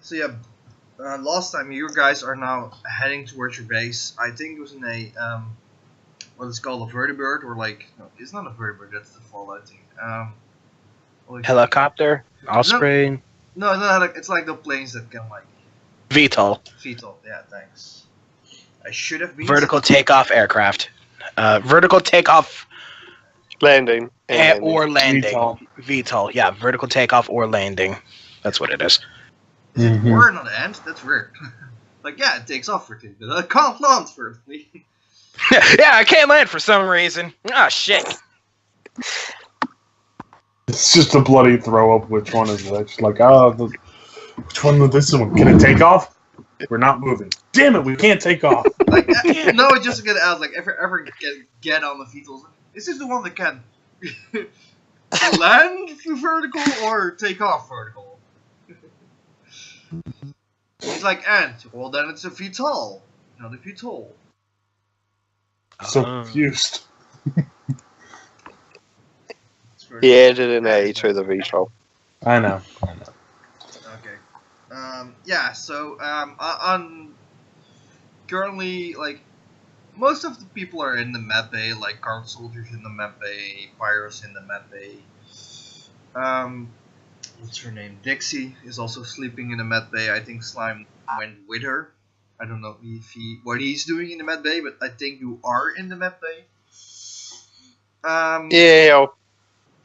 So yeah, last time you guys are now heading towards your base. I think it was in a what is called a vertibird, or like no, it's not a vertibird. That's the Fallout thing. Helicopter, Osprey, No, no, like, it's like the planes that can like VTOL, VTOL. Yeah, thanks. I should have been vertical takeoff aircraft, vertical takeoff Landing. or landing. VTOL, yeah, vertical takeoff or landing. That's what it is. Is it or not end? That's weird. Like yeah, it takes off vertically, but I can't land vertically. Yeah, I can't land for some reason. Ah, shit. It's just a bloody throw up. Which one is which? Like, which one is this one? Can it take off? We're not moving. Damn it, we can't take off. Like, no, it just get out. Like, ever get on the VTOLs. Is this the one that can land vertical or take off vertical? He's like, and well, then it's a VTOL, not a VTOL. So confused. He added an A to the VTOL. I know. Okay. Yeah. So on currently, like, most of the people are in the med bay. Like, guard soldiers in the med bay, Pyre's in the med bay. What's her name? Dixie is also sleeping in the med bay. I think Slime went with her. I don't know what he's doing in the med bay, but I think you are in the med bay. Yeah.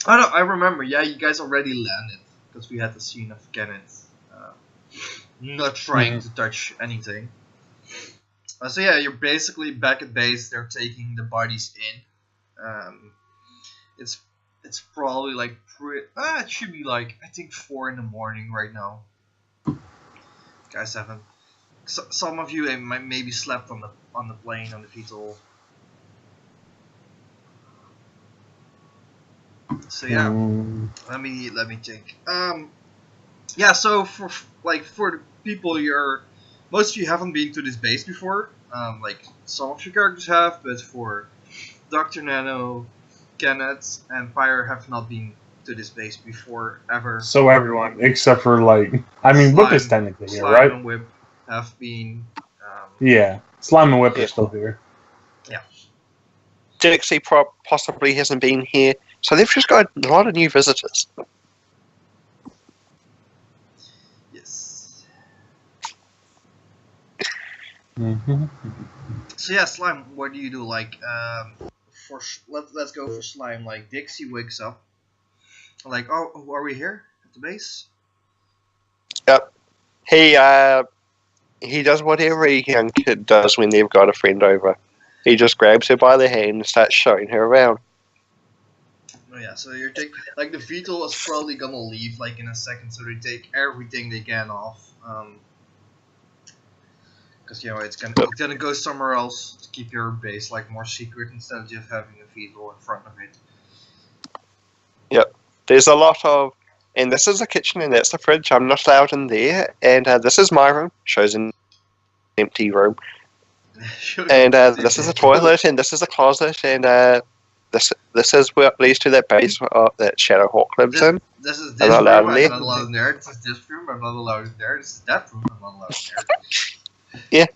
Oh no, I remember. Yeah, you guys already landed because we had the scene of Kenneth not trying to touch anything. So yeah, you're basically back at base. They're taking the bodies in. It's probably like it should be like I think 4 in the morning right now. Guys haven't. Some of you maybe slept on the plane on the VTOL. So yeah, let me think. Yeah, so for the people most of you haven't been to this base before. Like some of your characters have, but for Dr. Nano, Kenneth, and Pyre have not been to this base before ever. So everyone except for W.I.P is technically here, right? Slime and W.I.P have been. Yeah, Slime and W.I.P are still here. Yeah. Dixie possibly hasn't been here. So they've just got a lot of new visitors. Yes. Mm-hmm. So yeah, Slime, what do you do? Like, let's go for Slime. Like, Dixie wakes up. Like, oh, are we here at the base? Yep. He does what every young kid does when they've got a friend over. He just grabs her by the hand and starts showing her around. Oh yeah, so you're taking like the VTOL is probably gonna leave like in a second, so they take everything they can off, because it's gonna go somewhere else to keep your base like more secret instead of just having a VTOL in front of it. Yep, there's a lot of, and this is the kitchen and that's the fridge. I'm not allowed in there, and this is my room. Shows an empty room, and this is a toilet, and this is a closet, and This is what leads to that base that Shadowhawk lives in. This is I'm this not allowed room, in I'm there. not allowed in there. This is this room, I'm not allowed in there. This is that room, I'm not allowed in there. Yeah.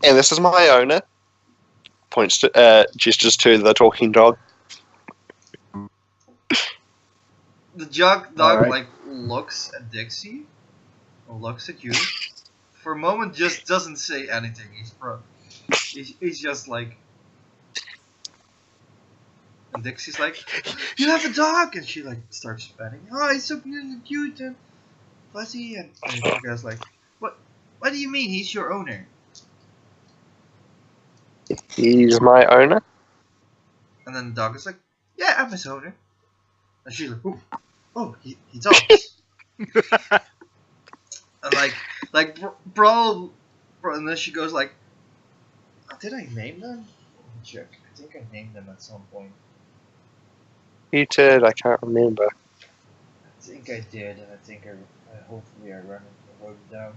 And this is my owner. Points to, gestures to the talking dog. The dog Alright. like looks at Dixie, or looks at you. For a moment, just doesn't say anything. He's just like. And Dixie's like, you have a dog! And she like starts petting. Oh, he's so cute and fuzzy. And the guy's like, what do you mean he's your owner? He's my owner. And then the dog is like, yeah, I'm his owner. And she's like, oh, he talks. And bro, and then she goes like, did I name them? Let me check. I think I named them at some point. You did, I can't remember. I think I did, and I think hopefully I wrote it down.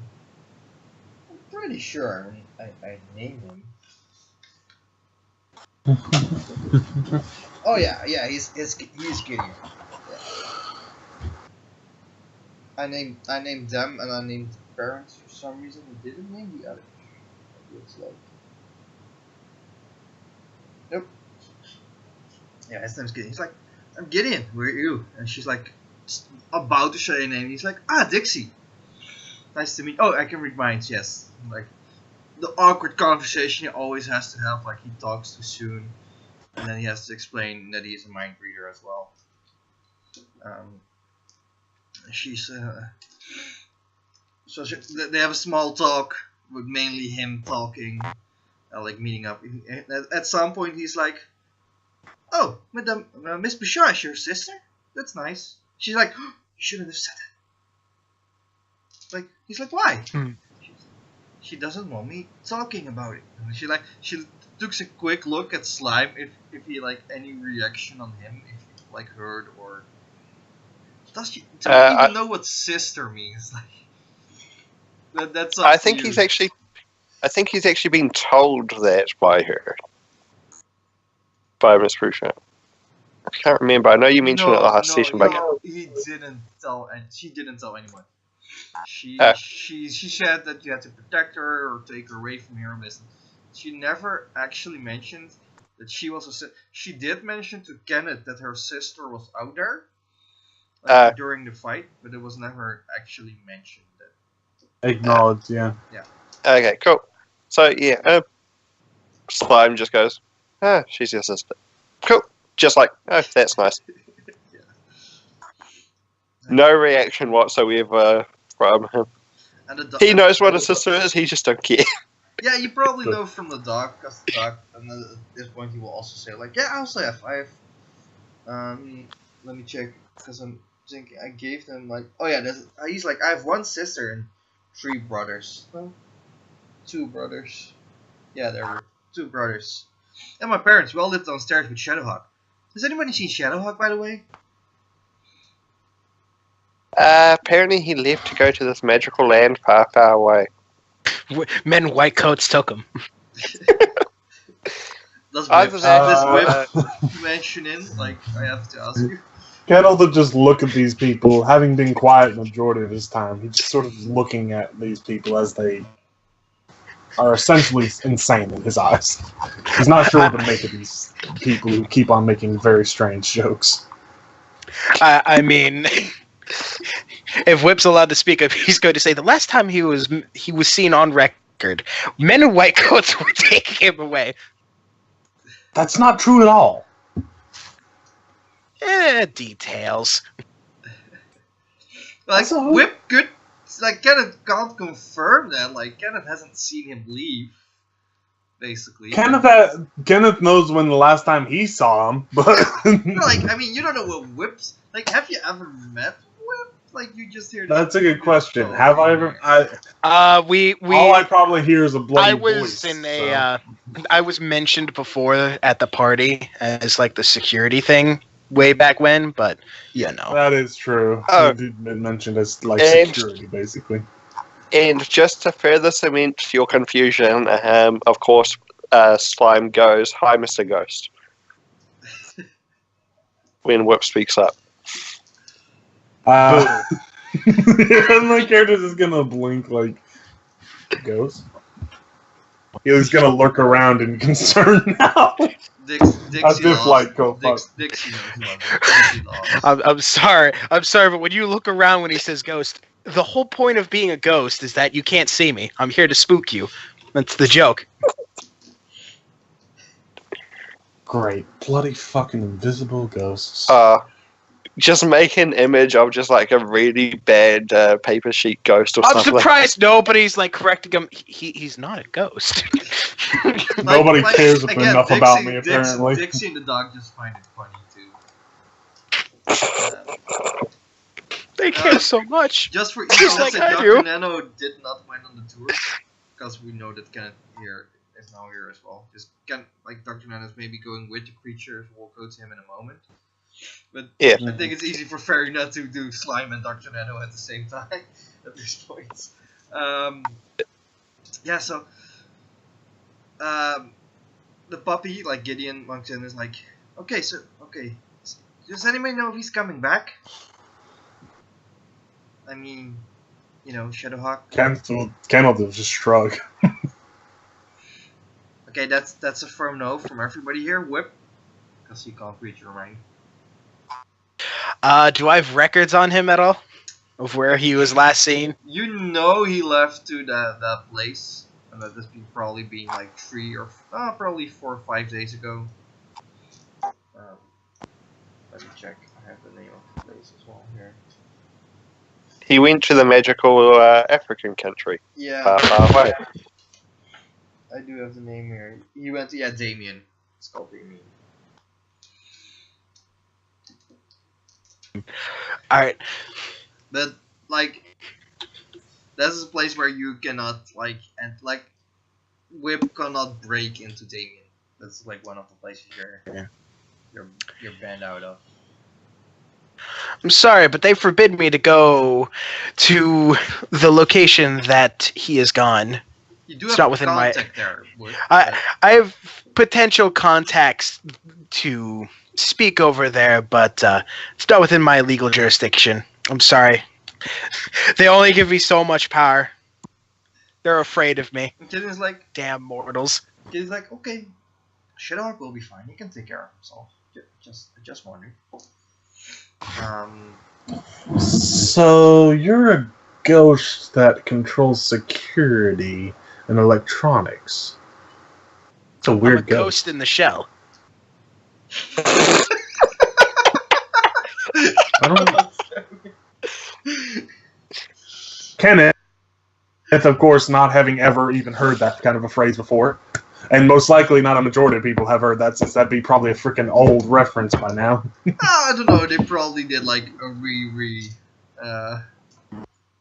I'm pretty sure I named him. Oh yeah, he's Gideon. Yeah. I named them and I named the parents for some reason. I didn't name the other. It looks like. Nope. Yeah, his name's Gideon. He's like, I'm Gideon. Where are you? And she's like, about to say a name. He's like, Dixie. Nice to meet. Oh, I can read minds. Yes. Like the awkward conversation he always has to have. Like he talks too soon, and then he has to explain that he's a mind reader as well. She's so they have a small talk with mainly him talking, like meeting up. At some point, he's like, "Oh, Madame Miss Bouchard is your sister? That's nice." She's like, "You shouldn't have said that." Like he's like, "Why?" She doesn't want me talking about it. She took a quick look at Slime if he like any reaction on him, if he like heard or does she don't even know what sister means. Like that's up I to think you. he's actually been told that by her. By Miss Bouchard. I can't remember. I know you mentioned it last session, but he didn't tell, and she didn't tell anyone. She said that you had to protect her or take her away from here. She never actually mentioned that she was she did mention to Kenneth that her sister was out there during the fight, but it was never actually mentioned. Acknowledged, yeah. Yeah. Okay, cool. So yeah, Slime just goes, she's your sister. Cool. Just like, that's nice. Yeah. No reaction whatsoever from him. And He knows what a sister is, he just don't care. Yeah, you probably know from the dog, because the dog, and then at this point he will also say, like, yeah, I also have 5. Let me check, because I'm thinking I gave them, like, oh yeah, he's like, I have 1 sister and 3 brothers. Well, 2 brothers. Yeah, there were 2 brothers. And my parents, we all lived downstairs with Shadowhawk. Has anybody seen Shadowhawk, by the way? Apparently he left to go to this magical land far, far away. Men in white coats took him. Does Other Whip mention in? Like, I have to ask you. Kendall to just look at these people, having been quiet the majority of his time. He's just sort of looking at these people as they are essentially insane in his eyes. He's not sure what to make of these people who keep on making very strange jokes. I mean, if Whip's allowed to speak up, he's going to say the last time he was seen on record, men in white coats were taking him away. That's not true at all. Details. Like, Whip could, like, Kenneth can't confirm that. Like, Kenneth hasn't seen him leave, basically. Kenneth knows when the last time he saw him, but like, I mean, you don't know what Whip's like. Have you ever met Whip? Like, you just hear. That's a good question. Have I ever? We all I probably hear is a bloody voice. I was mentioned before at the party as like the security thing way back when, but you know. That is true. You did mention as like security, basically. And just to further cement your confusion, of course, Slime goes, "Hi, Mr. Ghost," when Whip speaks up. My character's just gonna blink like Ghost. He's gonna look around in concern now. Dixie I'm sorry, but when you look around when he says ghost, the whole point of being a ghost is that you can't see me. I'm here to spook you. That's the joke. Great. Bloody fucking invisible ghosts. Just make an image of just like a really bad paper sheet ghost or something. I'm surprised nobody's like correcting him. He's not a ghost. Nobody cares enough about me, apparently. Dixie and the dog just find it funny too. They care so much. Just for just like I Dr. do. Nano did not went on the tour because we know that Kenneth here is now here as well. Just like Dr. Nano is maybe going with the creatures. We'll go to him in a moment. But yeah. I think it's easy for Fairy not to do Slime and Dr. Nano at the same time at this point. Yeah, so the puppy, like Gideon Moncton, is like, okay, does anybody know if he's coming back? I mean, you know, Shadowhawk. Kenneth will just shrug. Okay, that's a firm no from everybody here. Whip, because you can't read your mind. Do I have records on him at all? Of where he was last seen? You know he left to that place, and that this probably been like 3 or probably 4 or 5 days ago. Let me check. I have the name of the place as well here. He went to the magical African country. Yeah, Far away. I do have the name here. He went to Damien. It's called Damien. All right. That that's a place where you cannot Whip cannot break into Damien. That's like one of the places you're banned out of. I'm sorry, but they forbid me to go to the location that he is gone. You do It's have not within contact there. Whip, I have potential contacts to speak over there, but it's not within my legal jurisdiction. I'm sorry. They only give me so much power. They're afraid of me. and Kid is like, Damn mortals. okay, Shadowhawk will be fine. He can take care of himself. Just wondering. So you're a ghost that controls security and electronics. It's a I'm a weird ghost in the shell. I don't. Kenneth, of course, not having ever even heard that kind of a phrase before, and most likely not a majority of people have heard that, since that'd be probably a freaking old reference by now. I don't know. They probably did like a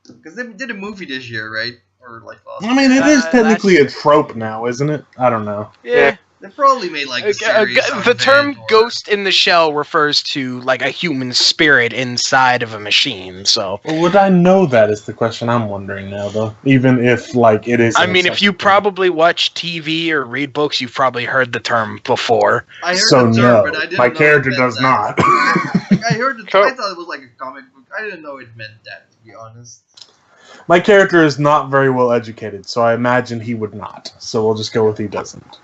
because they did a movie this year, right? Or like last. I mean, it is technically a that's- trope now, isn't it? I don't know. Yeah. They probably made like a series. The term or- ghost in the shell refers to like a human spirit inside of a machine, so Well, would I know that is the question I'm wondering now, though. Even if, like, it is... I mean, if you probably watch TV or read books, you've probably heard the term before. I heard So the term, no, but I didn't my know character it meant does that. not. Like, I heard it. Cool. I thought it was like a comic book. I didn't know it meant that, to be honest. My character is not very well educated, so I imagine he would not. So we'll just go with he doesn't.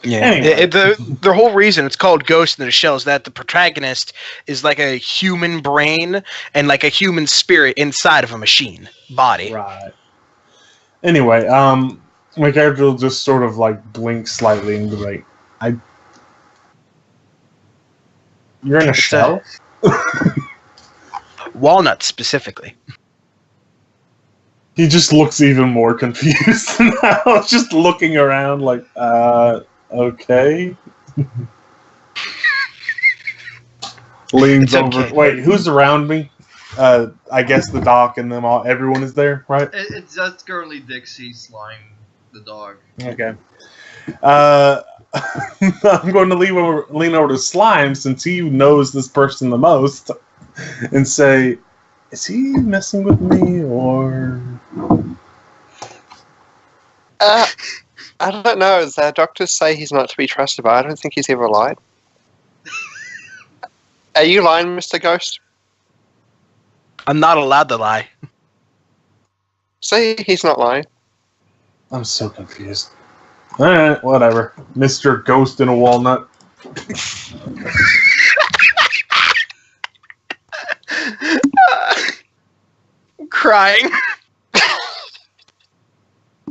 Yeah. Anyway. The whole reason it's called Ghost in the Shell is that the protagonist is like a human brain and like a human spirit inside of a machine body. Right. Anyway, my character will just sort of, like, blink slightly and be like, You're in a shell? Walnut specifically. He just looks even more confused now, just looking around like, okay. Leans It's over. okay. Wait, who's around me? I guess the doc and them all. Everyone is there, right? It's just currently Dixie, Slime, the dog. Okay. I'm going to lean over to Slime, since he knows this person the most, and say, is he messing with me, or... I don't know. The doctors say he's not to be trusted, but I don't think he's ever lied. Are you lying, Mr. Ghost? I'm not allowed to lie. Say he's not lying. I'm so confused. Alright, whatever. Mr. Ghost in a Walnut. Crying.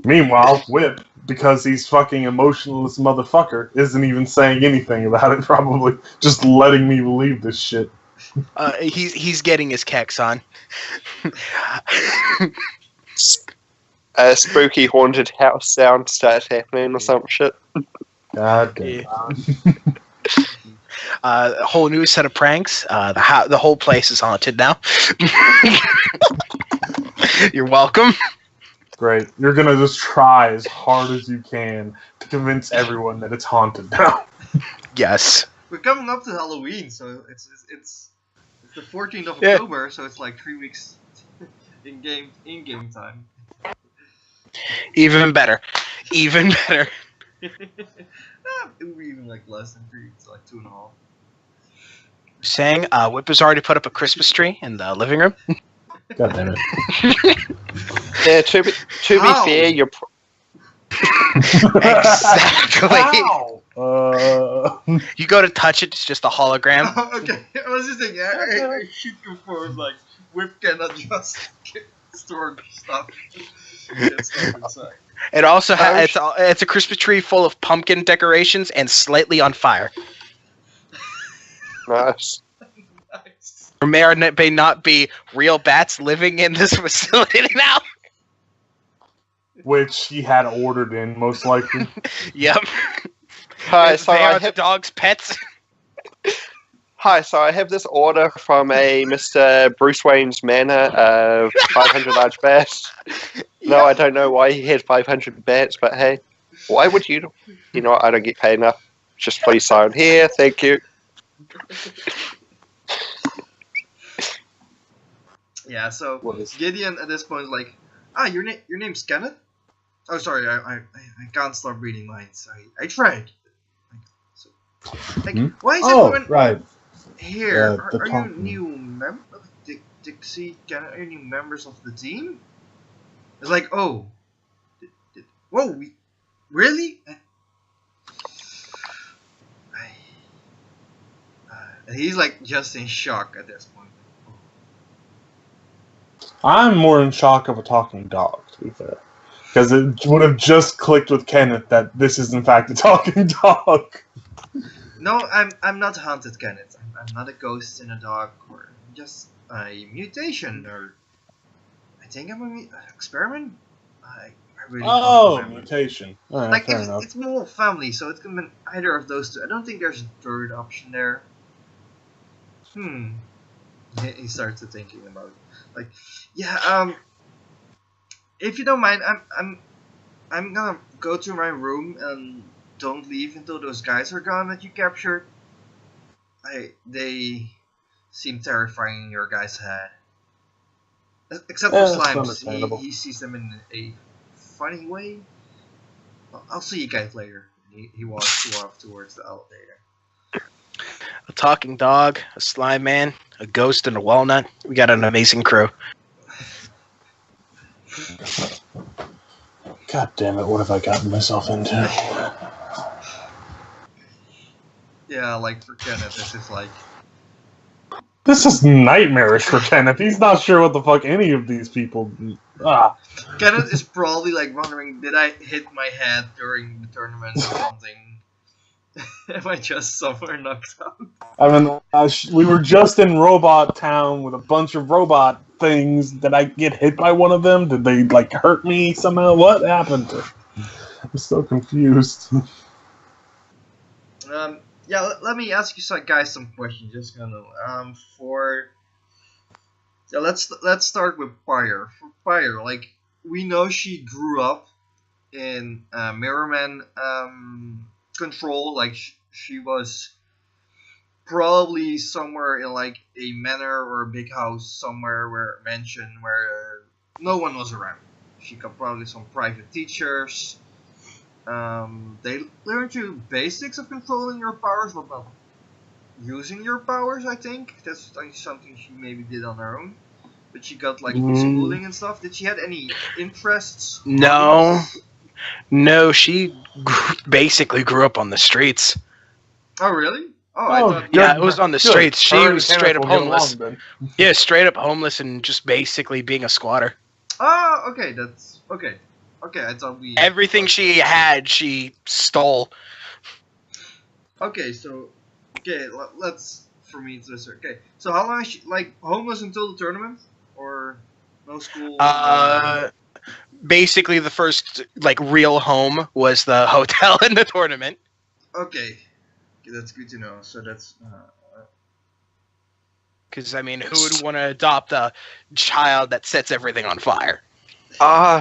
Meanwhile, Whip, because he's fucking emotionless motherfucker, isn't even saying anything about it, probably. Just letting me believe this shit. He's getting his kecks on. A spooky haunted house sound starts happening or some shit. God damn. Yeah. A whole new set of pranks. The whole place is haunted now. You're welcome. Great. You're gonna just try as hard as you can to convince everyone that it's haunted now. Yes. We're coming up to Halloween, so it's the 14th of Yeah. October, so it's like 3 weeks in game time. Even better. Even better. It would be even like less than 3 weeks, like 2.5. Saying, Whip has already put up a Christmas tree in the living room. God damn it. Yeah, to be fair, you're. Exactly. Ow! You go to touch it, it's just a hologram. Okay, I was just thinking, I should confirm, like, W.I.P cannot just store stuff. Get stuff inside. It also has it's a Christmas tree full of pumpkin decorations and slightly on fire. Nice. Nice. There may or may not be real bats living in this facility now. Which he had ordered in, most likely. Yep. Hi, so they I are the have. dog's pets. Hi, so I have this order from a Mr. Bruce Wayne's manor of 500 large bats. No, I don't know why he had 500 bats, but hey, why would you? You know what? I don't get paid enough. Just please sign here. Thank you. Yeah, so What is- Gideon at this point is like, your name's Kenneth? Oh, sorry, I can't stop reading minds. I tried. Why is everyone right. here? the Are you talking. new members? Dixie, Kenneth, are you new members of the team? It's like, oh, whoa, really? And he's like just in shock at this point. I'm more in shock of a talking dog, to be fair. Because it would have just clicked with Kenneth that this is in fact a talking dog. No, I'm not haunted, Kenneth. I'm not a ghost in a dog, or just a mutation, or I think I'm an experiment. I really don't remember. Mutation. Alright, Like fair enough. it's my whole family, so it can be either of those two. I don't think there's a third option there. He starts thinking about it. Like, yeah, if you don't mind, I'm gonna go to my room and don't leave until those guys are gone that you captured. They seem terrifying in your guy's head. Except for That's Slimes, understandable. he sees them in a funny way. I'll see you guys later. He walks you off towards the elevator. A talking dog, a slime man, a ghost, and a walnut. We got an amazing crew. God damn it, what have I gotten myself into? Yeah, like for Kenneth, this is like... This is nightmarish for Kenneth. He's not sure what the fuck any of these people... Kenneth is probably like wondering, did I hit my head during the tournament or something? Am I just somewhere knocked out? I mean, we were just in Robot Town with a bunch of robot things. Did I get hit by one of them? Did they, like, hurt me somehow? What happened? I'm so confused. Yeah, let me ask you guys some questions. Just gonna let's start with Pyre. For Pyre, like, we know she grew up in Mirrorman control. Like she was probably somewhere in like a manor or a big house somewhere, where mansion where no one was around. She got probably some private teachers. They learned you basics of controlling your powers, but not using your powers. I think that's like something she maybe did on her own. But she got like schooling and stuff. Did she have any interests? No, she basically grew up on the streets. Oh really? Oh, I thought. Yeah, it was on the streets. She Her and was Kenneth straight up will get homeless. along, then. Yeah, straight up homeless and just basically being a squatter. Oh, okay, that's okay. Okay, I thought we. Everything she had, she stole. Okay, so let's for me to this. Okay, so how long is she like homeless until the tournament, or no school? Basically, the first like real home was the hotel in the tournament. Okay, that's good to know. So that's. Because I mean, who would want to adopt a child that sets everything on fire?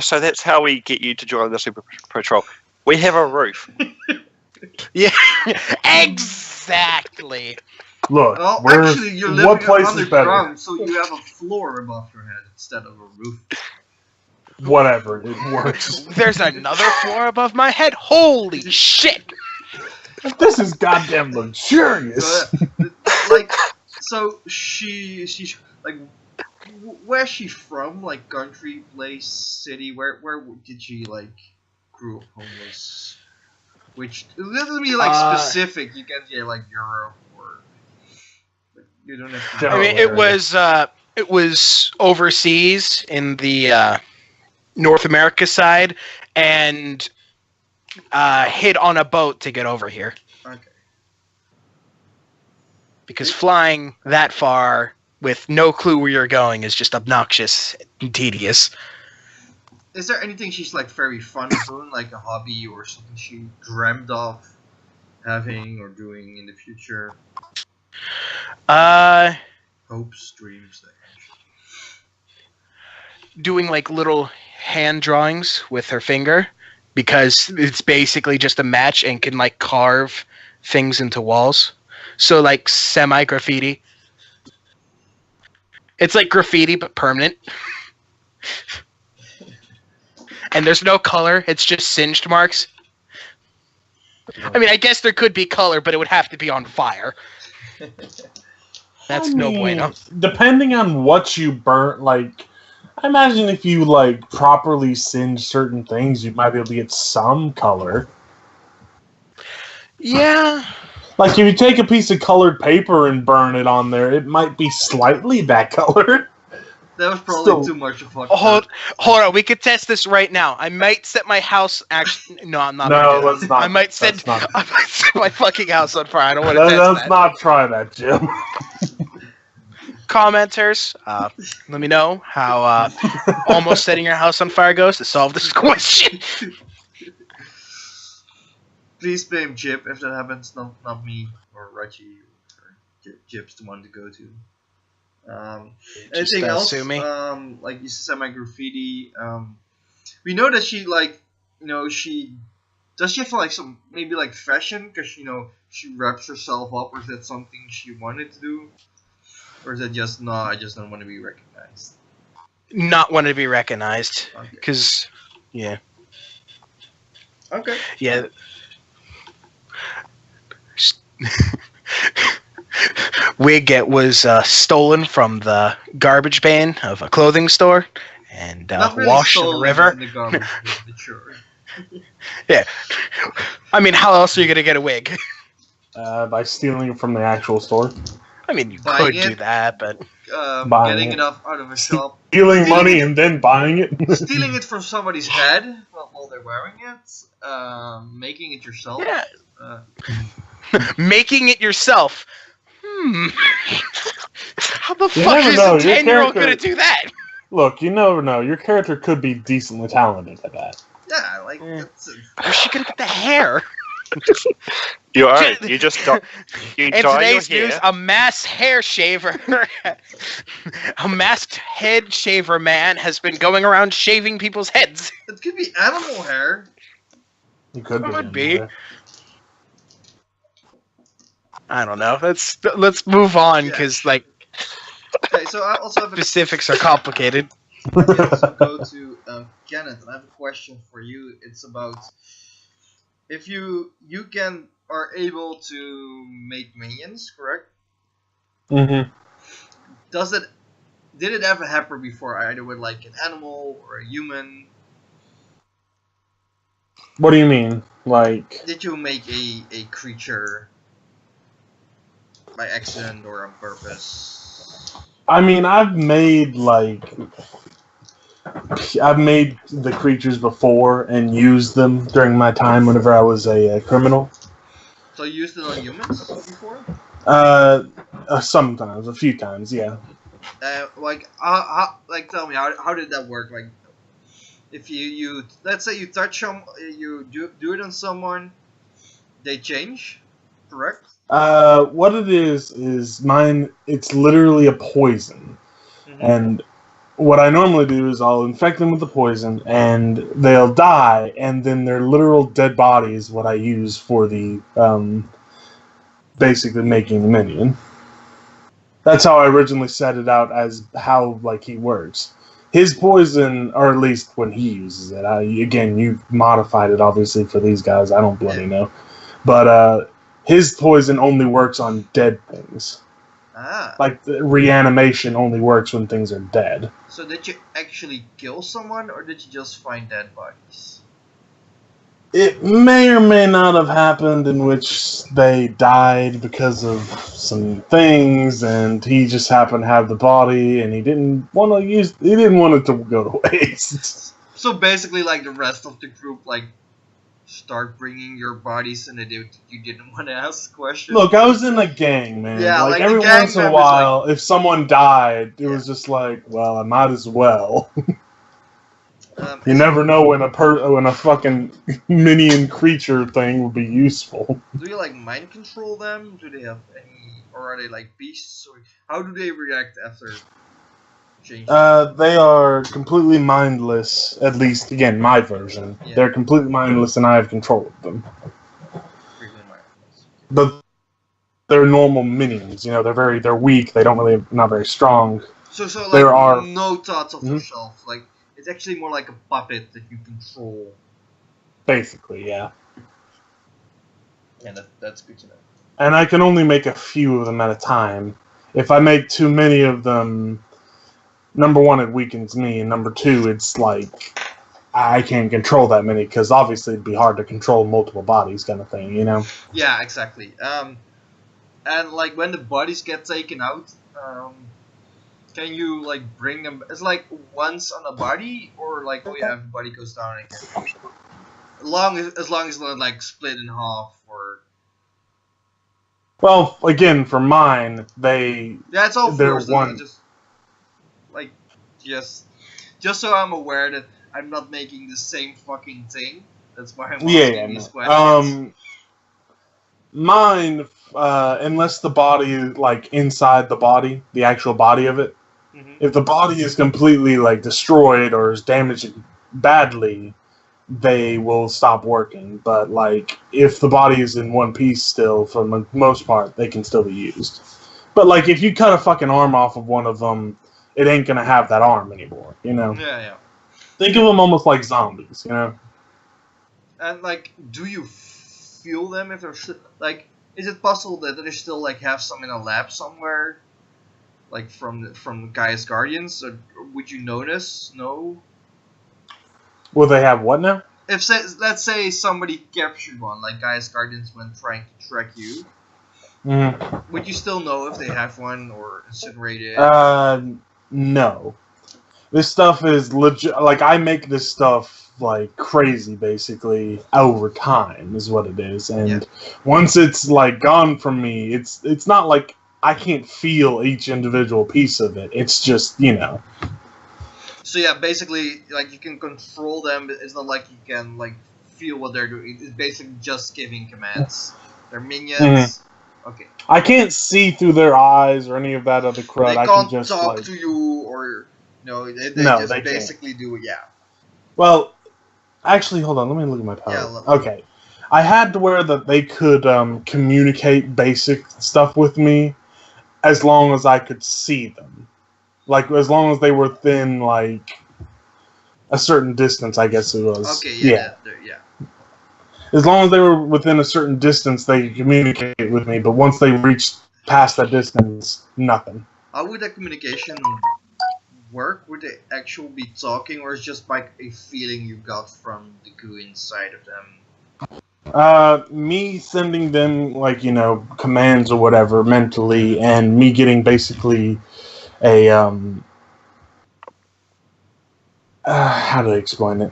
So that's how we get you to join the Super Patrol. We have a roof. Yeah, exactly. Look, Well, where, actually, you're what living place is better? underground, so you have a floor above your head instead of a roof. Whatever, it works. There's another floor above my head. Holy shit! This is goddamn luxurious. So, like, so she like, where's she from? Like country, place, city? Where did she like grew up homeless? Which it doesn't be like specific. You can get like Europe or you don't have to. I mean, it was overseas in the North America side, and hid on a boat to get over here. Okay. Because flying that far with no clue where you're going is just obnoxious and tedious. Is there anything she's like very fond of doing, like a hobby or something she dreamed of having or doing in the future? Hopes, dreams, things. Doing like little hand drawings with her finger, because it's basically just a match and can like carve things into walls. So like semi-graffiti. It's like graffiti but permanent. And there's no color, it's just singed marks. I mean, I guess there could be color, but it would have to be on fire. That's no bueno. Depending on what you burnt, like, I imagine if you, like, properly singe certain things, you might be able to get some color. Yeah. Like, if you take a piece of colored paper and burn it on there, it might be slightly that color. That was probably too much of fun. Hold on, we could test this right now. I might set my house. Actually, no, I'm not. No, let's not. I might set my fucking house on fire. I don't want to test that. Let's not try that, Jim. Commenters, let me know how almost setting your house on fire goes to solve this question. Please blame Jip if that happens, not me or Reggie or Jip's the one to go to. Anything else? Like you said, my graffiti. We know that she like, she have like some maybe like fashion because she wraps herself up, or is that something she wanted to do, or is it just no? I just don't want to be recognized. Not want to be recognized, because yeah. Okay. Yeah. Wig was stolen from the garbage bin of a clothing store and really washed in the river. In the garbage bin, sure. Yeah. I mean, how else are you going to get a wig? By stealing it from the actual store. I mean, you could do that, but... getting it out of a shop. Stealing money and then buying it. Stealing it from somebody's head while they're wearing it. Making it yourself. Yeah. Making it yourself. How the fuck is a 10-year-old going to do that? Look, you never know. Your character could be decently talented at that. Yeah, like... Where's she going to get the hair? You are. You just got. You in dye today's your hair. news, a mass hair shaver, a masked head shaver man has been going around shaving people's heads. It could be animal hair. It could be. I don't know. Let's move on because Okay, so I also have specifics are complicated. I can also go to Kenneth, and I have a question for you. It's about if you are able to make minions, correct? Mm-hmm. Did it ever happen before, either with like an animal or a human? What do you mean? Like, did you make a creature by accident or on purpose? I mean, I've made the creatures before and used them during my time whenever I was a criminal. So you used it on humans before? Sometimes, a few times, yeah. Tell me, how did that work? Like, if you let's say you touch them, you do it on someone, they change, correct? What it is mine. It's literally a poison, and what I normally do is I'll infect them with the poison, and they'll die, and then their literal dead body is what I use for the basically making the minion. That's how I originally set it out as how he works. His poison, or at least when he uses it, again, you modified it obviously for these guys. I don't bloody know, but his poison only works on dead things. Ah. Like, the reanimation only works when things are dead. So did you actually kill someone, or did you just find dead bodies? It may or may not have happened in which they died because of some things, and he just happened to have the body, and he didn't want it to go to waste. So basically, like the rest of the group, like start bringing your bodies, and you didn't want to ask questions. Look, I was in a gang, man. Yeah, like every the gang once in a members, while, if someone died, it Yeah. was just like, well, I might as well. You is never know when a fucking minion creature thing would be useful. Do you like mind control them? Do they have any, or are they like beasts? Or how do they react after changing? They are completely mindless. At least, again, my version. Yeah. They're completely mindless, and I have control of them. Completely mindless. But they're normal minions. You know, they're weak. They don't really not very strong. So like There are- no thoughts of Mhm. themselves. Like it's actually more like a puppet that you control. Basically, yeah. Yeah, that's good to know. And I can only make a few of them at a time. If I make too many of them, number one, it weakens me, and number two, it's like I can't control that many because obviously it'd be hard to control multiple bodies, kind of thing, you know. Yeah, exactly. And like when the bodies get taken out, can you like bring them? It's like once on a body, or like oh yeah, the body goes down again. As long as they're like split in half, or Well, again, for mine, yeah, it's all they're first. one. Just like just so I'm aware that I'm not making the same fucking thing. That's why I'm asking these questions. Mine, unless the body is like inside the body, the actual body of it. Mhm. If the body is completely like destroyed or is damaged badly, they will stop working. But like if the body is in one piece still, for the most part, they can still be used. But like if you cut a fucking arm off of one of them, it ain't gonna have that arm anymore. You know. Yeah. Think of them almost like zombies. You know. And like, do you feel them if they're like? Is it possible that they still like have some in a lab somewhere, like from Gaia's Guardians? Or would you notice? No. Will they have what now? If let's say somebody captured one, like Gaia's Guardians when trying to track you, Mm-hmm. would you still know if they have one or incinerated? No. This stuff is legit. Like I make this stuff like crazy, basically over time is what it is. And once it's like gone from me, it's not like I can't feel each individual piece of it. It's just So yeah, basically, like you can control them. But it's not like you can like feel what they're doing. It's basically just giving commands. They're minions. Mm-hmm. Okay. I can't see through their eyes or any of that other crud. They I can't can just talk to you, or they No, just they basically do it. Yeah. Well, actually, hold on. Let me look at my power. Yeah, Okay. I had to where that they could communicate basic stuff with me as long as I could see them. Like, as long as they were within, like, a certain distance, I guess it was. Okay, yeah. As long as they were within a certain distance, they could communicate with me, but once they reached past that distance, nothing. How would that communication work? Would they actually be talking, or is just like a feeling you got from the goo inside of them? Me sending them, like, commands or whatever mentally, and me getting basically a, how do I explain it?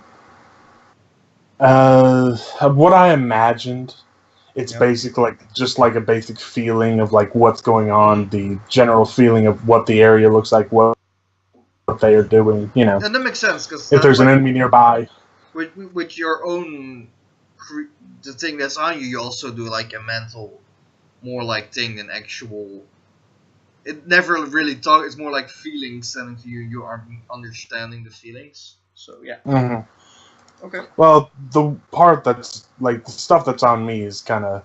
What I imagined, it's basically like just like a basic feeling of like what's going on, the general feeling of what the area looks like, what they are doing, And that makes sense, because if there's an enemy nearby. With your own, the thing that's on you, you also do like a mental, more like thing than actual. It never really talk. It's more like feelings sending to you. You are understanding the feelings. So yeah. Mm-hmm. Okay. Well, the part that's like the stuff that's on me is kind of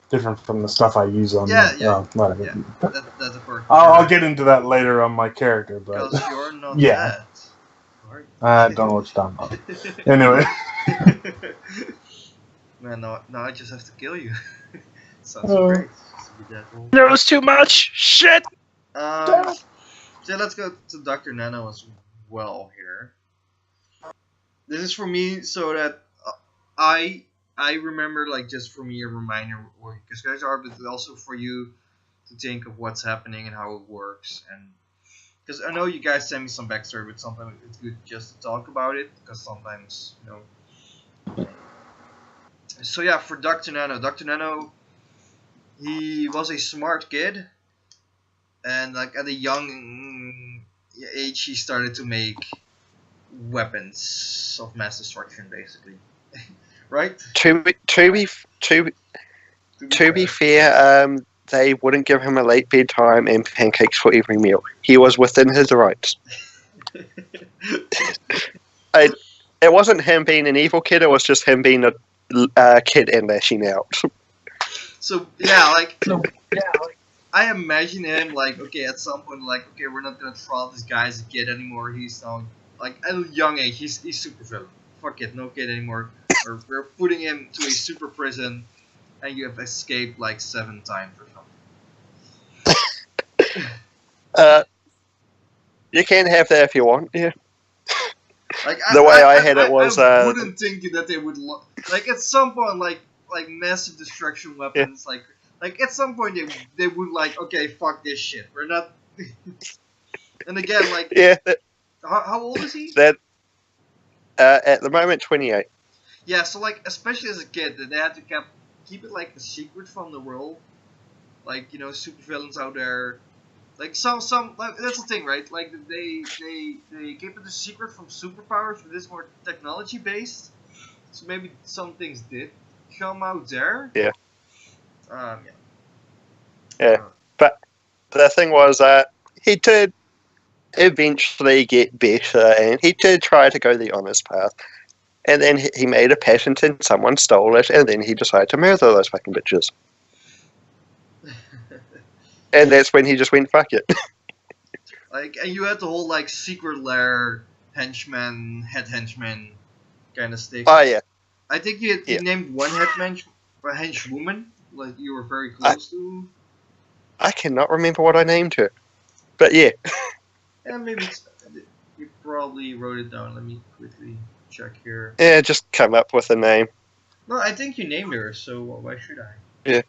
different from the stuff I use on. Whatever. Yeah. That's a part. I'll get into that later on my character, but because you're not yeah. That. I don't know what you're talking about. Anyway. Man, no, I just have to kill you. Sounds great. Be that old. There was too much shit. So let's go to Dr. Nano as well here. This is for me so that I remember, like, just for me a reminder where you guys are, but also for you to think of what's happening and how it works. And because I know you guys send me some backstory, but sometimes it's good just to talk about it, because sometimes, So yeah, for Dr. Nano, he was a smart kid, and like at a young age, he started to make weapons of mass destruction, basically. Right? To be fair, they wouldn't give him a late bedtime and pancakes for every meal. He was within his rights. It wasn't him being an evil kid, it was just him being a kid and lashing out. So, yeah, I imagine him, like, okay, at some point, like, okay, we're not gonna trial this guy as a kid anymore. He's now, like, at a young age, he's super villain. Fuck it, no kid anymore. Or we're putting him to a super prison, and you have escaped, like, 7 times or something. You can have that if you want, yeah. Like, The way I had it was, I wouldn't think that they would like at some point, like massive destruction weapons, yeah. like at some point they would, like, okay, fuck this shit, we're not. And again, like, yeah, how old is he? That at the moment 28. Yeah, so, like, especially as a kid, they had to keep it, like, a secret from the world, like, super villains out there. Like, some like, that's the thing, right? Like, they keep it a secret from superpowers, but it's more technology based. So maybe some things did come out there. Yeah. Yeah. But the thing was that he did eventually get better, and he did try to go the honest path. And then he made a patent, and someone stole it, and then he decided to murder those fucking bitches. And that's when he just went, fuck it. Like, and you had the whole, like, secret lair head henchman kind of stick. Oh, yeah. I think you named one henchwoman, like, you were very close to. I cannot remember what I named her. But yeah. Yeah, maybe you probably wrote it down. Let me quickly check here. Yeah, just come up with a name. No, I think you named her, so why should I? Yeah.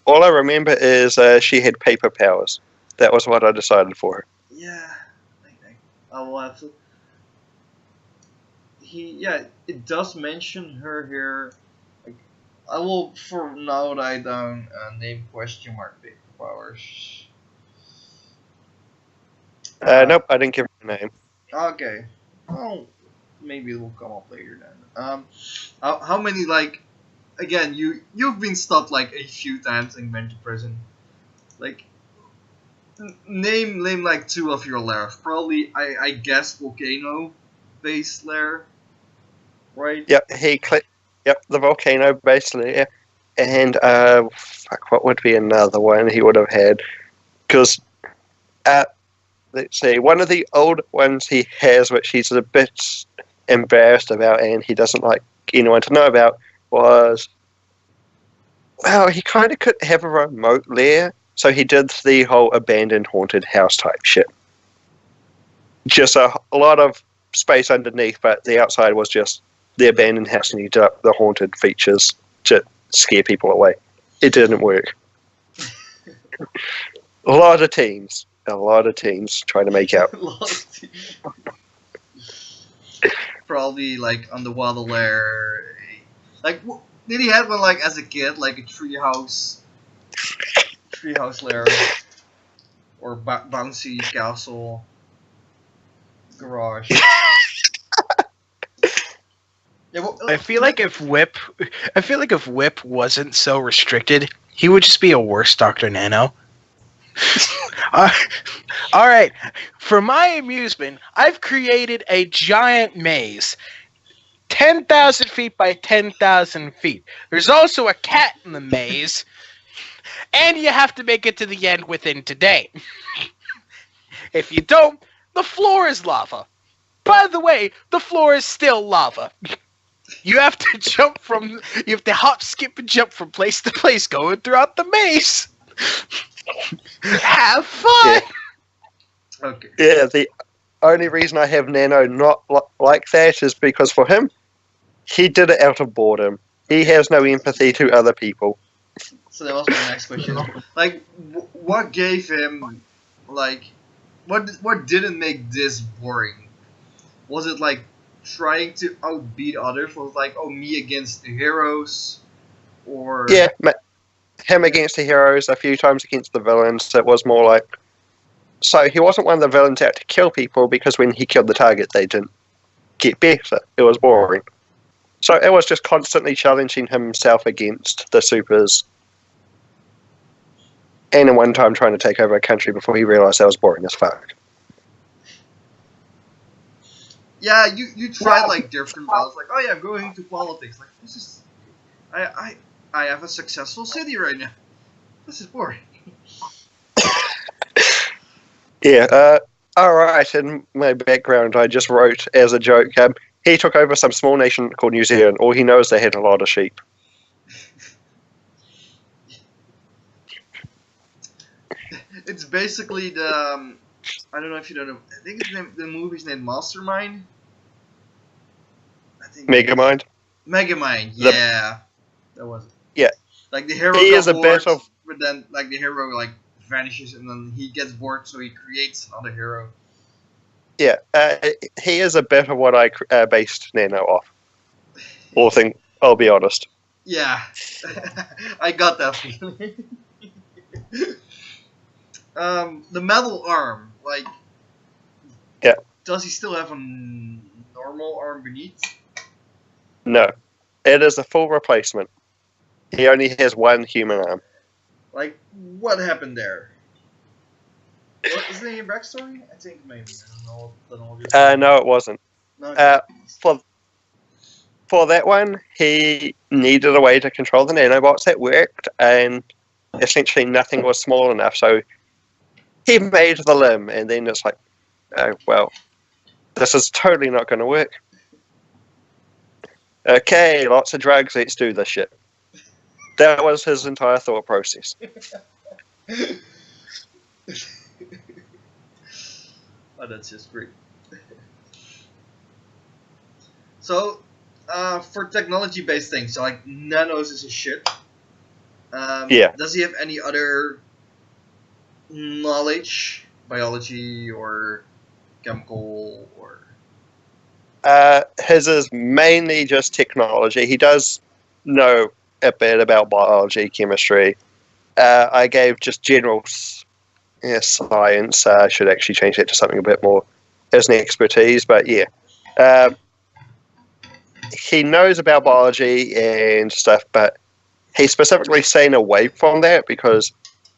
All I remember is she had paper powers. That was what I decided for her. Yeah, I will have to. It does mention her here. Like, I will for now write down name question mark paper powers. Nope, I didn't give her a name. Okay, well, maybe it will come up later then. How many, like? Again, you've been stopped, like, a few times and went to prison. Like, name like 2 of your lairs. Probably, I guess, volcano-based lair, right? Yep, the volcano-based lair. And, what would be another one he would have had? Because, let's see, one of the old ones he has, which he's a bit embarrassed about and he doesn't like anyone to know about, was, well, he kind of could have a remote lair, so he did the whole abandoned haunted house type shit. Just a lot of space underneath, but the outside was just the abandoned house, and he did up the haunted features to scare people away. It didn't work. A lot of teams trying to make out. Probably, like, underwater lair. Like, did he have one, like, as a kid, like a treehouse lair, or bouncy castle garage? Yeah, well, I feel like if W.I.P wasn't so restricted, he would just be a worse Dr. Nano. All right, for my amusement, I've created a giant maze. 10,000 feet by 10,000 feet. There's also a cat in the maze, and you have to make it to the end within today. If you don't, the floor is lava. By the way, the floor is still lava. You have to hop, skip, and jump from place to place going throughout the maze. Have fun. Okay. Yeah, the only reason I have Nano not like that is because for him, he did it out of boredom. He has no empathy to other people. So that was my next question. Like, what gave him, like, what didn't make this boring? Was it like trying to outbeat others? Was it like, oh, me against the heroes, or Yeah, him against the heroes, a few times against the villains. It was more like, so he wasn't one of the villains out to kill people because when he killed the target, they didn't get better. It was boring. So it was just constantly challenging himself against the supers. And in one time trying to take over a country before he realised that was boring as fuck. yeah, you tried like different routes, like, oh yeah, I'm going into politics. Like, this is, I have a successful city right now. This is boring. Yeah, alright, in my background I just wrote as a joke, he took over some small nation called New Zealand. All he knows they had a lot of sheep. It's basically the I don't know if you don't know. I think the movie's named Mastermind. I think Megamind? Megamind. Yeah, that was it. Yeah. Like the hero He got is a bored, bit of... but then like the hero like vanishes and then he gets bored, so he creates another hero. Yeah, he is a bit of what I based Nano off. I'll be honest. Yeah, I got that feeling. The metal arm, like, Yeah. does he still have a normal arm beneath? No. It is a full replacement. He only has one human arm. Like, what happened there? What, is there any backstory? I think maybe. I don't know. No, it wasn't. No, For that one, he needed a way to control the nanobots that worked, and essentially nothing was small enough, so he made the limb, and then it's like, oh, well, this is totally not going to work. Okay, lots of drugs, let's do this shit. That was his entire thought process. Oh, that's just great. So, for technology-based things, so like Nanos is a shit. Yeah. Does he have any other knowledge, biology or chemical or? His is mainly just technology. He does know a bit about biology, chemistry. I gave just general science. I should actually change that to something a bit more as an expertise, but yeah. He knows about biology and stuff, but he's specifically staying away from that because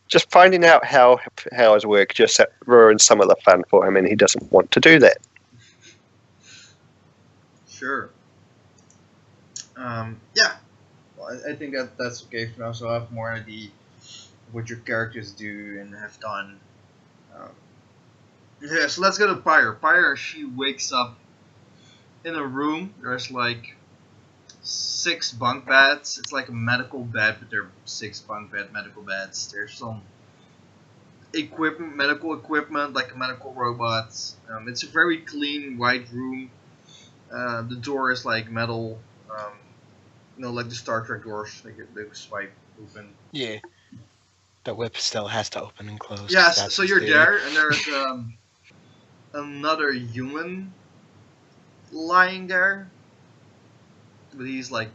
just finding out how his work just ruins some of the fun for him, and he doesn't want to do that. Sure. Yeah. Well, I think that's okay for now. So I have more idea what your characters do and have done. Yeah. So let's go to Pyre. Pyre, she wakes up in a room. There's like 6 bunk beds. It's like a medical bed, but there are 6 bunk bed medical beds. There's some equipment, medical equipment, like medical robots. It's a very clean white room. The door is like metal, like the Star Trek doors. They swipe open. Yeah. The whip still has to open and close. Yes, so you're there, and there's another human lying there, but he's like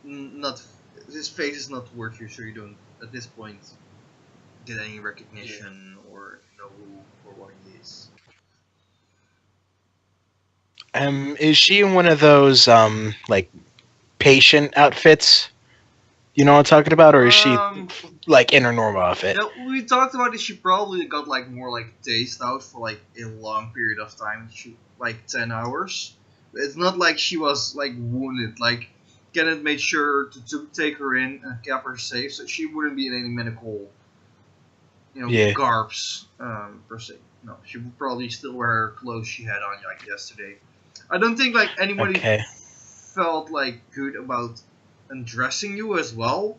not. His face is not towards you, so you don't at this point get any recognition or know who or what he is. Is she in one of those like patient outfits? You know what I'm talking about, or is she like in her normal outfit? Yeah, we talked about it. She probably got like more like dazed out for like a long period of time. She like 10 hours. It's not like she was like wounded. Like Kenneth made sure to take her in and kept her safe, so she wouldn't be in any medical, garbs per se. No, she would probably still wear her clothes she had on like yesterday. I don't think like anybody felt like good about undressing you as well.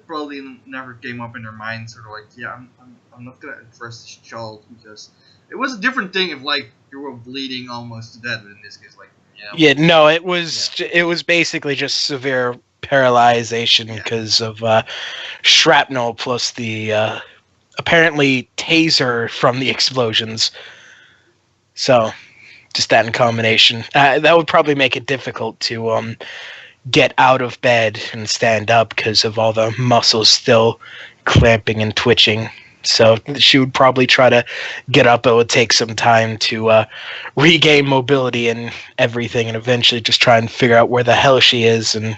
probably never came up in their mind. Sort of like, yeah, I'm not gonna address this child because it was a different thing if like you were bleeding almost to death. But in this case, like, Yeah, no, it was basically just severe paralyzation because of shrapnel plus the apparently taser from the explosions. So, just that in combination. That would probably make it difficult to get out of bed and stand up because of all the muscles still clamping and twitching. So she would probably try to get up. It would take some time to regain mobility and everything, and eventually just try and figure out where the hell she is. And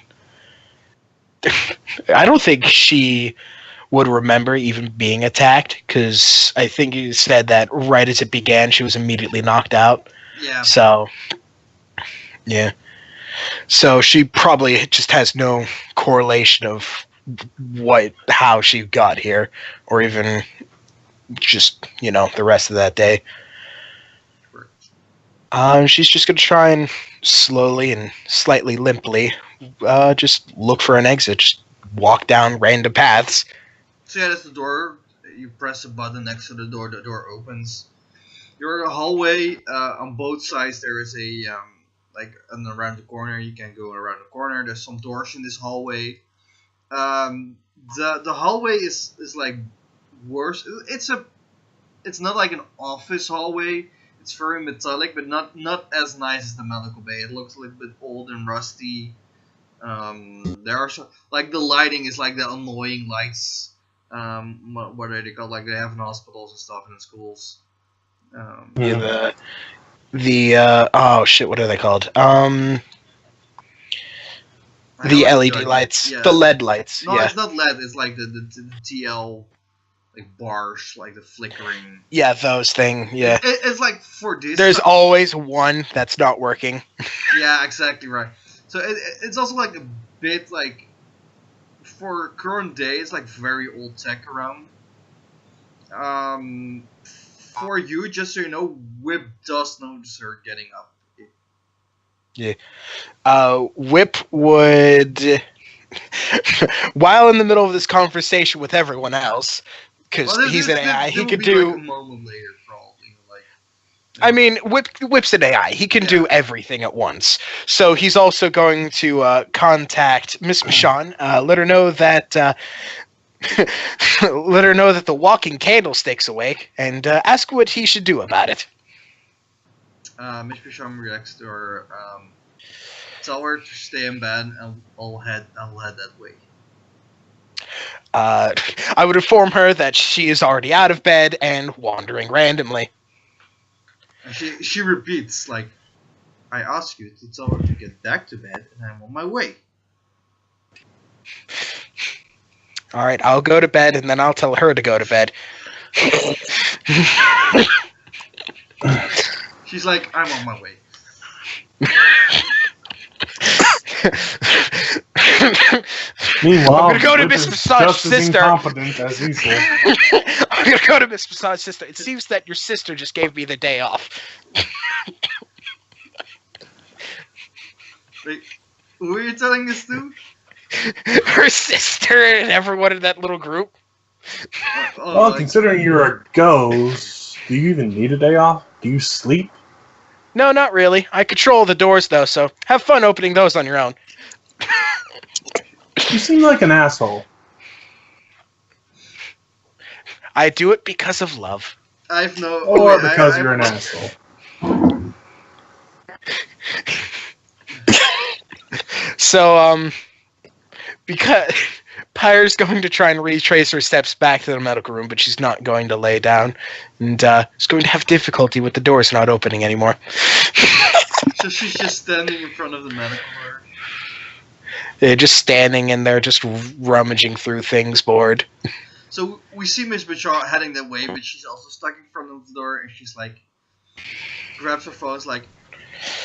I don't think she would remember even being attacked, because I think you said that right as it began, she was immediately knocked out. Yeah. So, yeah. So she probably just has no correlation of how she got here, or even just, the rest of that day. She's just going to try and slowly and slightly limply just look for an exit, just walk down random paths. So yeah, that's the door. You press a button next to the door opens. You're in a hallway. On both sides there is and around the corner, you can go around the corner. There's some doors in this hallway. The hallway is like worse. It's not like an office hallway. It's very metallic, but not as nice as the medical bay. It looks a little bit old and rusty. There are like the lighting is like the annoying lights. What are they called? Like they have in hospitals and stuff and in schools. Oh shit, what are they called? The LED lights, the LED lights. No, it's not LED. It's like the TL, like bars, like the flickering. Yeah, those thing. Yeah, it's like for this. There's always one that's not working. Yeah, exactly right. So it's also like a bit like for current day, it's like very old tech around. For you, just so you know, W.I.P does notice her getting up. Yeah. W.I.P would, while in the middle of this conversation with everyone else, because he's an AI, he could do. Like a moment later, probably. I mean, W.I.P's an AI. He can do everything at once. So he's also going to contact Miss Michonne, let her know that. Let her know that the walking candlestick's awake, and ask what he should do about it. Miss Michonne reacts to her. Tell her to stay in bed, and I'll head that way. I would inform her that she is already out of bed and wandering randomly. And she repeats, like, I ask you to tell her to get back to bed, and I'm on my way. Alright, I'll go to bed, and then I'll tell her to go to bed. She's like, I'm on my way. Meanwhile, I'm gonna go to Miss Massage's sister. Incompetent as he said. I'm gonna go to Miss Massage's sister. It seems that your sister just gave me the day off. Wait, who are you telling this to? Her sister and everyone in that little group. Well, considering you're a ghost, do you even need a day off? Do you sleep? No, not really. I control the doors, though, so have fun opening those on your own. You seem like an asshole. I do it because of love. Or because you're an asshole. So, because Pyre's going to try and retrace her steps back to the medical room, but she's not going to lay down, and is going to have difficulty with the doors not opening anymore. So she's just standing in front of the medical room? They're just standing in there, just rummaging through things, bored. So we see Miss Bachar heading that way, but she's also stuck in front of the door, and she's like, grabs her phone, like,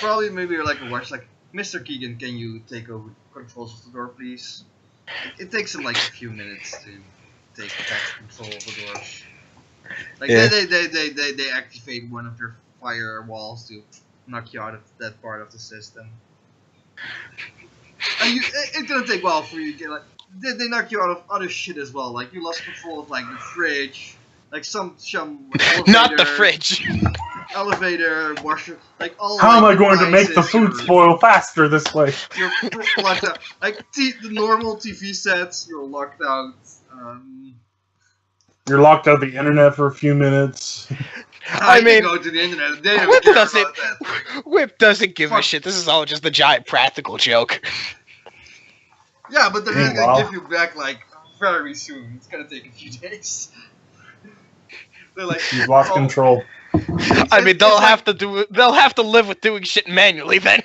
probably maybe like a watch, like, Mr. Keegan, can you take over controls of the door, please? It takes him like a few minutes to take back control of the doors. Like they activate one of their firewalls to knock you out of that part of the system. And it's gonna take a while for you to get like, they knock you out of other shit as well. Like you lost control of like the fridge, like some Not the fridge. elevator, washer, like all. How am I like, going to make the devices, food spoil faster this way? You're locked out. Like the normal TV sets, you're locked out. You're locked out of the internet for a few minutes. I I mean, go to the internet. They don't Whip care doesn't. about that. Whip doesn't give a Fuck. shit. This is all just a giant practical joke. Yeah, but they're not Meanwhile- gonna give you back like very soon. It's gonna take a few days. They're like, You've lost oh, control. I mean, they'll it's have to do. They'll have to live with doing shit manually then.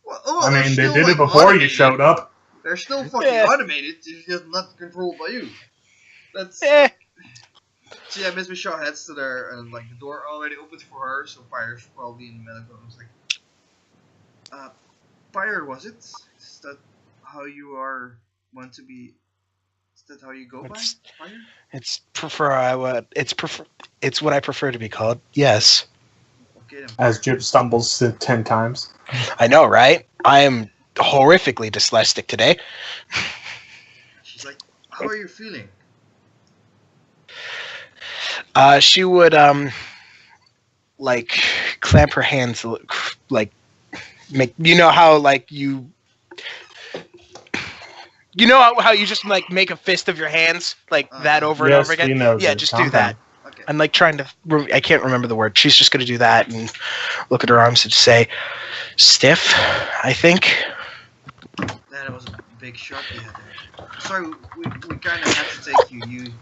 well, I they're mean, they still, did like, it before you automated. showed up. They're still fucking Yeah. automated. It's just not controlled by you. That's Eh. so yeah. Miss Michelle heads to there, and like the door already opens for her, so Pyre's probably in the medical room. I was like, Pyre, was it? Is that how you are want to be? Is that how you go by? It's- Pyre? It's what I prefer to be called. Yes, Okay then. As Jib stumbles 10 times. I know, right? I am horrifically dyslexic today. She's like, how are you feeling? She would like clamp her hands, like make how like you how you just like make a fist of your hands like that over and Yes, over again. he knows Yeah, it. just Calm do that. Okay. I'm like trying to. I can't remember the word. She's just gonna do that and look at her arms and say, "Stiff." I think. That was a big shot you had there. Sorry, we kind of had to take you.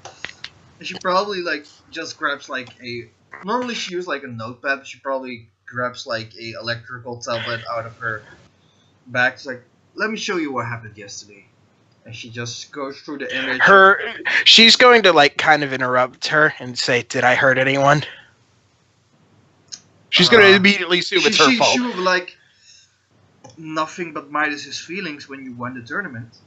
She probably like just grabs like a. Normally she uses like a notepad, but she probably grabs like a electrical tablet out of her bag. She's like, "Let me show you what happened yesterday." And she just goes through the image. She's going to like kind of interrupt her and say, "Did I hurt anyone?" She's going to immediately assume it's her fault. She would be like, nothing but Midas's feelings when you won the tournament.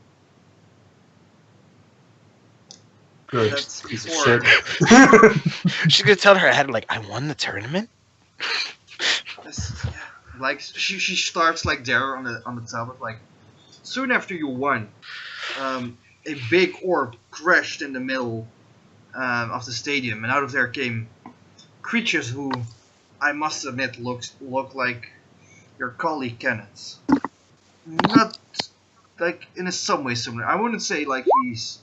Good That's piece of before. shit. She's going to tell her ahead, like, "I won the tournament." Yeah. Like she starts like there on the tablet. Like soon after you won, a big orb crashed in the middle of the stadium, and out of there came creatures who, I must admit, look like your colleague Kenneth. Not like in some way similar. I wouldn't say like he's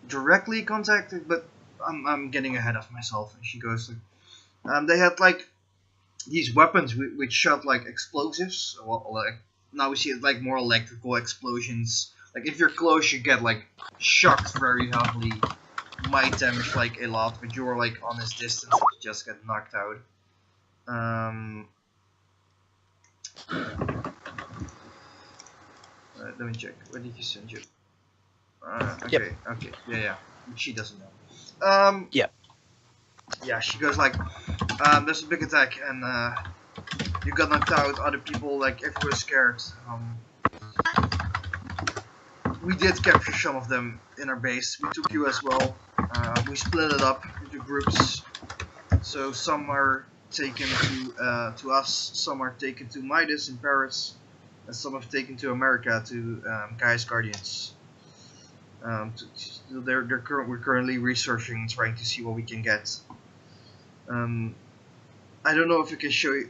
directly contacted, but I'm getting ahead of myself. And she goes like, they had like these weapons which shot like explosives. Well, like now we see it like more electrical explosions. Like if you're close, you get like shocked very heavily. Might damage like a lot, but you're like on this distance, you just get knocked out. Let me check. What did you send you? Okay, okay, yeah. She doesn't know. Yep. Yeah, she goes like, there's a big attack and you got knocked out. Other people, like everyone's scared. We did capture some of them in our base. We took you as well. We split it up into groups. So some are taken to us, some are taken to Midas in Paris, and some have taken to America to Gaia's Guardians. We're currently researching and trying to see what we can get. I don't know if I can show you.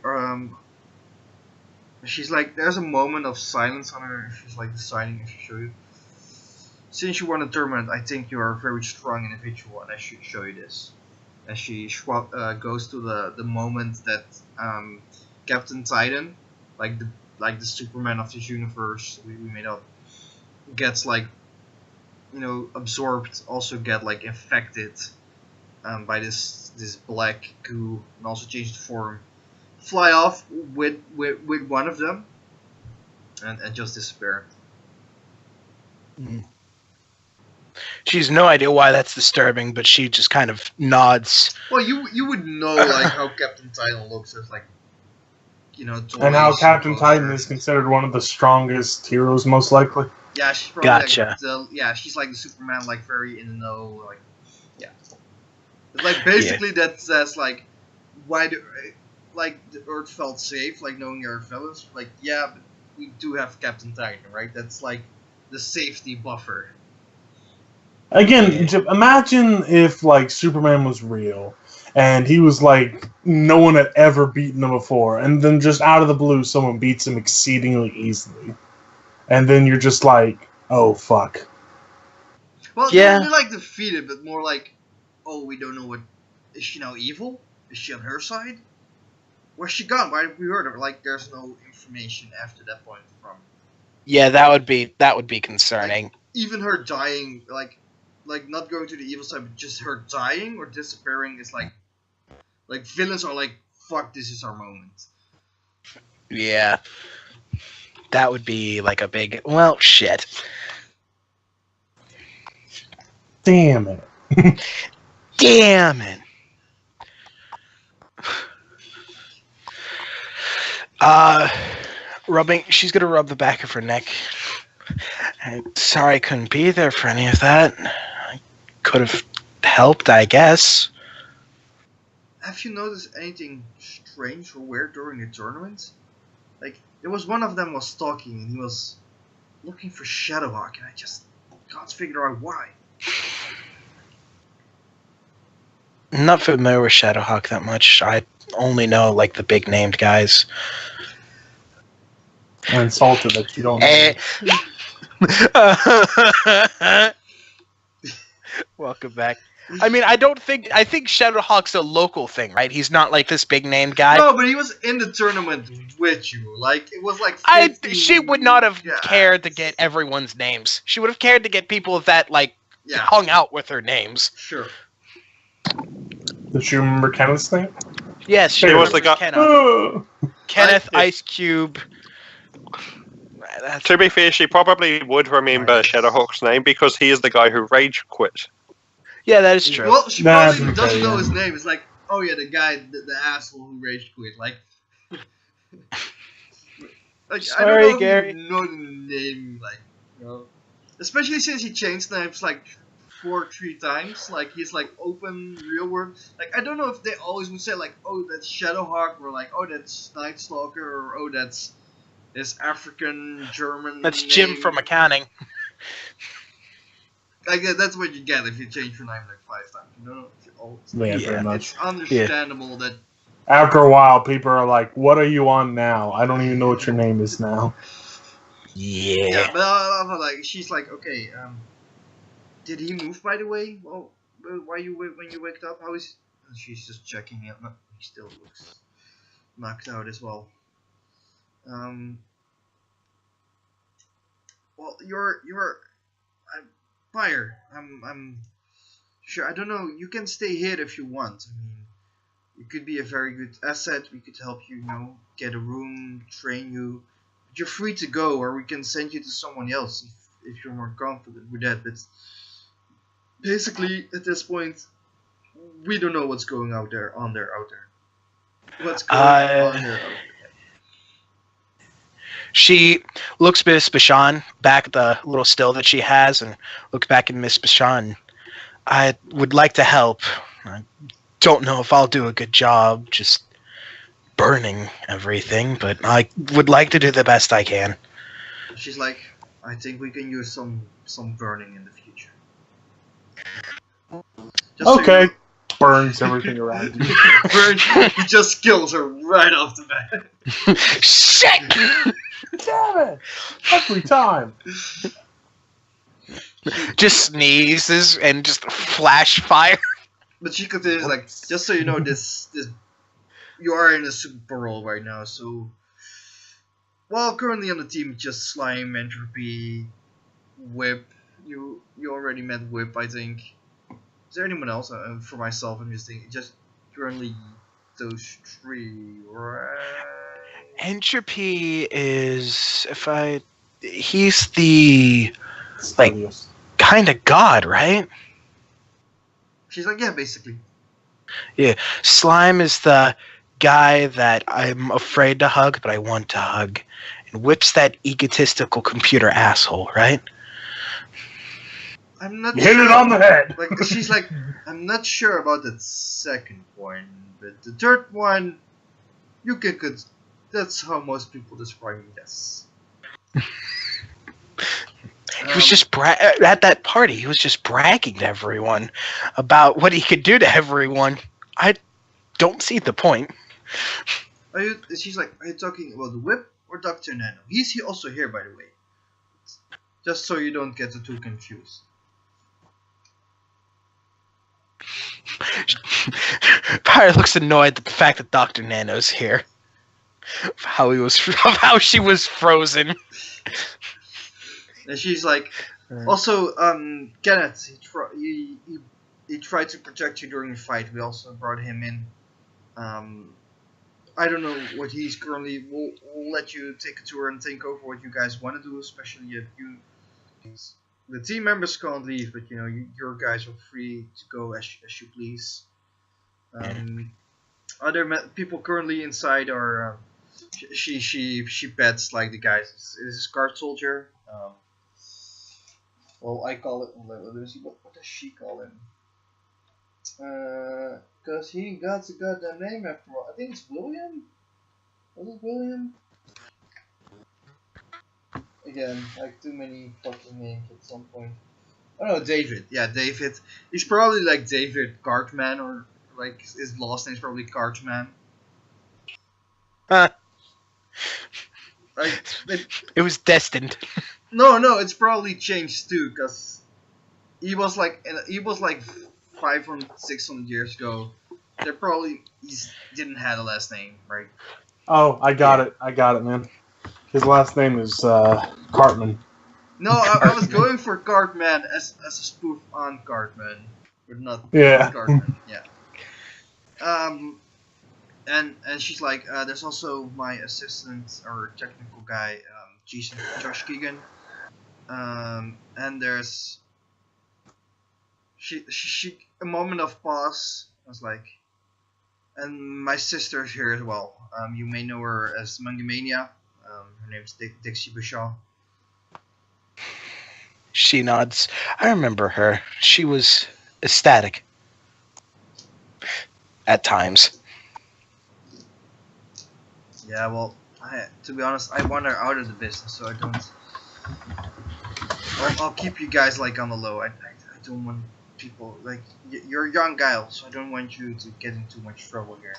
She's like, there's a moment of silence on her. She's like deciding if I should show you. Since you won a tournament, I think you are a very strong individual, and I should show you this. As she goes to the moment that Captain Titan, like the Superman of this universe we made up, gets like, absorbed, also get like infected by this black goo, and also change the form, fly off with one of them, and just disappear. She has no idea why that's disturbing, but she just kind of nods. Well, you would know like how Captain Titan looks as like, And how Captain Titan is considered one of the strongest heroes, most likely. Yeah, she's probably Gotcha. like she's like the Superman, like very in the know, like yeah. But, like basically that says like why the Earth felt safe, like knowing your fellows. Like yeah, but we do have Captain Titan, right? That's like the safety buffer. Again, imagine if like Superman was real, and he was like no one had ever beaten him before, and then just out of the blue, someone beats him exceedingly easily, and then you're just like, oh fuck. Well, Yeah. they're like defeated, but more like, oh, we don't know what. Is she now evil? Is she on her side? Where's she gone? Why did we heard her? Like, there's no information after that point from. Yeah, that would be concerning. Like, even her dying, like not going to the evil side, but just her dying or disappearing is like villains are like, fuck, this is our moment. Yeah. That would be like a big, well, shit. Damn it. Damn it. She's gonna rub the back of her neck. I'm sorry I couldn't be there for any of that. I could have helped, I guess. Have you noticed anything strange or weird during the tournament? Like, there was one of them was talking and he was looking for Shadowhawk, and I just can't figure out why. I'm not familiar with Shadowhawk that much. I only know like the big named guys. I'm insulted that you don't know. Welcome back. I mean, I think Shadowhawk's a local thing, right? He's not like this big named guy. No, but he was in the tournament with you. Like, it was like 50 She would not have guys. cared to get everyone's names. She would have cared to get people that like hung out with her names. Sure. Did you remember Kenneth's name? Yes, she He was was the guy- Kenneth, I- Ice Cube. To be fair, she probably would remember Shadowhawk's name because he is the guy who rage quit. Yeah, that is true. Well, she Nah, probably doesn't know yeah. his name. It's like, oh yeah, the guy, the asshole who rage quit. Like, I Sorry, don't know Gary. if you know the name, like, you know. Especially since he changed names like 3 times. Like, he's like open, real world. Like, I don't know if they always would say like, oh, that's Shadowhawk, or like, oh, that's Night Stalker, or oh, that's this African German. That's Jim name. from accounting. Like, that's what you get if you change your name like 5 times. You know, Yeah, Yeah. pretty much. it's understandable that. After a while, people are like, what are you on now? I don't even know what your name is now. Yeah, but like she's like, okay, did he move by the way? Well, why when you waked up? How is? And she's just checking it. No, he still looks knocked out as well. Well, you're Pyre. I'm sure. I don't know. You can stay here if you want. I mean, you could be a very good asset. We could help you, get a room, train you. But you're free to go, or we can send you to someone else if you're more confident with that. But basically, at this point, we don't know what's going out there. What's going on there out there. She looks Miss Bashan back at the little still that she has and looks back at Miss Bashan. I would like to help. I don't know if I'll do a good job just burning everything, but I would like to do the best I can. She's like, I think we can use some burning in the future. Just so Okay. you know, Burns everything around you. burn, he just kills her right off the bat. Shit! Damn it! Every time. Just sneezes and just flash fire. But she continues like, just so you know, this you are in a Super Parole right now, so well, currently on the team just Slime, Entropy, W.I.P. You already met W.I.P, I think. Is there anyone else? For myself, I'm just thinking, just currently those 3, right? Entropy is he's the like Studious. kind of god, right? She's like, yeah, basically. Yeah. Slime is the guy that I'm afraid to hug, but I want to hug. And Whip's that egotistical computer asshole, right? I'm not You hit sure. it on the head. Like, she's like, I'm not sure about that second point, but the third one, you can. That's how most people describe me. Yes. was just at that party. He was just bragging to everyone about what he could do to everyone. I don't see the point. She's like, are you talking about the Whip or Dr. Nano? He's also here, by the way. Just so you don't get too confused. Pyre looks annoyed at the fact that Dr. Nano's here. How she was frozen. And she's like, also, Kenneth, he tried to protect you during the fight. We also brought him in. I don't know what he's currently. We'll let you take a tour and think over what you guys want to do, especially if you. The team members can't leave, but your guys are free to go as you please. Other people currently inside are. She pets like the guys. Is a guard soldier. Well, I call it. What does she call him? Cause he got a goddamn name after all. I think it's William. Was it William? Again, like too many fucking names at some point. Oh no, David. Yeah, David. He's probably like David Cartman, or like his last name's probably Cartman. Huh. Like it was destined. No, it's probably changed too, cause he was like 500, 600 years ago. He didn't have a last name, right? Oh, I got it, man. His last name is Cartman. No, I was going for Cartman as a spoof on Cartman, but not Cartman. Yeah. And she's like, there's also my assistant or technical guy, Josh Keegan. And there's she a moment of pause. I was like, and my sister's here as well. You may know her as Mangamania. Her name's Dixie Bashaw. She nods. I remember her. She was ecstatic. At times. Yeah, well, to be honest, I want her out of the business, so I don't. I'll keep you guys like on the low. I don't want people like you're a young guy, so I don't want you to get in too much trouble here.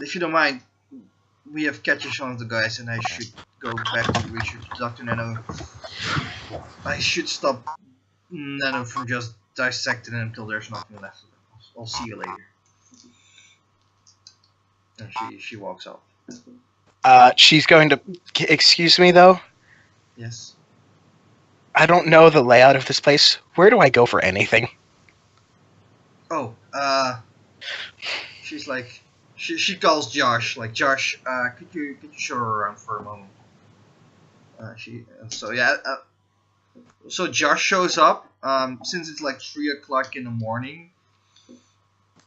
If you don't mind, we have catches on the guys, and I should go back to research Dr. Nano. I should stop Nano from just dissecting him until there's nothing left of him. I'll see you later. And she walks out. She's going to. Excuse me, though? Yes. I don't know the layout of this place. Where do I go for anything? Oh, she's like. She calls Josh, like, Josh, could you show her around for a moment? So Josh shows up. Since it's like 3 o'clock in the morning,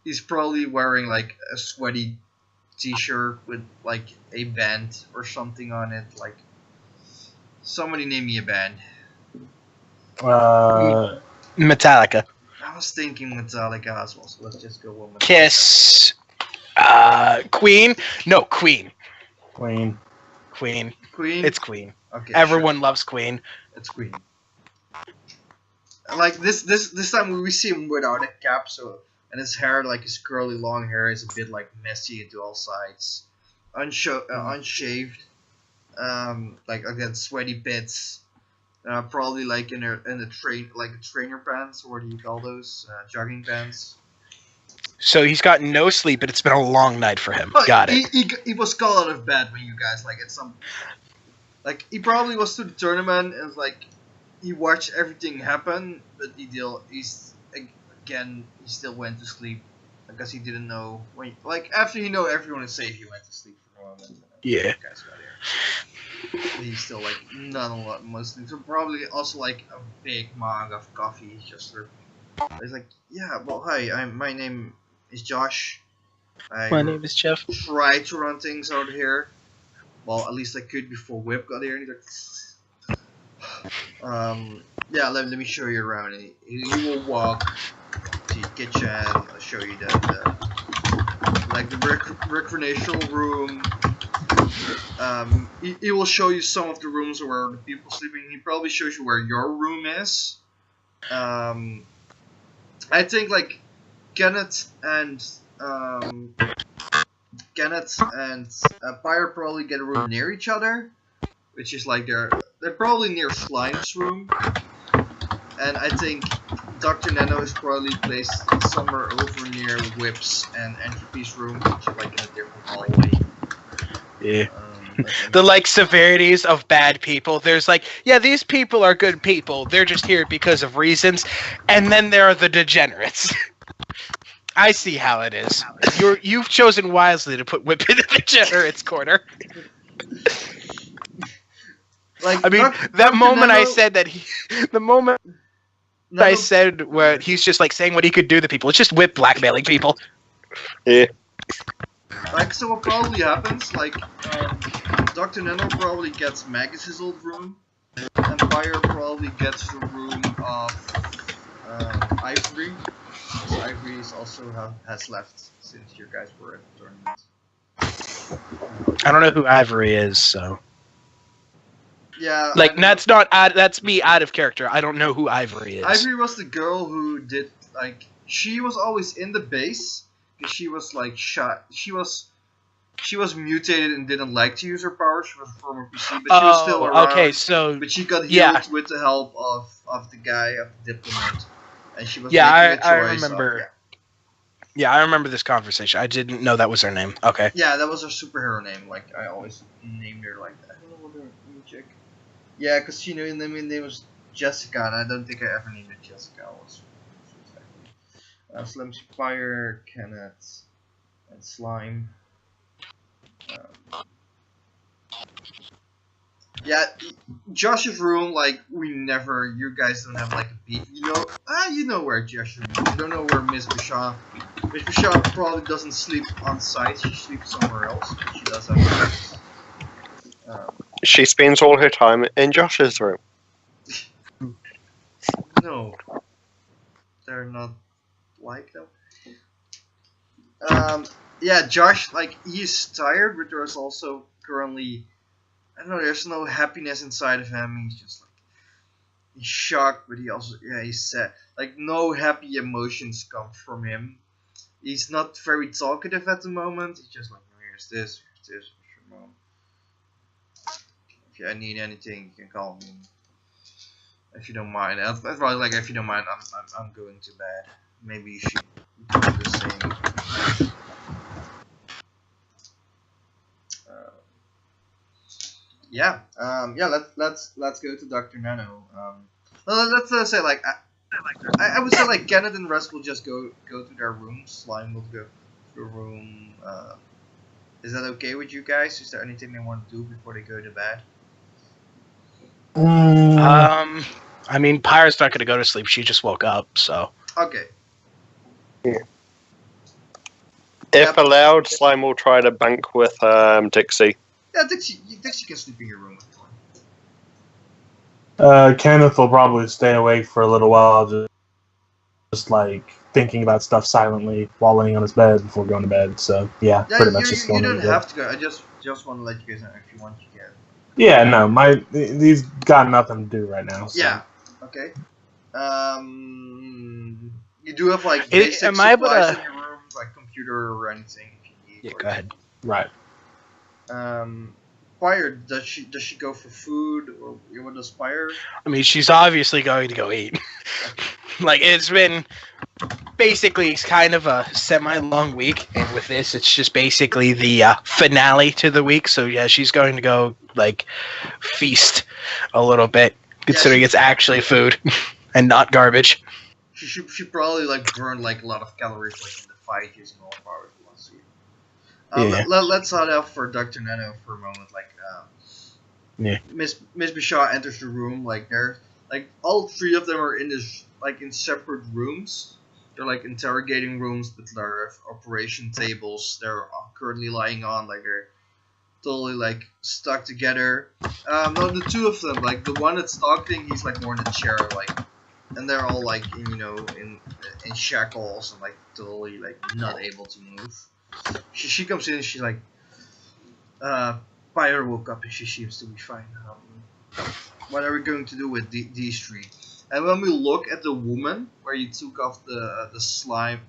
he's probably wearing like a sweaty t-shirt with like a band or something on it. Like, somebody name me a band. Metallica. I was thinking Metallica as well, so let's just go with Metallica. Kiss. Queen? No, Queen. Queen. It's Queen. Okay. Everyone loves Queen. It's Queen. Like this time we see him without a cap, and his hair, like his curly long hair, is a bit like messy to all sides, unshaved, like again sweaty bits, probably like in a trainer pants, or what do you call those? Jogging pants. So he's got no sleep, but it's been a long night for him. Got it. He was called out of bed when you guys he probably was to the tournament and like he watched everything happen, but he still went to sleep because he didn't know when after he know everyone is safe, he went to sleep for a moment. Yeah. Guys got here. He's still like not a lot mostly, so probably also like a big mug of coffee just for. He's like, yeah, well, hi, my name is Josh. My name is Jeff. Try to run things out here. Well, at least I could before Whip got here. And he's like, yeah, let me show you around. You will walk to the kitchen. I'll show you the recreational room. he will show you some of the rooms where the people sleeping. He probably shows you where your room is. I think like Kenneth and Pyre probably get a room near each other, which is like they're probably near Slime's room, and I think Dr. Nano is probably placed somewhere over near Whip's and Entropy's room, which is like in a different hallway. Yeah. The like severities of bad people. There's like, yeah, these people are good people. They're just here because of reasons, and then there are the degenerates. I see how it is. You've chosen wisely to put Whip in the degenerates corner. Like, I mean, that moment I said that I said where he's just like saying what he could do to people. It's just Whip blackmailing people. Yeah. Like, so what probably happens, like, Dr. Nano probably gets Magus's old room, and Pyre probably gets the room of Ivory. So Ivory is also has left since you guys were at the tournament. I don't know who Ivory is, so. Yeah. Like, that's me out of character. I don't know who Ivory is. Ivory was the girl who did, like, she was always in the base. She was like shot. She was mutated and didn't like to use her powers. She was a former PC, but she was still around. Okay, so but she got healed with the help of the guy, of the diplomat, and she was I making a choice. remember. Yeah, I remember this conversation. I didn't know that was her name. Okay. Yeah, that was her superhero name. Like I always named her like that. I don't know what her name check. Yeah, because she knew the name was Jessica, and I don't think I ever named her Jessica. Slim Pyre, Kenneth, and Slime. Yeah, Josh's room, like, you guys don't have, like, a beat. You know where Josh's room is. You don't know where Miss Bashar. Miss Bashar probably doesn't sleep on site. She sleeps somewhere else. She does have friends. She spends all her time in Josh's room. No. They're not like them. Yeah, Josh, like, he's tired, but there's also currently, I don't know, there's no happiness inside of him. He's just like, he's shocked, but he's sad. Like, no happy emotions come from him. He's not very talkative at the moment. He's just like, here's this, where's your mom? If I need anything, you can call me. If you don't mind. I'd probably like, if you don't mind, I'm going to bed. Maybe you should do the same. Let's go to Dr. Nano. Let's say like I would say like Kenneth and Russ will just go to their rooms. Slime will go to a room. Is that okay with you guys? Is there anything they want to do before they go to bed? I mean, Pyre's not going to go to sleep. She just woke up, so. Okay. Yeah. If allowed, Slime will try to bunk with Dixie. Yeah, Dixie can sleep in your room. Kenneth will probably stay awake for a little while, just like thinking about stuff silently while laying on his bed before going to bed. So yeah, pretty much just going to bed. You don't have to go. I just want to let you guys know if you want, you can. Yeah, no, these got nothing to do right now. So. Yeah. Okay. You do have like basic supplies in your room, like computer or anything if you need. Yeah, go ahead. Right. Pyre, does she go for food, or what does Pyre? I mean, she's obviously going to go eat. Like, it's been basically kind of a semi-long week, and with this, it's just basically the finale to the week. So yeah, she's going to go like feast a little bit, considering it's actually food and not garbage. She probably like burned like a lot of calories like in the fight using all the powers once. Let's start off for Dr. Nano for a moment. Like, Miss Bashar enters the room. Like, they're like all three of them are in this like in separate rooms. They're like interrogating rooms, but they're operation tables. They're currently lying on. Like, they're totally like stuck together. No, the two of them, like the one that's talking, he's like more in a chair, like, and they're all like in shackles and like totally like not able to move. She comes in and she's like, Pyre woke up and she seems to be fine. What are we going to do with these three? And when we look at the woman where you took off the slime,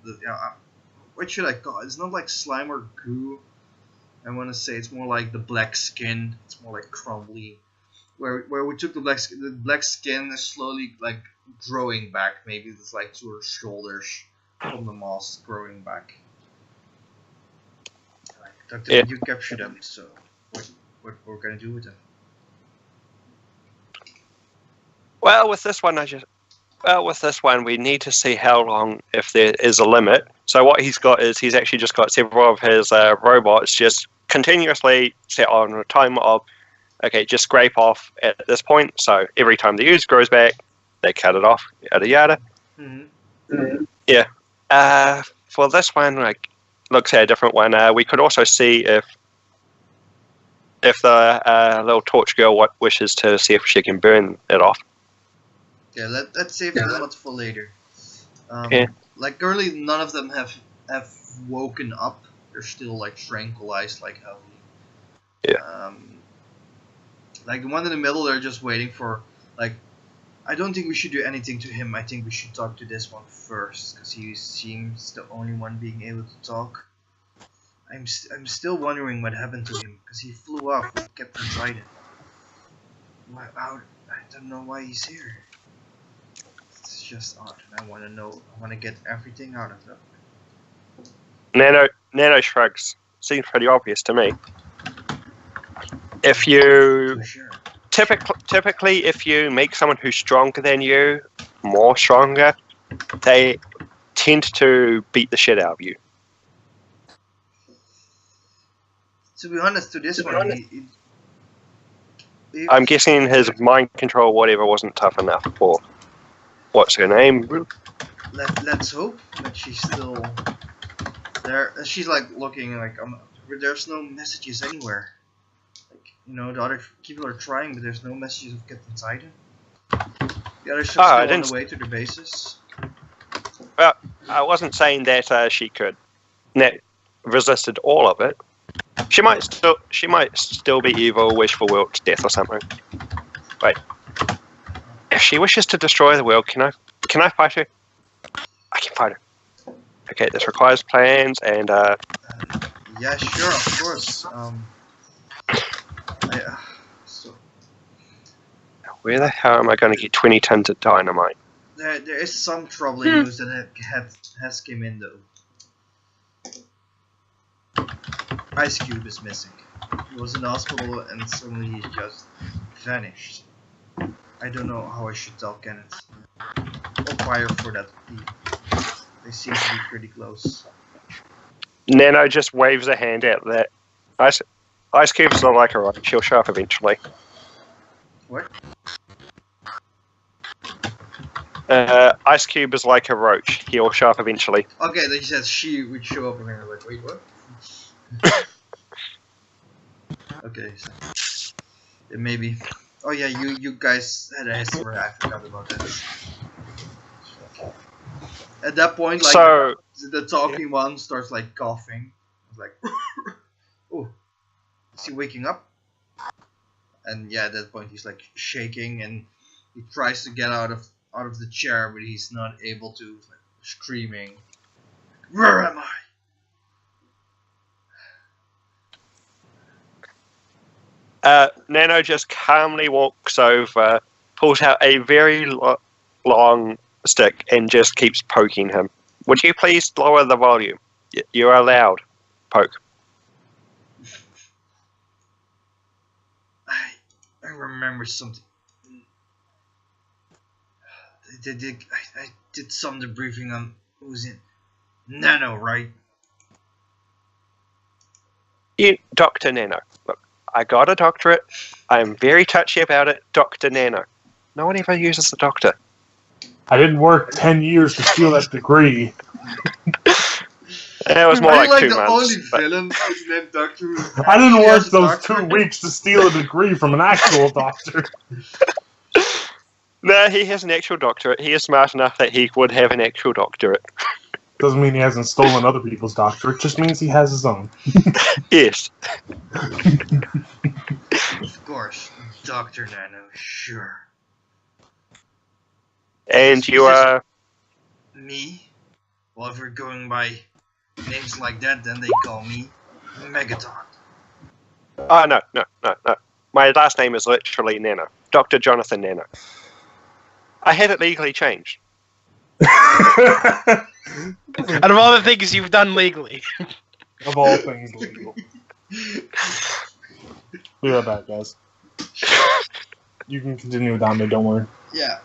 what should I call it? It's not like slime or goo. I want to say it's more like the black skin. It's more like crumbly. Where we took the black skin is slowly like growing back. Maybe it's like to her shoulders from the moss growing back. Like, Doctor, you captured them, so what we're gonna do with them? Well, with this one, we need to see how long, if there is a limit. So what he's got is he's actually just got several of his robots just continuously set on a timer of, okay, just scrape off at this point. So every time the use grows back, they cut it off, yada yada. Yeah. For this one, like, looks at a different one. We could also see if the little torch girl wishes to see if she can burn it off. Yeah, let's save the limit for later. Yeah. Like currently, none of them have woken up. They're still like tranquilized, like heavily. Yeah. Like the one in the middle, they're just waiting for like. I don't think we should do anything to him. I think we should talk to this one first, because he seems the only one being able to talk. I'm still wondering what happened to him, because he flew off with Captain Sytem. I don't know why he's here. It's just odd, and I want to know. I want to get everything out of them. Nano shrugs. Seems pretty obvious to me. If you For sure. typically, if you make someone who's stronger than you more stronger, they tend to beat the shit out of you. To be honest, to this one, I'm guessing his mind control, whatever, wasn't tough enough for what's her name. Let's hope that she's still there. She's like looking like there's no messages anywhere. Like, you know, the other people are trying, but there's no messages of Captain Sytem. The others are still on the way to the bases. Well, I wasn't saying that she could resisted all of it. She might still be evil, wish for world's death or something. Wait. If she wishes to destroy the world, can I fight her? I can fight her. Okay, this requires plans and yeah, sure, of course. So where the hell am I going to get 20 tons of dynamite? there is some troubling news that has came in though. Ice Cube is missing. He was in the hospital and suddenly he just vanished. I don't know how I should tell Kenneth. Or Pyre for that. They seem to be pretty close. Nano just waves a hand at that. Ice Cube's not like a rock. She'll show up eventually. What? Ice Cube is like a roach. He'll show up eventually. Okay, then he says she would show up and I'm like, wait, what? Okay, so maybe. Oh yeah, you guys had a history. I forgot about that. At that point, like So, the talking one starts like coughing. It's like, oh, is he waking up? And yeah, at that point he's like shaking and he tries to get out of the chair, but he's not able to. He's like screaming, "Where am I?" Nano just calmly walks over, pulls out a very long stick, and just keeps poking him. Would you please lower the volume? You're allowed. Poke. I remember something. I did some debriefing on who's in Nano, right? Dr. Nano. Look, I got a doctorate. I'm very touchy about it. Dr. Nano. No one ever uses the doctor. I didn't work 10 years to steal that degree. It was more like 2 the months. only villain is named Doctor. I didn't work those 2 weeks to steal a degree from an actual doctor. No, he has an actual doctorate. He is smart enough that he would have an actual doctorate. Doesn't mean he hasn't stolen other people's doctorate, just means he has his own. Yes. Dr. Nano, sure. And you are... Me? Well, if we're going by names like that, then they call me Megaton. Oh, no. My last name is literally Nano. Dr. Jonathan Nano. I had it legally changed. Out of all the things you've done legally. Of all things legal. Be right back, guys. You can continue without me, don't worry. Yeah.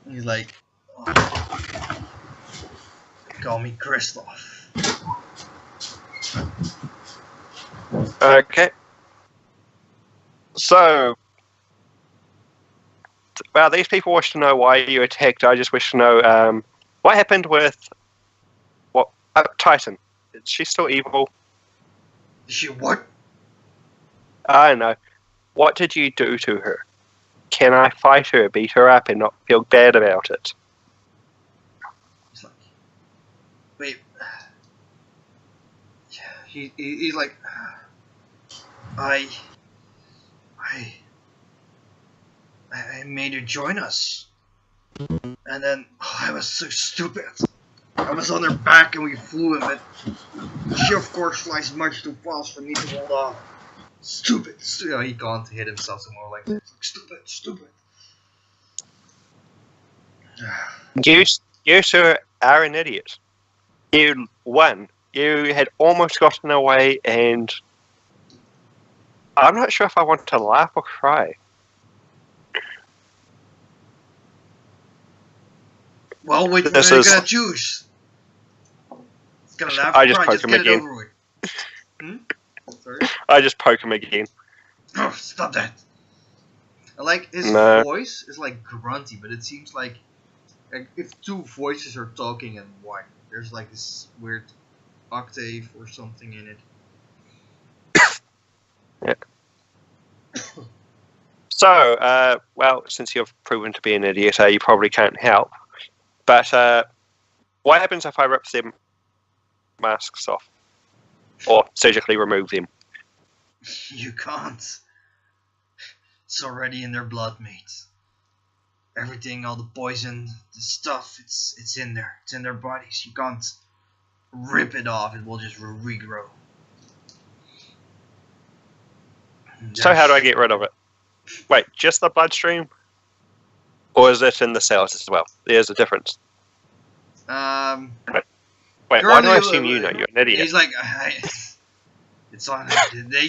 He's like, call me Christoph. Okay. So, well, these people wish to know why you attacked. I just wish to know what happened with Titan. Is she still evil? Is she what? I don't know. What did you do to her? Can I fight her, beat her up, and not feel bad about it? He's like, wait. He's like, I made her join us. And then, I was so stupid. I was on her back and we flew a bit. She of course flies much too fast for me to hold on. Stupid. He can't hit himself some more like stupid. You sir are an idiot. You won. You had almost gotten away, and I'm not sure if I want to laugh or cry. Well, what are you gonna choose? It's gonna laugh or cry, just get it over with. Sorry? I just poke him again. Oh, stop that. I like his No. voice is like grunty, but it seems like if two voices are talking in one. There's like this weird octave or something in it. Yeah. So, well, since you've proven to be an idiot, you probably can't help. But what happens if I rip them masks off? Or surgically remove them? You can't. It's already in their blood, mate. Everything, all the poison, the stuff, it's in there. It's in their bodies. You can't rip it off. It will just regrow. So how do I get rid of it? Wait, just the bloodstream? Or is it in the cells as well? There's a difference. Wait, why do I assume you know? You're an idiot. He's like, it's on. They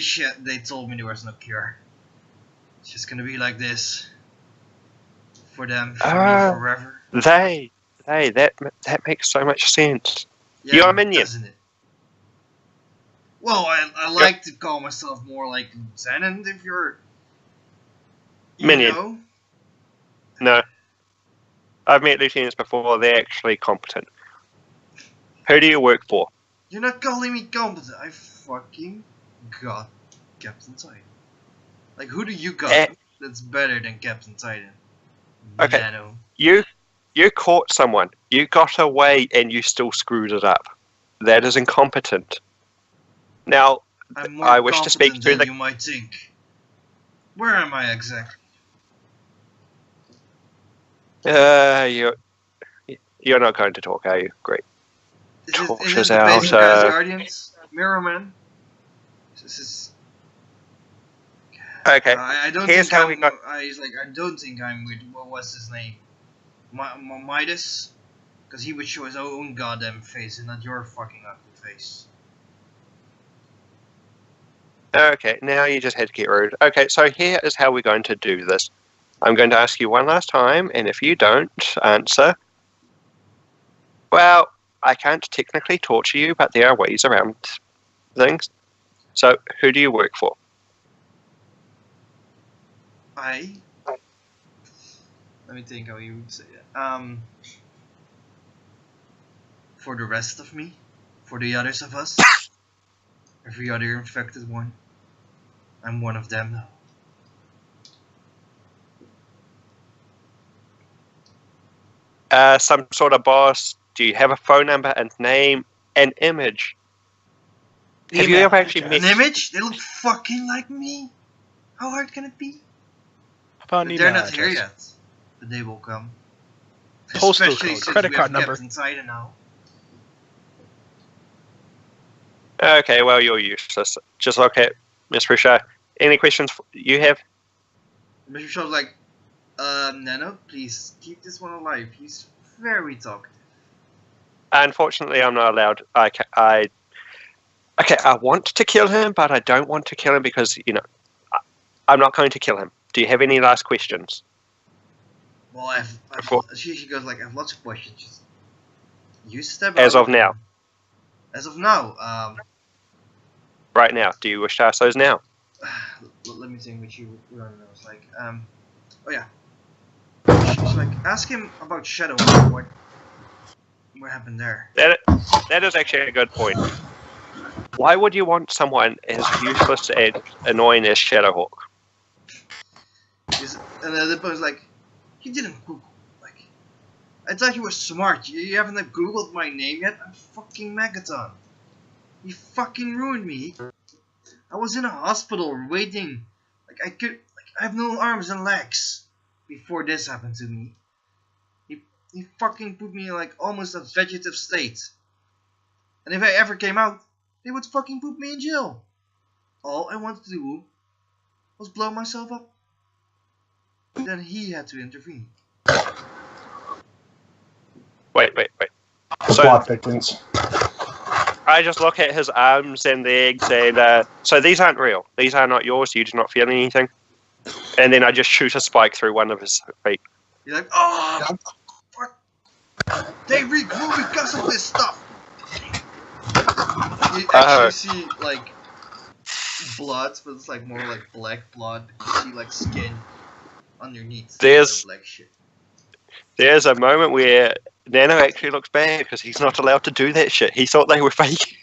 told me there was no cure. It's just gonna be like this for them, for me, forever. That makes so much sense. Yeah, You're a minion. Doesn't it? Well, I like to call myself more like lieutenant if you're minion. Know? No, I've met lieutenants before. They're actually competent. Who do you work for? You're not calling me competent. I fucking got Captain Titan. Like, who do you got that's better than Captain Titan? Okay. Nano. You caught someone. You got away and you still screwed it up. That is incompetent. Now, I wish to speak to the... you might think. Where am I exactly? You're not going to talk, are you? Great. Is it the basic Guardians? Mirror Man? This is... Okay. I don't Here's think how we got... I don't think I'm with... What was his name? Midas? Because he would show his own goddamn face and not your fucking ugly face. Okay, now you just had to get rude. Okay, so here is how we're going to do this. I'm going to ask you one last time, and if you don't answer... Well, I can't technically torture you, but there are ways around things. So, who do you work for? Let me think how you would say it. For the rest of me? For the others of us? Every other infected one? I'm one of them now. Some sort of boss? Do you have a phone number and name and image? Have you ever actually met... An image? They look fucking like me? How hard can it be? Company They're not here address. yet. The day will come. Postal Especially code, since credit we card have number. Captain Sytem now. Okay, well, you're useless. Just look at Miss Prisha. Any questions you have? Mr. Shaw's like, Nano, please keep this one alive. He's very talkative. Unfortunately, I'm not allowed. I want to kill him, but I don't want to kill him because, I'm not going to kill him. Do you have any last questions? Well, she goes like, I have lots of questions. You step As out of now. As of now, Right now. Do you wish to ask those now? let me think what you were on. I was like, oh yeah. She's like, ask him about Shadow. What happened there? That is actually a good point. Why would you want someone as useless and annoying as Shadowhawk? And the other was like, you didn't Google. Like, I thought you were smart. You haven't Googled my name yet? I'm fucking Megaton. You fucking ruined me. I was in a hospital waiting. I have no arms and legs before this happened to me. He fucking put me in almost a vegetative state. And if I ever came out, they would fucking put me in jail. All I wanted to do was blow myself up. But then he had to intervene. Wait. So, Plot thickens. I just look at his arms and legs and, so these aren't real. These are not yours. You do not feel anything. And then I just shoot a spike through one of his feet. You're like, oh, fuck. They regrew because of this stuff. You actually see, blood, but it's more like black blood. You see, skin underneath the black shit. There's a moment where Nano actually looks bad because he's not allowed to do that shit. He thought they were fake.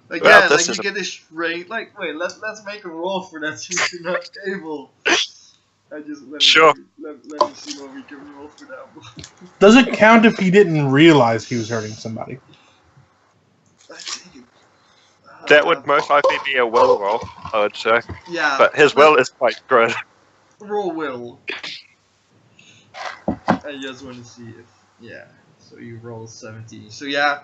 You get this straight. Wait, let's make a roll for that since you're not able. Let me see what we can roll for that one. Does it count if he didn't realize he was hurting somebody? That would most likely be a will roll, I would say. Yeah. But his will is quite good. Roll will. I just want to see if... Yeah. So you roll 17. So yeah.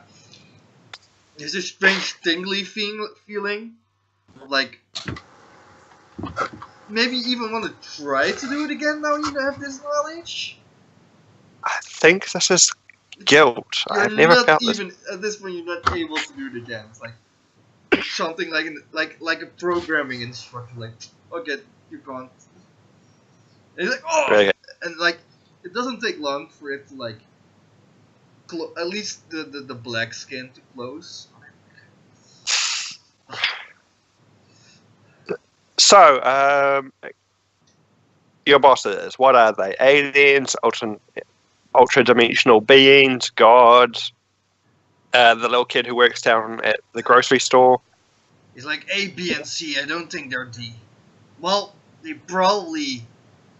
There's a strange tingly feeling. Maybe even want to try to do it again now you have this knowledge? I think this is guilt. I've never felt this. At this point, you're not able to do it again. It's something like a programming instruction. Okay, you can't. And he's like, oh! Okay. And it doesn't take long for it to at least the black skin to close. So, your bosses, what are they? Aliens, ultra-dimensional beings, gods, the little kid who works down at the grocery store? He's like, A, B, and C, I don't think they're D. Well, they probably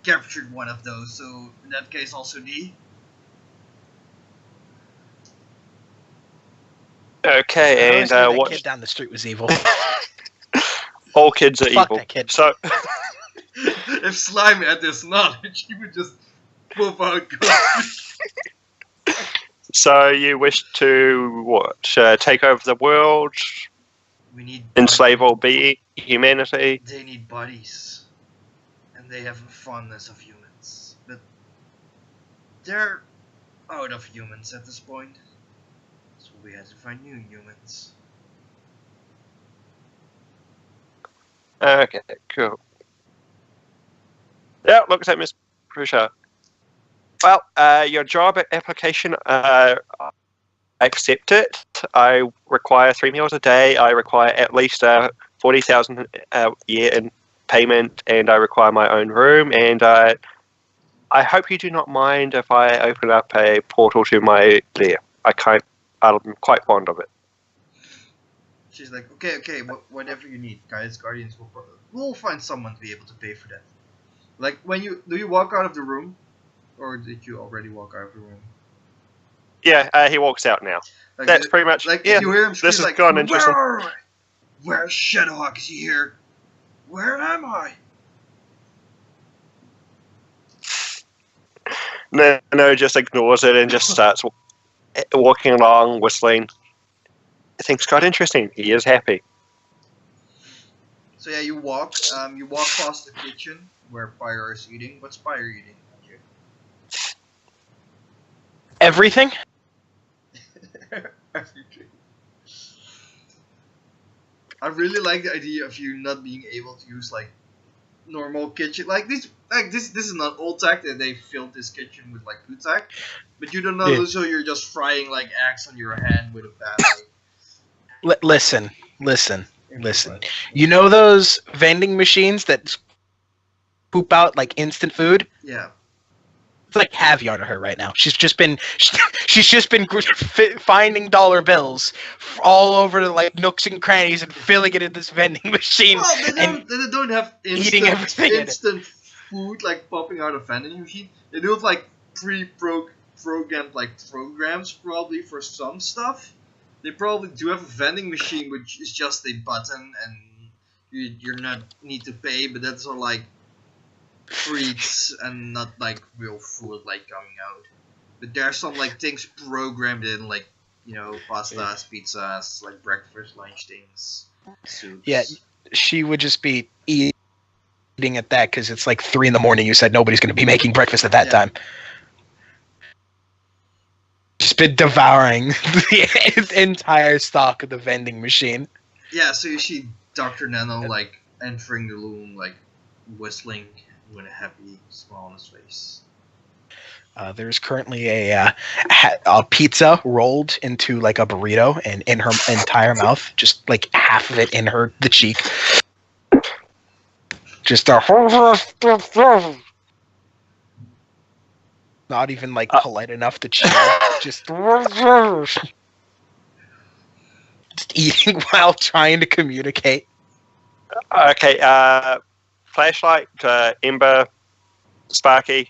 captured one of those, so in that case also D. Okay, and that what? kid down the street was evil. All kids are Fuck evil. that kid. So, if Slime had this knowledge, he would just poof out. so you wish to what? Take over the world? We need enslave all humanity? They need bodies, and they have a fondness of humans, but they're out of humans at this point. So we had to find new humans. Okay, cool. Yeah, looks like Miss Prusha. Well, your job application, I accept it. I require 3 meals a day. I require at least 40,000 a year in payment, and I require my own room. And I hope you do not mind if I open up a portal to my lair. I'm quite fond of it. She's like, okay, whatever you need, guys. Guardians we'll find someone to be able to pay for that. Do you walk out of the room, or did you already walk out of the room? Yeah, he walks out now. That's pretty much. Yeah, you hear him this scream, has gone interesting. Where's Shadowhawk? Is he here? Where am I? Nano just ignores it and just starts walking along, whistling. Things got interesting. He is happy. So yeah, you walk past the kitchen where Pyre is eating. What's Pyre eating? Everything? Everything. I really like the idea of you not being able to use like normal kitchen this is not old tech that they filled this kitchen with like good tech, but you don't know, Yeah. so you're just frying like eggs on your hand with a bat. Listen. You know those vending machines that poop out like instant food? Yeah. It's like caviar to her right now. She's just been finding dollar bills all over the like nooks and crannies and filling it in this vending machine. Well, they don't have eating everything in it. instant food like popping out of vending machine. They do have like pre-programmed like programs probably for some stuff. They probably do have a vending machine which is just a button and you're not need to pay, but that's all like treats and not like real food like coming out. But there's some like things programmed in, like, you know, pastas, pizzas, like breakfast, lunch things, soups. Yeah, she would just be eating at that because it's like 3 a.m. You said nobody's going to be making breakfast at that time. Just been devouring the entire stock of the vending machine. Yeah, so you see Dr. Nano like entering the room, like whistling with a happy smile on his face. There's currently a pizza rolled into like a burrito and in her entire mouth, just like half of it in the cheek. Just not even like polite enough to chew. Just eating while trying to communicate. Okay, flashlight, Ember, Sparky.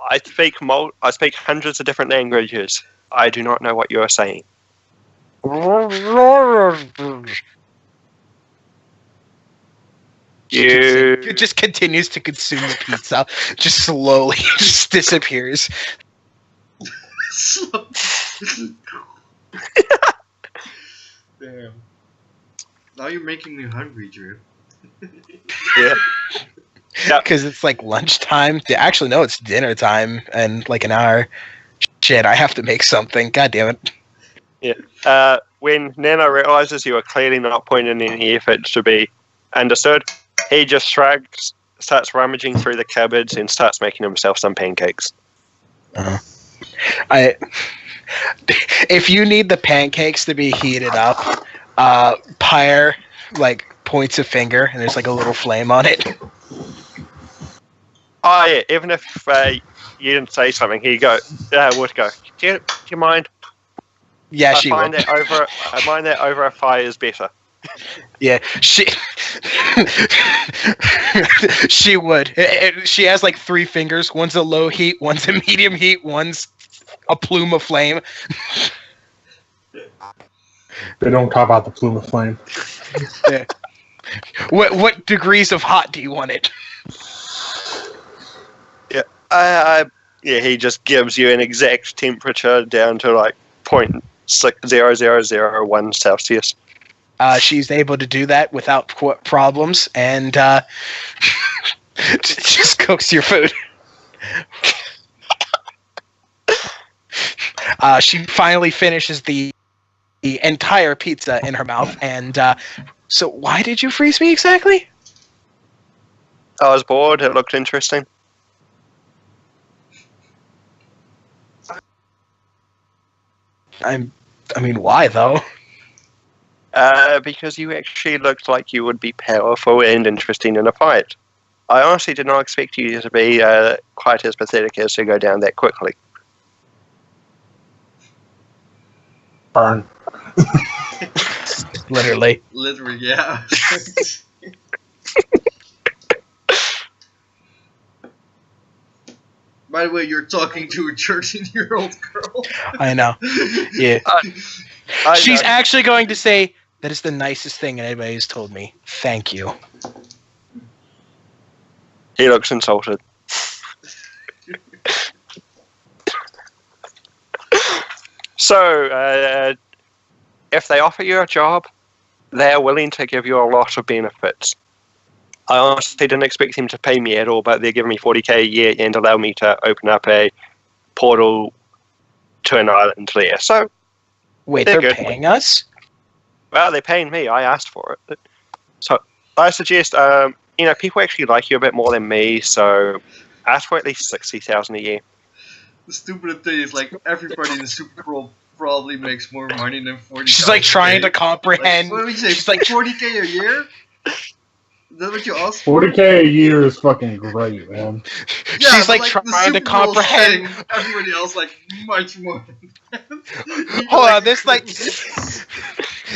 I speak hundreds of different languages. I do not know what you are saying. It just continues to consume the pizza, just slowly just disappears. Damn. Now you're making me hungry, Drew. Yeah. Because it's like lunchtime. Actually, no, it's dinner time and like an hour. Shit, I have to make something. God damn it. Yeah. When Nano realizes you are clearly not putting in any effort to be understood, he just shrugs, starts rummaging through the cupboards, and starts making himself some pancakes. If you need the pancakes to be heated up, Pyre like points a finger and there's like a little flame on it. Oh yeah, even if you didn't say something, he would go. Do you mind? Yeah, she would. I mind that over a fire is better. Yeah, she would. She has like 3 fingers. One's a low heat, one's a medium heat, one's a plume of flame. They don't cop out the plume of flame. Yeah. What degrees of hot do you want it? Yeah, he just gives you an exact temperature down to like 0.0001 Celsius. She's able to do that without problems, and just cooks your food. She finally finishes the entire pizza in her mouth, and so why did you freeze me exactly? I was bored. It looked interesting. I mean, why though? Because you actually looked like you would be powerful and interesting in a fight. I honestly did not expect you to be quite as pathetic as to go down that quickly. Burn. Literally, yeah. By the way, you're talking to a 13-year-old girl. I know. Yeah. She's actually going to say, That is the nicest thing anybody has told me. Thank you. He looks insulted. So, if they offer you a job, they're willing to give you a lot of benefits. I honestly didn't expect him to pay me at all, but they're giving me 40k a year and allow me to open up a portal to an island there. So, Wait, they're paying us? Well, they're paying me. I asked for it. So, I suggest, people actually like you a bit more than me, so ask for at least 60,000 a year. The stupid thing is, like, everybody in the Super Parole probably makes more money than 40k. She's like trying to comprehend. Like, what did we say? She's like 40k a year? Is that what you asked? 40k a year is fucking great, man. Yeah, she's like trying to comprehend. Everybody else like much more. Hold on, this like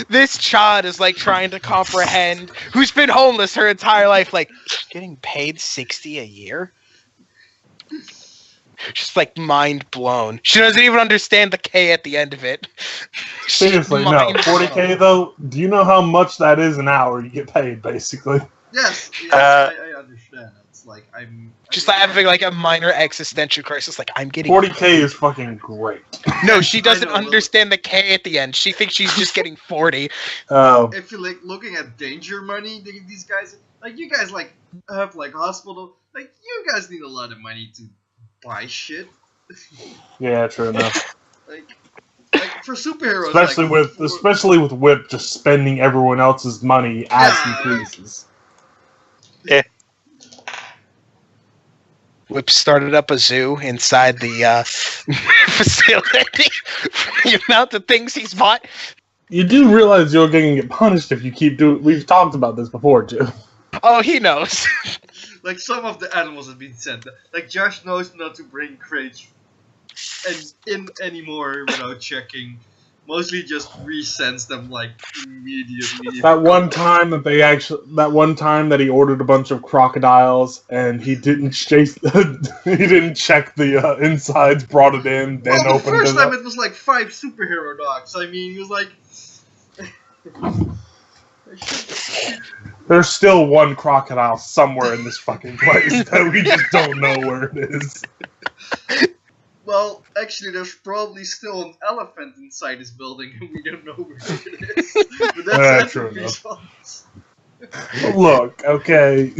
this child is like trying to comprehend. Who's been homeless her entire life? Like getting paid 60 a year. She's like mind blown. She doesn't even understand the K at the end of it. Seriously, no. 40k though. Do you know how much that is an hour you get paid, basically? Yes, I understand. It's like I'm just having like a minor existential crisis. Like I'm getting 40k is fucking great. No, she doesn't understand the K at the end. She thinks she's just getting 40. If you're like looking at danger money, these guys like you guys like have like hospital. Like you guys need a lot of money to buy shit. Yeah, true enough. like for superheroes, especially with W.I.P just spending everyone else's money as he pleases. Yeah. W.I.P started up a zoo inside the facility for the amount of things he's bought. You do realize you're going to get punished if you keep doing. We've talked about this before too. Oh, he knows. Like some of the animals have been sent. Like Josh knows not to bring crates in anymore without checking. Mostly just resends them like immediately. That one time that he ordered a bunch of crocodiles and he didn't chase, he didn't check the insides, brought it in, then opened it up. The first time it was like 5 superhero dogs. I mean, he was like. There's still one crocodile somewhere in this fucking place that we just don't know where it is. Well, actually, there's probably still an elephant inside this building, and we don't know where it is. But that's true enough. Look, okay.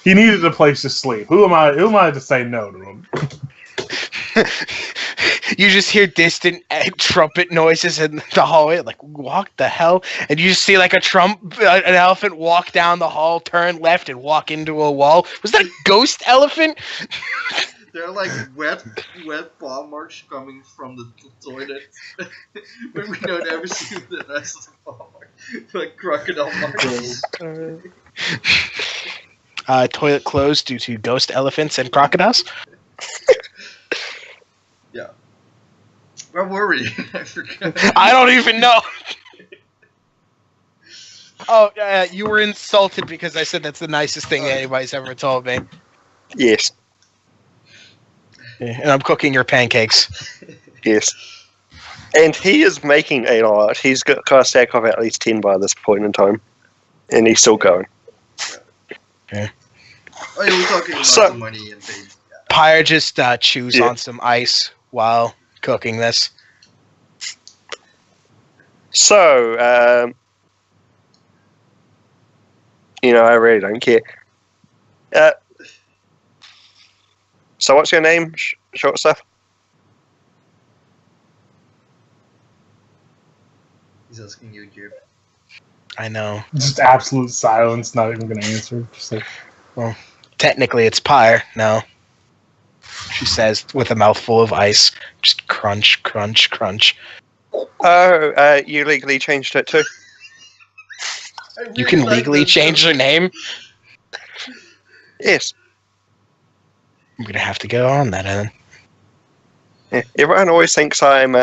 He needed a place to sleep. Who am I to say no to him? You just hear distant trumpet noises in the hallway. Like, what the hell? And you just see like an elephant walk down the hall, turn left, and walk into a wall. Was that a ghost elephant? There are like wet paw marks coming from the toilet. But we don't ever see the rest of the paw marks. Like crocodile marks. Toilet closed due to ghost elephants and crocodiles. Yeah. Where were we? I forgot. I don't even know. Oh, you were insulted because I said that's the nicest thing anybody's ever told me. Yes. And I'm cooking your pancakes. Yes. And he is making a lot. He's got a stack of at least 10 by this point in time. And he's still going. Okay. Oh, yeah, we're talking about the money and things. Yeah. Pyre just chews on some ice while cooking this. So, I really don't care. So what's your name, short stuff? He's asking you, Jib. I know. Just absolute silence, not even going to answer. Just like, well, technically it's Pyre, no. She says with a mouthful of ice. Just crunch, crunch, crunch. Oh, you legally changed it too? Really you can legally change your name? Yes. I'm going to have to go on that, then. Yeah, everyone always thinks I'm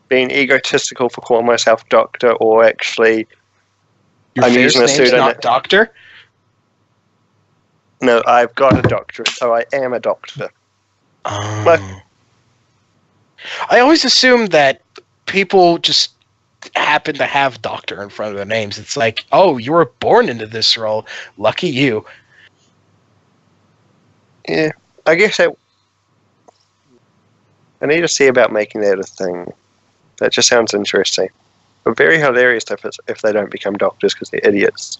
being egotistical for calling myself Doctor, or actually I'm using a pseudonym. Not Doctor? No, I've got a doctorate, so I am a doctor. I always assumed that people just happen to have doctor in front of their names. It's like, oh, you were born into this role. Lucky you. Yeah, I guess I need to see about making that a thing. That just sounds interesting. But very hilarious if they don't become doctors because they're idiots.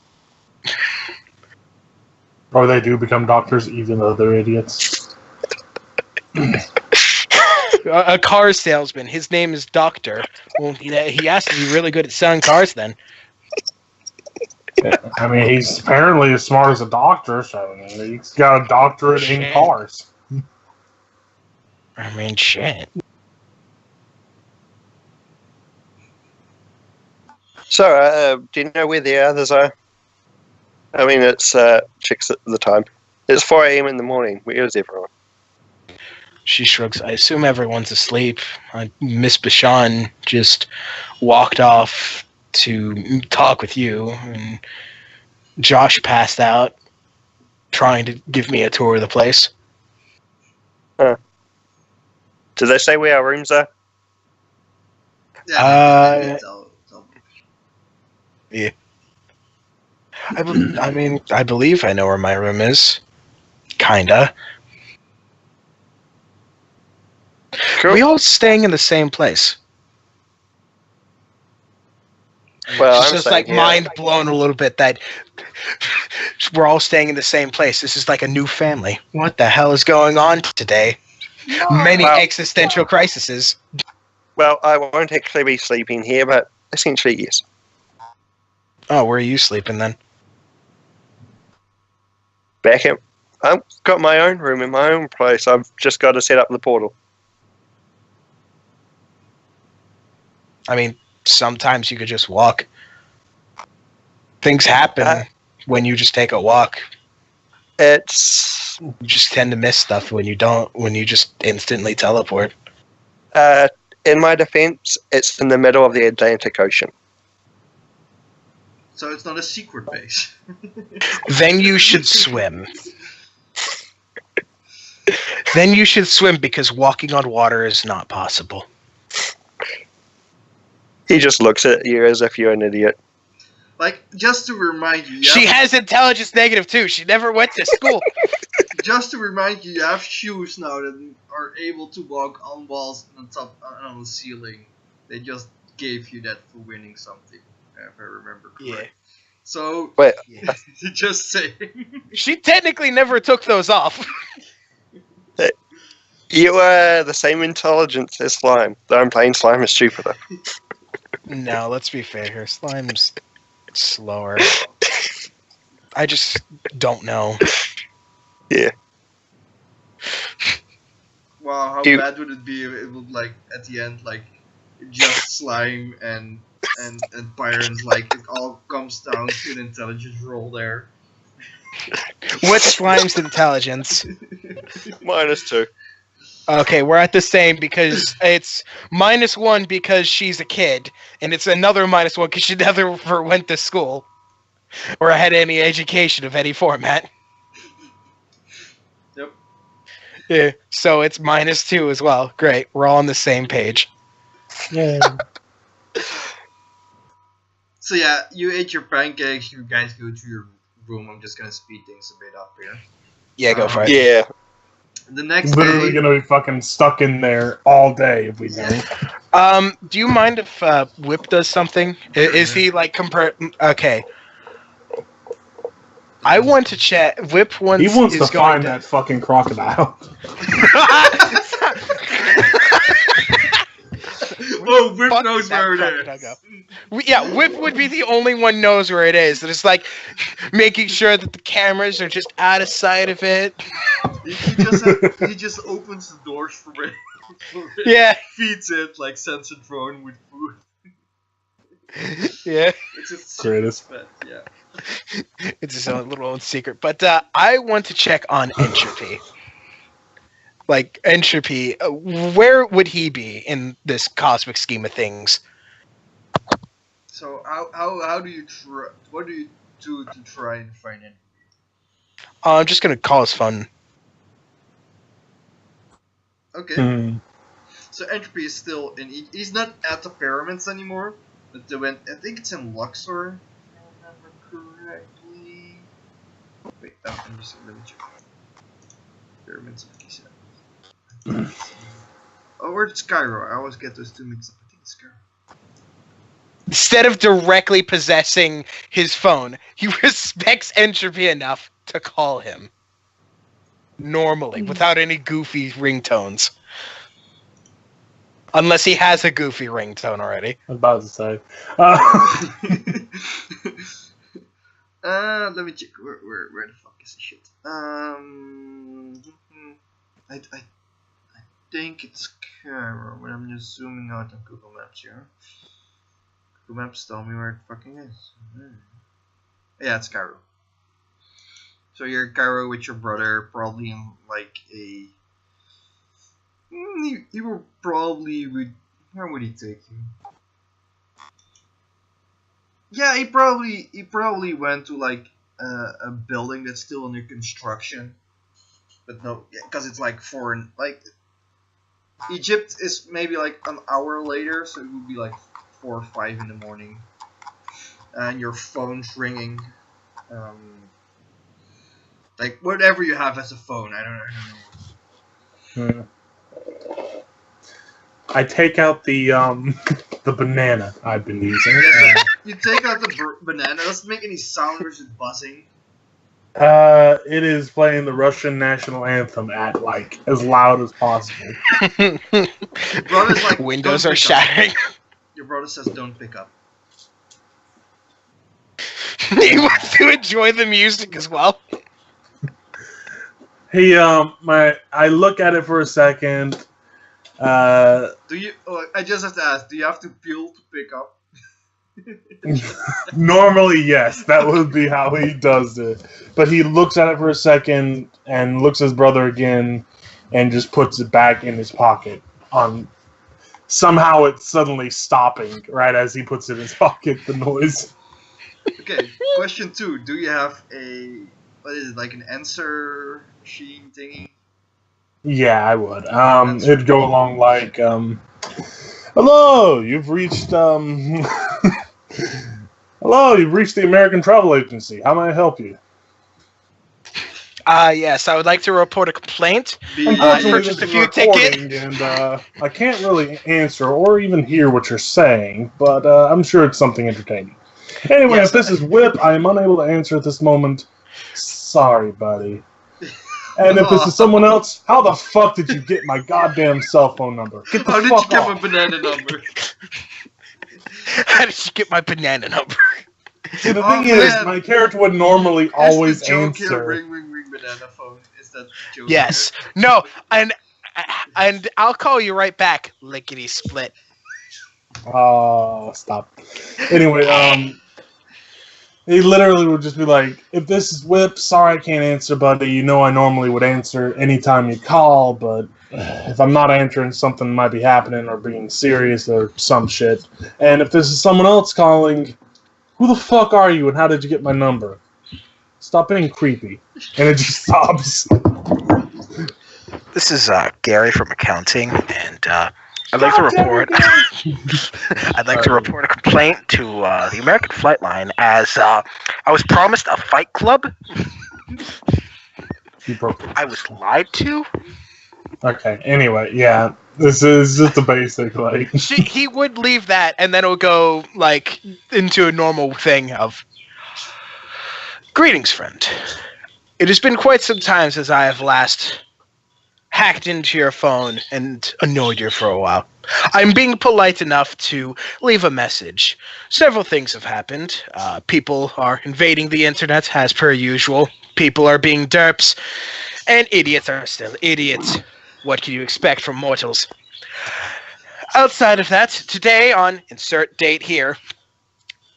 Or they do become doctors even though they're idiots. A car salesman. His name is Doctor. Well, he has to be really good at selling cars then. Yeah, I mean, he's apparently as smart as a doctor, so he's got a doctorate in cars. I mean, shit. So, do you know where the others are? I mean, it's checks at the time. It's 4 a.m. in the morning. Where is everyone? She shrugs. I assume everyone's asleep. Miss Bashan just walked off to talk with you, and Josh passed out, trying to give me a tour of the place. Huh. Did they say where our rooms are? Yeah, Yeah. I mean, I believe I know where my room is. Kinda. Cool. Are we all staying in the same place? Well, It's I'm just staying like here. mind blown a little bit that we're all staying in the same place. This is like a new family. What the hell is going on today? Many Well- existential crises. Well, I won't actually be sleeping here, but essentially, yes. Oh, where are you sleeping then? Back at... I've got my own room in my own place. I've just got to set up the portal. I mean, sometimes you could just walk. Things happen when you just take a walk. It's... You just tend to miss stuff when you don't, when you just instantly teleport. in my defense, it's in the middle of the Atlantic Ocean. So it's not a secret base. Then you should swim. Then you should swim because walking on water is not possible. He just looks at you as if you're an idiot. Like, just to remind you, She has intelligence negative too. She never went to school. just to remind you, you have shoes now that are able to walk on walls and on top on the ceiling. They just gave you that for winning something, if I remember correctly. Yeah. So, Wait, just saying. She technically never took those off. you are the same intelligence as Slime, though I'm playing Slime as stupider. No, let's be fair here. Slime's slower. I just don't know. Yeah. Wow, how bad would it be if it would, like, at the end, like, just Slime and Pyre's, like, it all comes down to an intelligence roll there. What's Slime's intelligence? -2. Okay, we're at the same because it's -1 because she's a kid, and it's another -1 because she never went to school or had any education of any format. Yep. Yeah, so it's -2 as well. Great, we're all on the same page. Yeah. So yeah, you ate your pancakes, you guys go to your room. I'm just gonna speed things a bit up here. Yeah, go for it. Yeah. The next Literally day... gonna be fucking stuck in there all day if we don't. Do you mind if Whip does something? Is he like Okay. I want to check. Whip wants. He wants is to going find that fucking crocodile. Oh, Whip Fuck knows that where it crocodile is. Yeah, Whip would be the only one knows where it is. And it's like making sure that the cameras are just out of sight of it. He just opens the doors for it. Yeah. Feeds it, like sends a drone with food. Yeah. It's just Greatest. but, yeah. It's his own little secret. But I want to check on Entropy. Like, Entropy, where would he be in this cosmic scheme of things? So how do you try? What do you do to try and find Entropy? I'm just gonna call his phone. Okay. Hmm. So Entropy is still in. He's not at the pyramids anymore. But they went. I think it's in Luxor, if I remember correctly. Wait, let me check. Pyramids of Giza. Oh, or it's Cairo. I always get those two mixed up. I think it's Cairo. Instead of directly possessing his phone, he respects Entropy enough to call him. Normally, without any goofy ringtones. Unless he has a goofy ringtone already. I was about to say. Let me check. Where the fuck is the shit? I think it's Cairo, but I'm just zooming out on Google Maps here. Google Maps tell me where it fucking is. Yeah, it's Cairo. So you're in Cairo with your brother, probably in like a. You were probably would. Where would he take you? Yeah, he probably went to like a building that's still under construction, but no, because it's like foreign. Like Egypt is maybe like an hour later, so it would be like 4 or 5 in the morning, and your phone's ringing. Like whatever you have as a phone, I don't know. I take out the banana I've been using. You take out the banana. Doesn't make any sound, or is it buzzing? It is playing the Russian national anthem at like as loud as possible. Your brother's like, windows are shattering. Your brother says, "Don't pick up." He wants to enjoy the music as well. He I look at it for a second. Do you? I just have to ask. Do you have to peel to pick up? Normally, yes, that would be how he does it. But he looks at it for a second and looks at his brother again, and just puts it back in his pocket. Somehow, it's suddenly stopping right as he puts it in his pocket. The noise. Okay. Question 2. Do you have a what is it like an answer machine thingy? Yeah, I would. It'd go along like, hello, you've reached, hello, you've reached the American Travel Agency. How may I help you? Yes, I would like to report a complaint. Unfortunately, Purchased this a is few recording, tickets. and I can't really answer or even hear what you're saying, but I'm sure it's something entertaining. Anyway, Yes, if this is Whip, I am unable to answer at this moment. Sorry, buddy. And if this is someone else, how the fuck did you get my goddamn cell phone number? Get the How did fuck you get off. my banana number? How did you get my banana number? See, the Oh, thing is, man. my character would normally always Is the joke here, answer. ring, ring, ring, banana phone? Is that the joke? Yes. No, and I'll call you right back, lickety split. Oh, stop. Anyway, he literally would just be like, if this is Whip, sorry I can't answer, buddy. You know I normally would answer anytime you call, but if I'm not answering, something might be happening or being serious or some shit. And if this is someone else calling, who the fuck are you and how did you get my number? Stop being creepy. And it just stops. This is Gary from accounting, and I'd like to report. I'd like to report a complaint to the American Flight Line, as I was promised a fight club. I was lied to. Okay. Anyway, yeah, this is just a basic like. He would leave that, and then it would go like into a normal thing of greetings, friend. It has been quite some time since I have last hacked into your phone and annoyed you for a while. I'm being polite enough to leave a message. Several things have happened. People are invading the internet, as per usual. People are being derps, and idiots are still idiots. What can you expect from mortals? Outside of that, today on insert date here,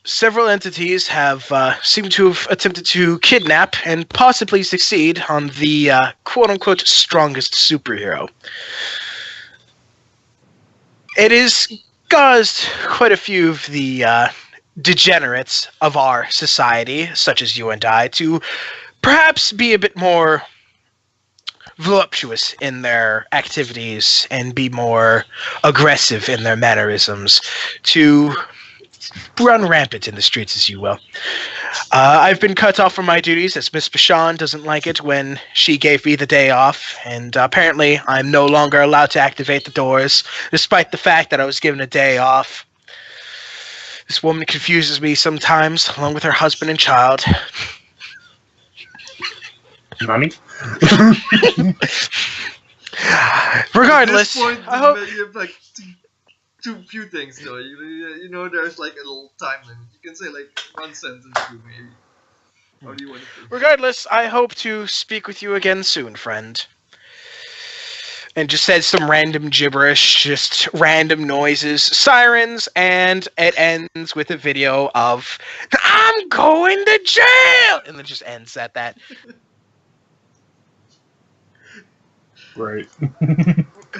several entities have seemed to have attempted to kidnap and possibly succeed on the quote-unquote strongest superhero. It has caused quite a few of the degenerates of our society, such as you and I, to perhaps be a bit more voluptuous in their activities and be more aggressive in their mannerisms, to run rampant in the streets, as you will. I've been cut off from my duties as Miss Bashan doesn't like it when she gave me the day off, and apparently I'm no longer allowed to activate the doors, despite the fact that I was given a day off. This woman confuses me sometimes, along with her husband and child. Nani? Regardless, At this point, I hope... you have like two few things though. You know, there's like a little time limit. You can say like one sentence too, maybe. How do you want to put it? Regardless, I hope to speak with you again soon, friend. And just said some random gibberish, just random noises, sirens, and it ends with a video of, I'm going to jail! And then just ends at that. Right.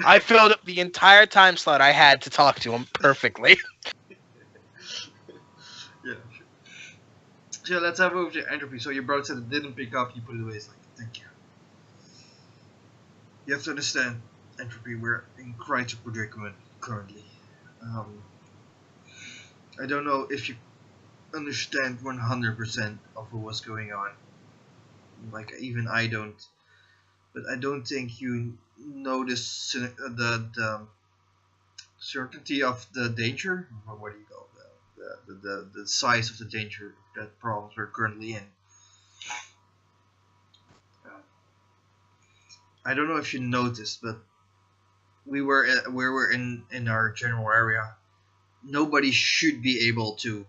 I filled up the entire time slot I had to talk to him perfectly. Yeah. So let's have over to Entropy. So your brother said it didn't pick up, you put it away. It's like, thank you. You have to understand, Entropy, we're in critical predicament currently. I don't know if you understand 100% of what's going on. Like, even I don't. But I don't think you know the certainty of the danger. Or what do you call it? The size of the danger that problems we're currently in. I don't know if you noticed, but we were in our general area. Nobody should be able to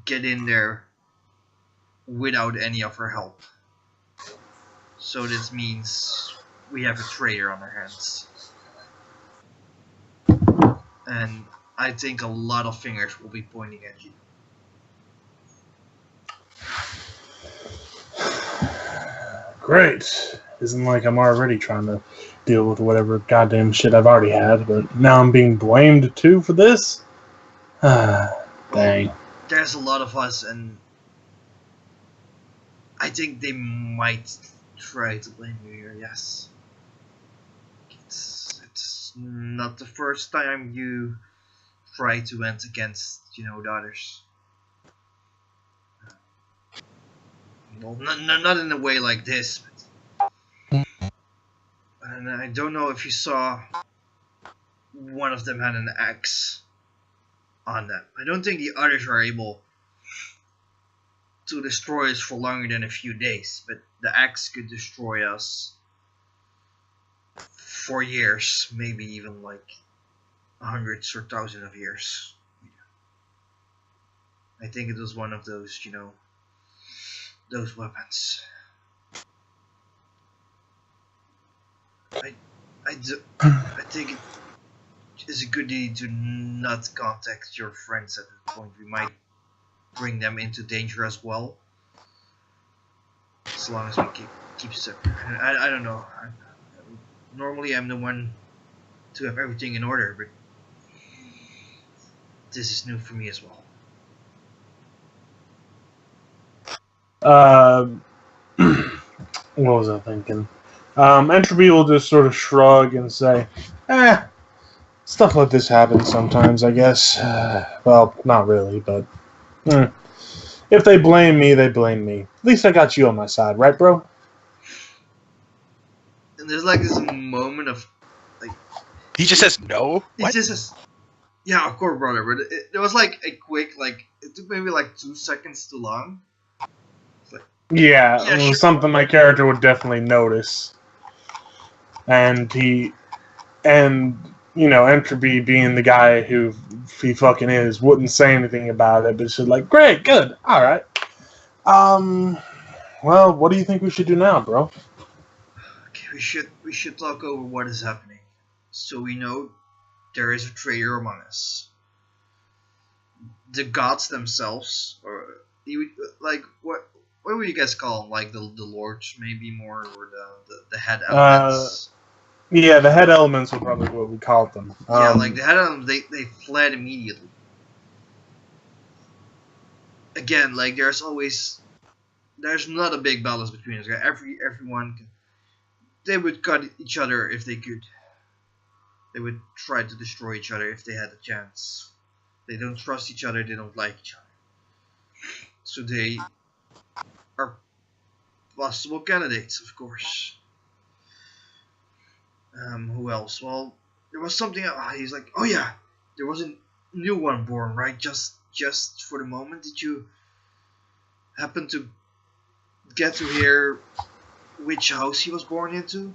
get in there without any of our help. So this means we have a traitor on our hands. And I think a lot of fingers will be pointing at you. Great. Isn't like I'm already trying to deal with whatever goddamn shit I've already had, but now I'm being blamed too for this? Dang. There's a lot of us, and I think they might try to blame you here, yes. It's not the first time you try to went against, the others. Well, not in a way like this, but... And I don't know if you saw one of them had an axe on them. I don't think the others are able to destroy us for longer than a few days, but the axe could destroy us for years, maybe even like hundreds or thousands of years. I think it was one of those, those weapons. I think it is a good idea to not contact your friends at this point. We might bring them into danger as well, as long as we keep separate. I don't know. Normally I'm the one to have everything in order, but this is new for me as well. What was I thinking? Entropy will just sort of shrug and say, stuff like this happens sometimes, I guess. Well, not really, but... If they blame me, they blame me. At least I got you on my side, right, bro? And there's like this moment of, like... He just says no? He What? just says, yeah, of course, brother, but it was like a quick, like, it took maybe like 2 seconds too long. Yeah, Yeah, it was sure. something my character would definitely notice. And Entropy being the guy who he fucking is, wouldn't say anything about it, but should like, great, good, alright. Well, what do you think we should do now, bro? Okay, we should talk over what is happening, so we know there is a traitor among us. The gods themselves, or like what would you guys call them? Like the lords, maybe more, or the head elements. Yeah, the head elements were probably what we called them. Yeah, like the head elements, they fled immediately. Again, like there's not a big balance between us. Everyone they would cut each other if they could. They would try to destroy each other if they had the chance. They don't trust each other. They don't like each other. So they are possible candidates, of course. Who else? Well, there was something. He's like, oh yeah, there was a new one born, right? Just for the moment, did you happen to get to hear which house he was born into?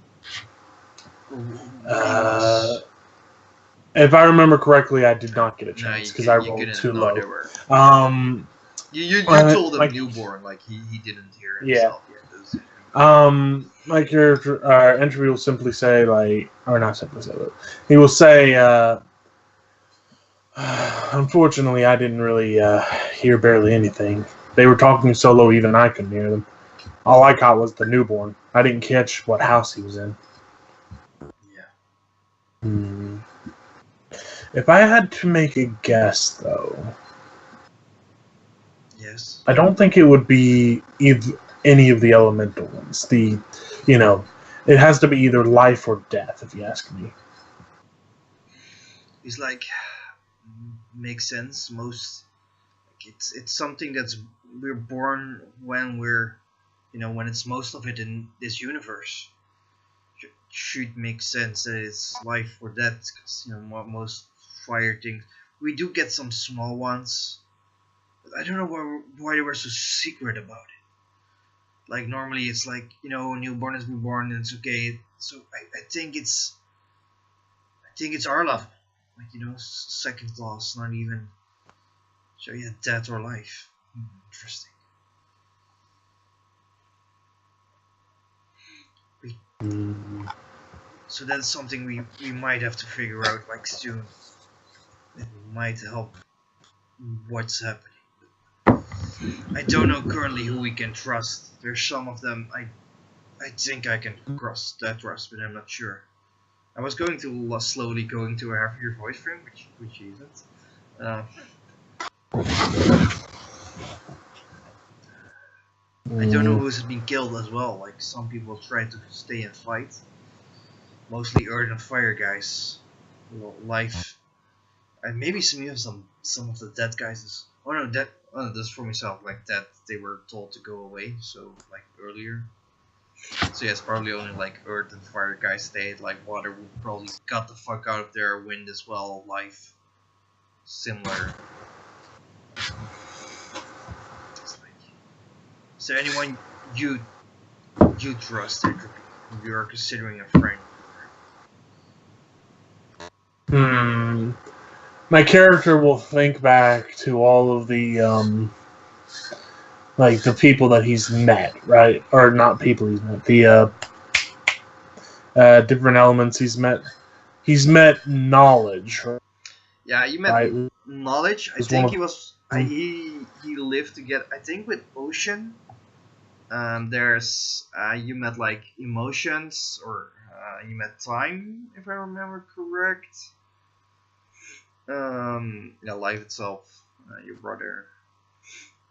If I remember correctly, I did not get a chance because I rolled too low. You told him newborn, like he didn't hear himself yet. My character, Entropy will simply say, like, or not simply say, but he will say, unfortunately, I didn't really hear barely anything. They were talking so low, even I couldn't hear them. All I caught was the newborn. I didn't catch what house he was in. Yeah. If I had to make a guess, though, yes, I don't think it would be any of the elemental ones. It has to be either life or death, if you ask me. It's like makes sense. It's something we're born when when it's most of it in this universe. Should make sense that it's life or death, because most fire things. We do get some small ones, but I don't know why they were so secret about it. Like normally it's like newborn is reborn and it's okay. So I think it's our level, like second class, not even. So yeah, death or life. Interesting. So that's something we might have to figure out like soon. It might help what's happening. I don't know currently who we can trust. There's some of them I think I can trust, but I'm not sure. I was going to slowly going to a heavier voice frame, which isn't. I don't know who's been killed as well. Like some people try to stay and fight. Mostly earth and fire guys. Life. And maybe some of the dead guys. That's for myself. Like that they were told to go away. So like earlier. So yeah, it's probably only like earth and fire guys stayed. Like water would probably cut the fuck out of their wind as well. Life. Similar. Is there anyone you trust, Entropy, who you are considering a friend? My character will think back to all of the like the people that he's met, right? Or not people he's met. The different elements he's met. He's met knowledge. Yeah, you met right? knowledge. I think he was. He lived together. I think with Ocean. There's you met like emotions, or you met time, if I remember correct. Life itself, your brother.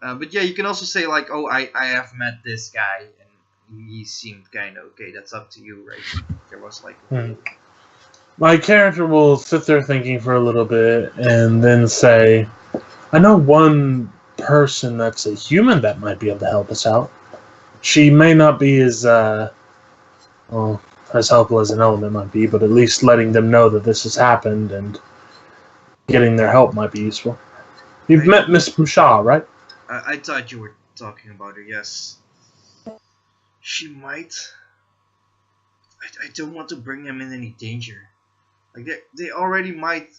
But yeah, you can also say like, oh, I have met this guy and he seemed kind of okay. That's up to you, right? There was like. My character will sit there thinking for a little bit and then say, I know one person that's a human that might be able to help us out. She may not be as helpful as an element might be, but at least letting them know that this has happened and getting their help might be useful. You've met Miss Musha, right? I thought you were talking about her, yes. She might. I don't want to bring them in any danger. Like they already might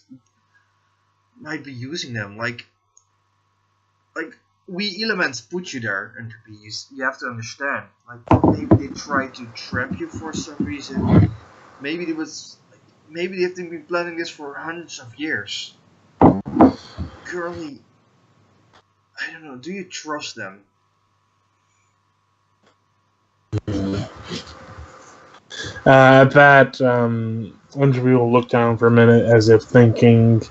be using them. Like we elements put you there, Entropy. You have to understand. Like they try to trap you for some reason. Maybe they've been planning this for hundreds of years. Currently, I don't know. Do you trust them? At that, Entropy will look down for a minute as if thinking,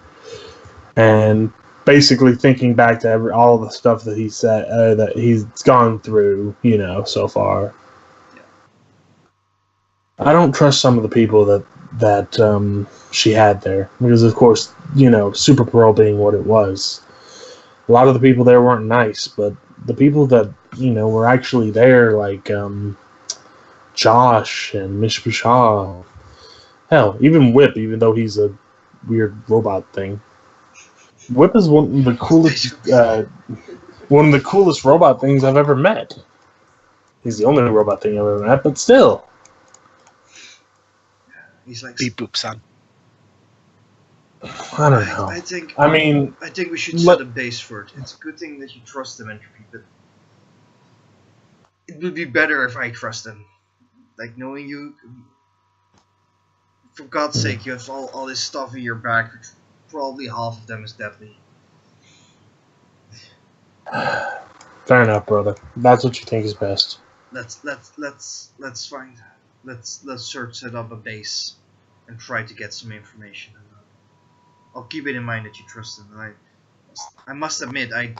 and basically thinking back to all the stuff that he said, that he's gone through, so far. I don't trust some of the people that she had there because, of course, Super Parole being what it was, a lot of the people there weren't nice, but the people that were actually there, like Josh and Miss Bashar, hell, even Whip, even though he's a weird robot thing. Whip is one of the coolest robot things I've ever met. He's the only robot thing I've ever met, but still. He's like beep boop son. I don't know. I think we should set a base for it. It's a good thing that you trust him, Entropy, but it would be better if I trust him. Like, knowing you, for God's sake, you have all this stuff in your back, which probably half of them is deadly. Fair enough, brother. That's what you think is best. Let's set up a base and try to get some information. I'll keep it in mind that you trust him. I must admit, I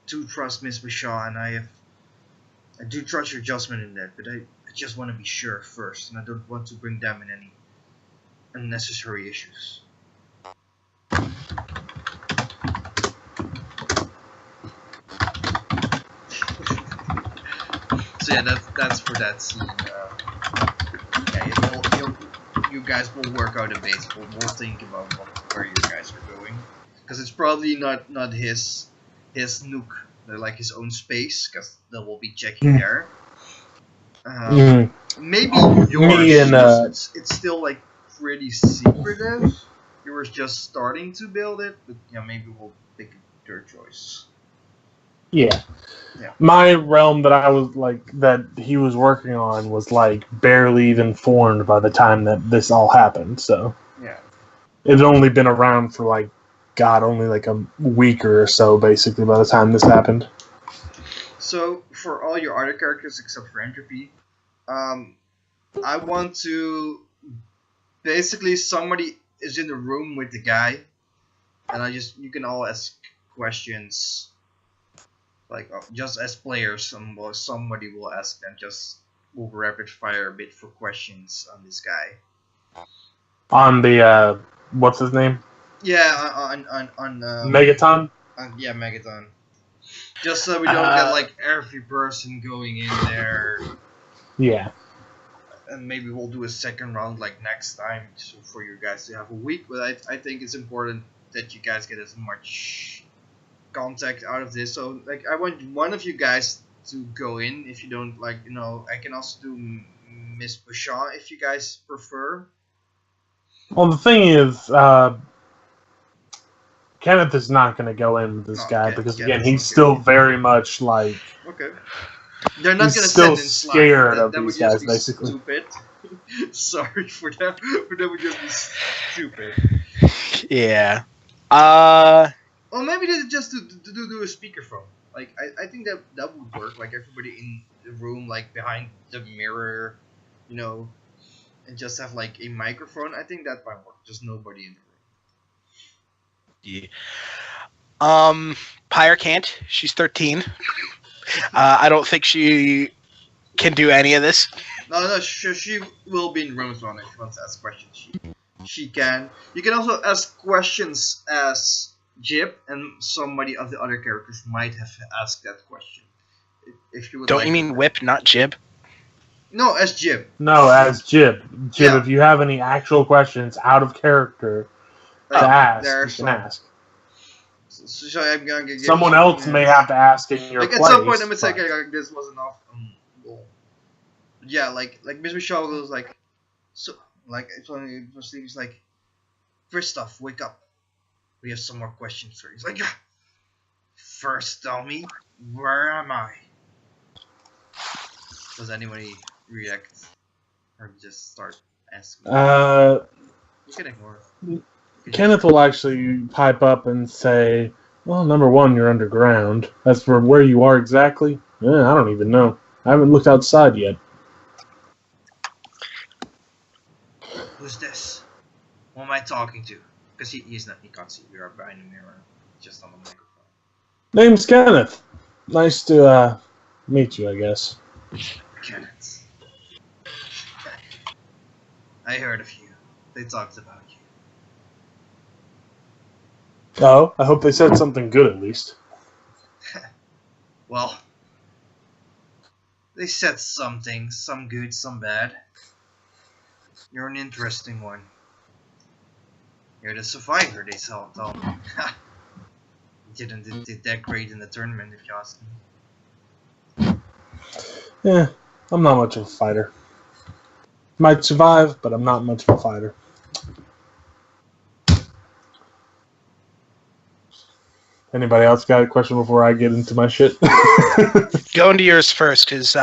do trust Miss Bashar, and I do trust your judgment in that, but I just want to be sure first, and I don't want to bring them in any unnecessary issues. So yeah, that's for that scene. You guys will work out a base. We'll think about where you guys are going, because it's probably not his nuke, like his own space, because they will be checking there. Maybe yours. It's still like pretty secretive. You were just starting to build it, but maybe we'll pick your choice. Yeah. My realm that that he was working on was like barely even formed by the time that this all happened. So yeah, it had only been around for only like a week or so, basically, by the time this happened. So for all your other characters except for Entropy, I want to basically somebody is in the room with the guy, and you can all ask questions. Like, just as players, somebody will ask them, we'll rapid fire a bit for questions on this guy. On the, what's his name? Yeah, on Megaton? Yeah, Megaton. Just so we don't get, like, every person going in there. Yeah. And maybe we'll do a second round, like, next time, so for you guys to have a week. But I think it's important that you guys get as much contact out of this, so like I want one of you guys to go in. If you don't like, I can also do Miss Bashar if you guys prefer. Well, the thing is, Kenneth is not going to go in with this guy because again, he's still very much like. Okay. They're not going to still send in scared Slack. of that these would just guys, be basically. Stupid. Sorry for that, but that would just be stupid. Yeah. Well, maybe they just do a speakerphone. Like I think that would work. Like everybody in the room, like behind the mirror, and just have like a microphone. I think that might work. Just nobody in the room. Yeah. Pyre can't. She's 13. I don't think she can do any of this. No, she will be in rooms if she wants to ask questions. She can. You can also ask questions as Jib, and somebody of the other characters might have asked that question. If you would. Don't you mean Whip, not Jib? No, as Jib. No, as Jib. Jib, if you have any actual questions out of character to ask, you can ask. So I'm gonna get someone else may have to ask in your place. At some point, I'm gonna say this was enough. Yeah, like Miss Michelle goes like, so like it's like, first off, wake up. We have some more questions for you. He's like, first tell me, where am I? Does anybody react? Or just start asking? You can ignore it. Kenneth will actually pipe up and say, well, number one, you're underground. As for where you are exactly, I don't even know. I haven't looked outside yet. Who's this? Who am I talking to? Because he can't see. We are behind the mirror, just on the microphone. Name's Kenneth. Nice to meet you, I guess. Kenneth. I heard of you. They talked about you. Oh, I hope they said something good at least. Well, they said something, some good, some bad. You're an interesting one. You're the survivor, they told me. Did that great in the tournament, if you ask me. Yeah, I'm not much of a fighter. Might survive, but I'm not much of a fighter. Anybody else got a question before I get into my shit? Go into yours first, because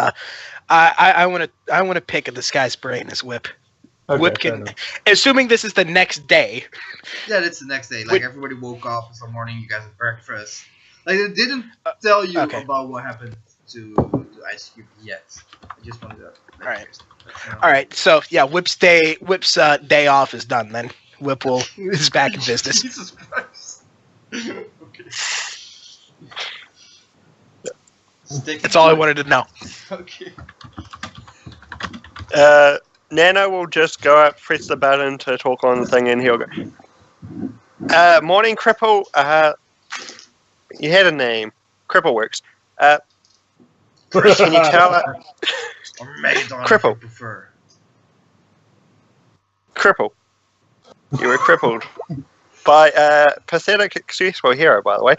I want to pick at this guy's brain as Whip. Okay, Whip fair can, enough. assuming this is the next day. Yeah, it's the next day. Like, everybody woke up some morning, you guys had breakfast. Like, they didn't tell you okay. about what happened to Ice Cube yet. I just wanted to... Alright, so, yeah, Whip's day off is done, then. Whip is back in business. Jesus Christ. Okay. That's all I wanted to know. Okay. Nano will just go up, press the button to talk on the thing, and he'll go, morning, Cripple. You had a name. Cripple works. Can you tell us... Or Megadon, Cripple. if you prefer. Cripple. You were crippled by a pathetic, successful hero, by the way.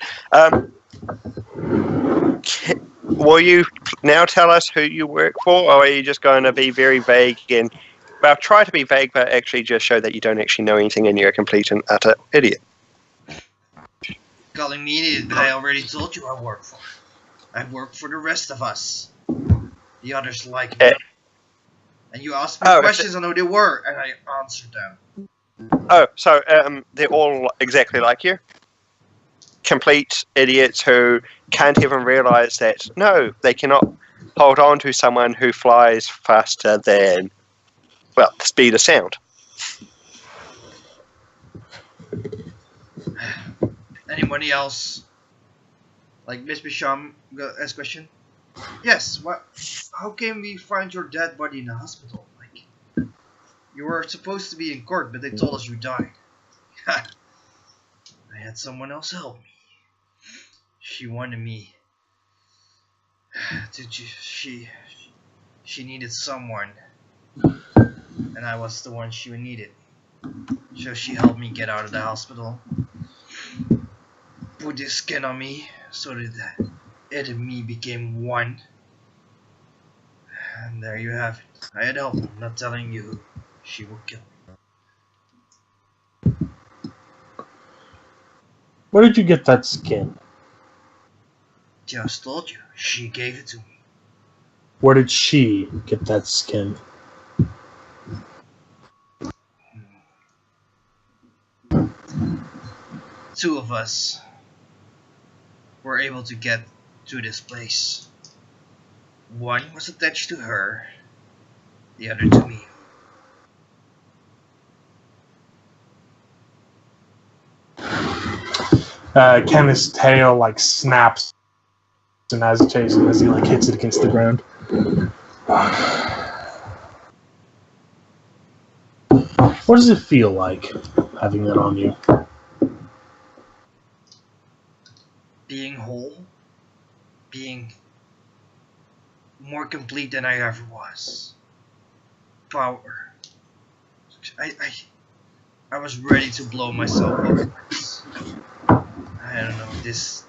Will you now tell us who you work for, or are you just going to be very vague and... Well, try to be vague, but actually just show that you don't actually know anything and you're a complete and utter idiot. Calling me idiot, but I already told you I work for. I work for the rest of us. The others like me. And you asked me questions on who they were, and I answered them. Oh, so they're all exactly like you? Complete idiots who can't even realize that, no, they cannot hold on to someone who flies faster than, well, the speed of sound. Anybody else? Like Miss Bisham asked question? Yes, what? How can we find your dead body in the hospital? Like, you were supposed to be in court, but they told us you died. I had someone else help me. She wanted me. She needed someone, and I was the one she needed. So she helped me get out of the hospital. Put this skin on me so that it and me became one. And there you have it. I had help. I'm not telling you. She will kill me. Where did you get that skin? Just told you. She gave it to me. Where did she get that skin? Two of us were able to get to this place. One was attached to her, the other to me. Kenneth's tail like snaps in agitation as he like hits it against the ground. What does it feel like having that on you? Being whole, being more complete than I ever was. Power. I was ready to blow myself upwards. I don't know, this...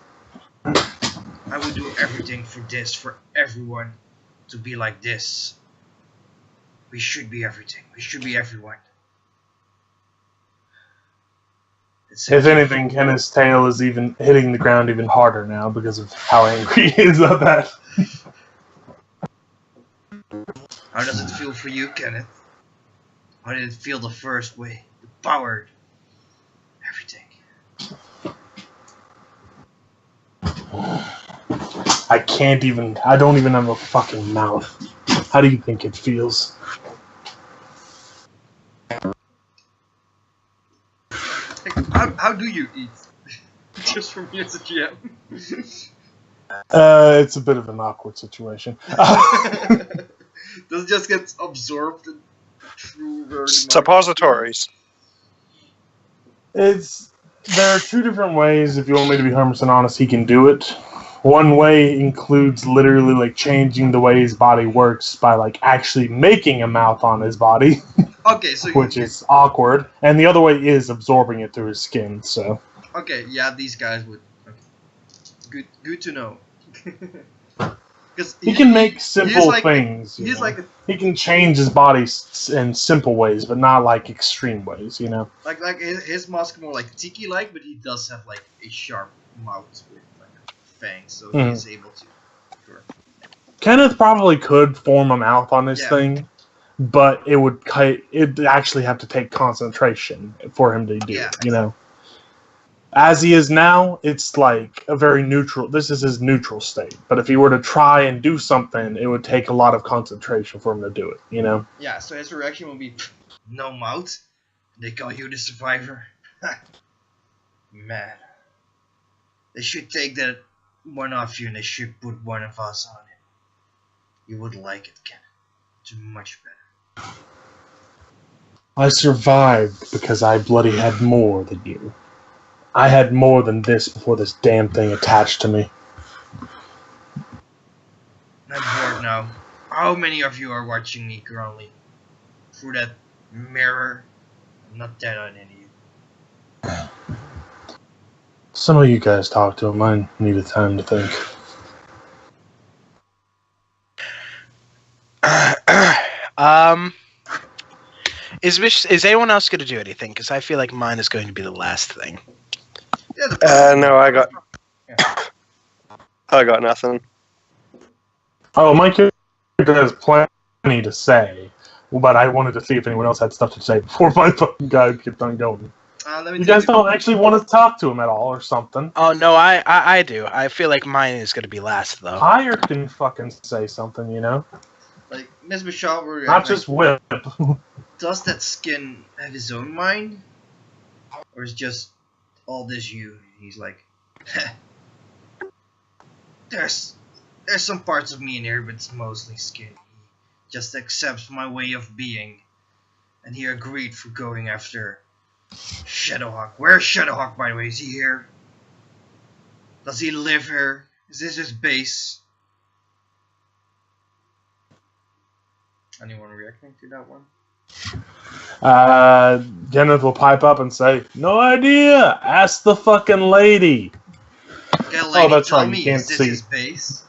I would do everything for this, for everyone to be like this. We should be everything. We should be everyone. If anything, Kenneth's tail is even hitting the ground even harder now because of how angry he is about that. How does it feel for you, Kenneth? How did it feel the first way? You powered everything. I don't even have a fucking mouth. How do you think it feels? How do you eat? Just for me as a GM. It's a bit of an awkward situation. Does it just get absorbed true word. Suppositories. There are two different ways, if you want me to be 100% honest, he can do it. One way includes literally like changing the way his body works by like actually making a mouth on his body, Okay, so which is awkward. And the other way is absorbing it through his skin. So okay, yeah, these guys would. Okay. Good to know. Because he can make simple things. He's like he can change his body in simple ways, but not like extreme ways. You know, like his mask more like tiki-like, but he does have like a sharp mouth with like fangs, so he is able to. Sure. Kenneth probably could form a mouth on this thing, but it'd actually have to take concentration for him to do it, you know. As he is now, it's like a very neutral. This is his neutral state. But if he were to try and do something, it would take a lot of concentration for him to do it, you know. Yeah. So his reaction will be no mouth. They call you the survivor. Man, they should take that one off you, and they should put one of us on it. You would like it, Kenneth. It's much better. I survived because I bloody had more than you. I had more than this before this damn thing attached to me. I'm bored now. How many of you are watching me currently? Through that mirror? I'm not dead on any of you. Some of you guys talk to him. I needed time to think. Is anyone else going to do anything? Because I feel like mine is going to be the last thing. No, I got nothing. Oh, my character has plenty to say, but I wanted to see if anyone else had stuff to say before my fucking guide kept on going. You guys don't actually want to talk to him at all or something. Oh, no, I do. I feel like mine is going to be last, though. Pyre can fucking say something, you know? Like, Miss Michelle, not just whip. Does that skin have his own mind? Or is just all this you? He's like, there's some parts of me in here, but it's mostly skin. He just accepts my way of being. And he agreed for going after Shadowhawk. Where's Shadowhawk, by the way? Is he here? Does he live here? Is this his base? Anyone reacting to that one? Kenneth will pipe up and say, "No idea. Ask the fucking lady." Okay, lady, that's tell right. me, You can't is this see. his base?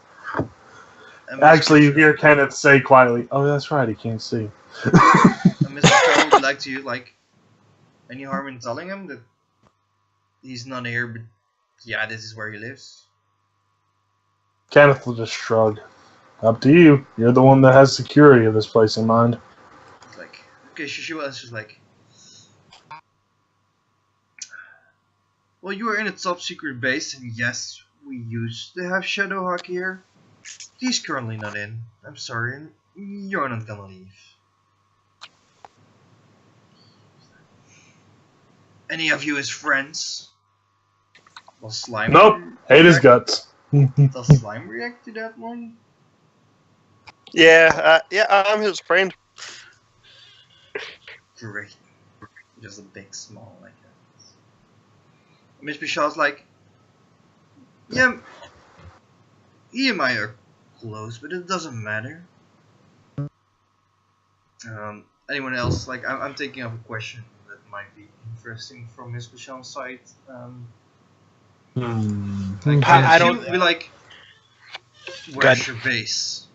Actually, you hear Kenneth say quietly, "Oh, that's right. He can't see." Mr. Shaw would like to any harm in telling him that he's not here, but yeah, this is where he lives? Kenneth will just shrug. Up to you. You're the one that has security of this place in mind. It's like, okay, she was just like, well, you are in a top secret base, and yes, we used to have Shadowhawk here. He's currently not in. I'm sorry, and you're not gonna leave. Any of you his friends? Will Slime? Nope. Hate his guts. Does Slime react to that one? Yeah, I'm his friend. Great. Just a big smile like that. Miss Bishaw's like, yeah, he and I are close, but it doesn't matter. Anyone else? Like, I'm taking up a question that might be interesting from Miss Bishaw's side. Like, I don't. Be like, where's your base?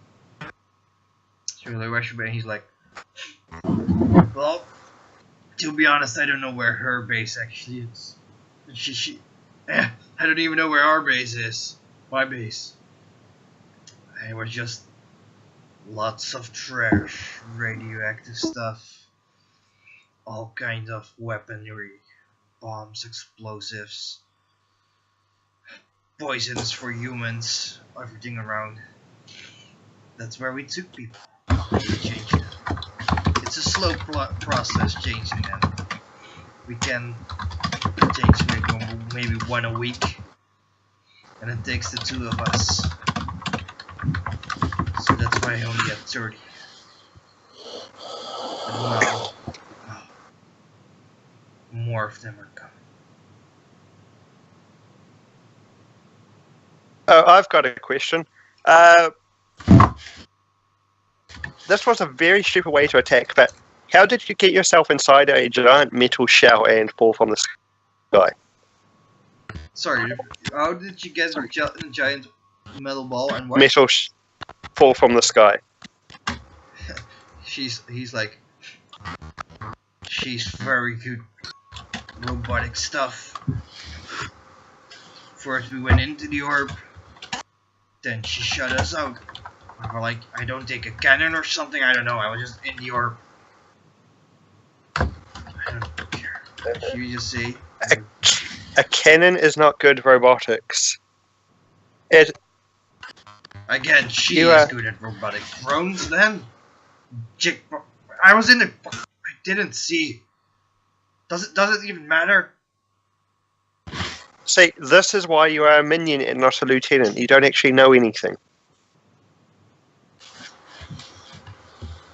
She was like, where's your base? And he's like, well, to be honest, I don't know where her base actually is. I don't even know where our base is. My base. It was just lots of trash, radioactive stuff, all kinds of weaponry, bombs, explosives, poisons for humans, everything around. That's where we took people. We changed them. It's a slow process changing them. We can change maybe one a week, and it takes the two of us. So that's why I only have 30. No. More of them are coming. Oh, I've got a question. This was a very stupid way to attack, but how did you get yourself inside a giant metal shell and fall from the sky? Sorry, how did you get a giant metal ball and what? Fall from the sky. He's like, she's very good robotic stuff. First we went into the orb, then she shut us out. We were like, I don't take a cannon or something, I don't know, I was just in the orb. I don't care. Should we just say? A cannon is not good robotics. Again, she is good at robotic drones then. I was in the... I didn't see. Does it even matter? See, this is why you are a minion and not a lieutenant. You don't actually know anything.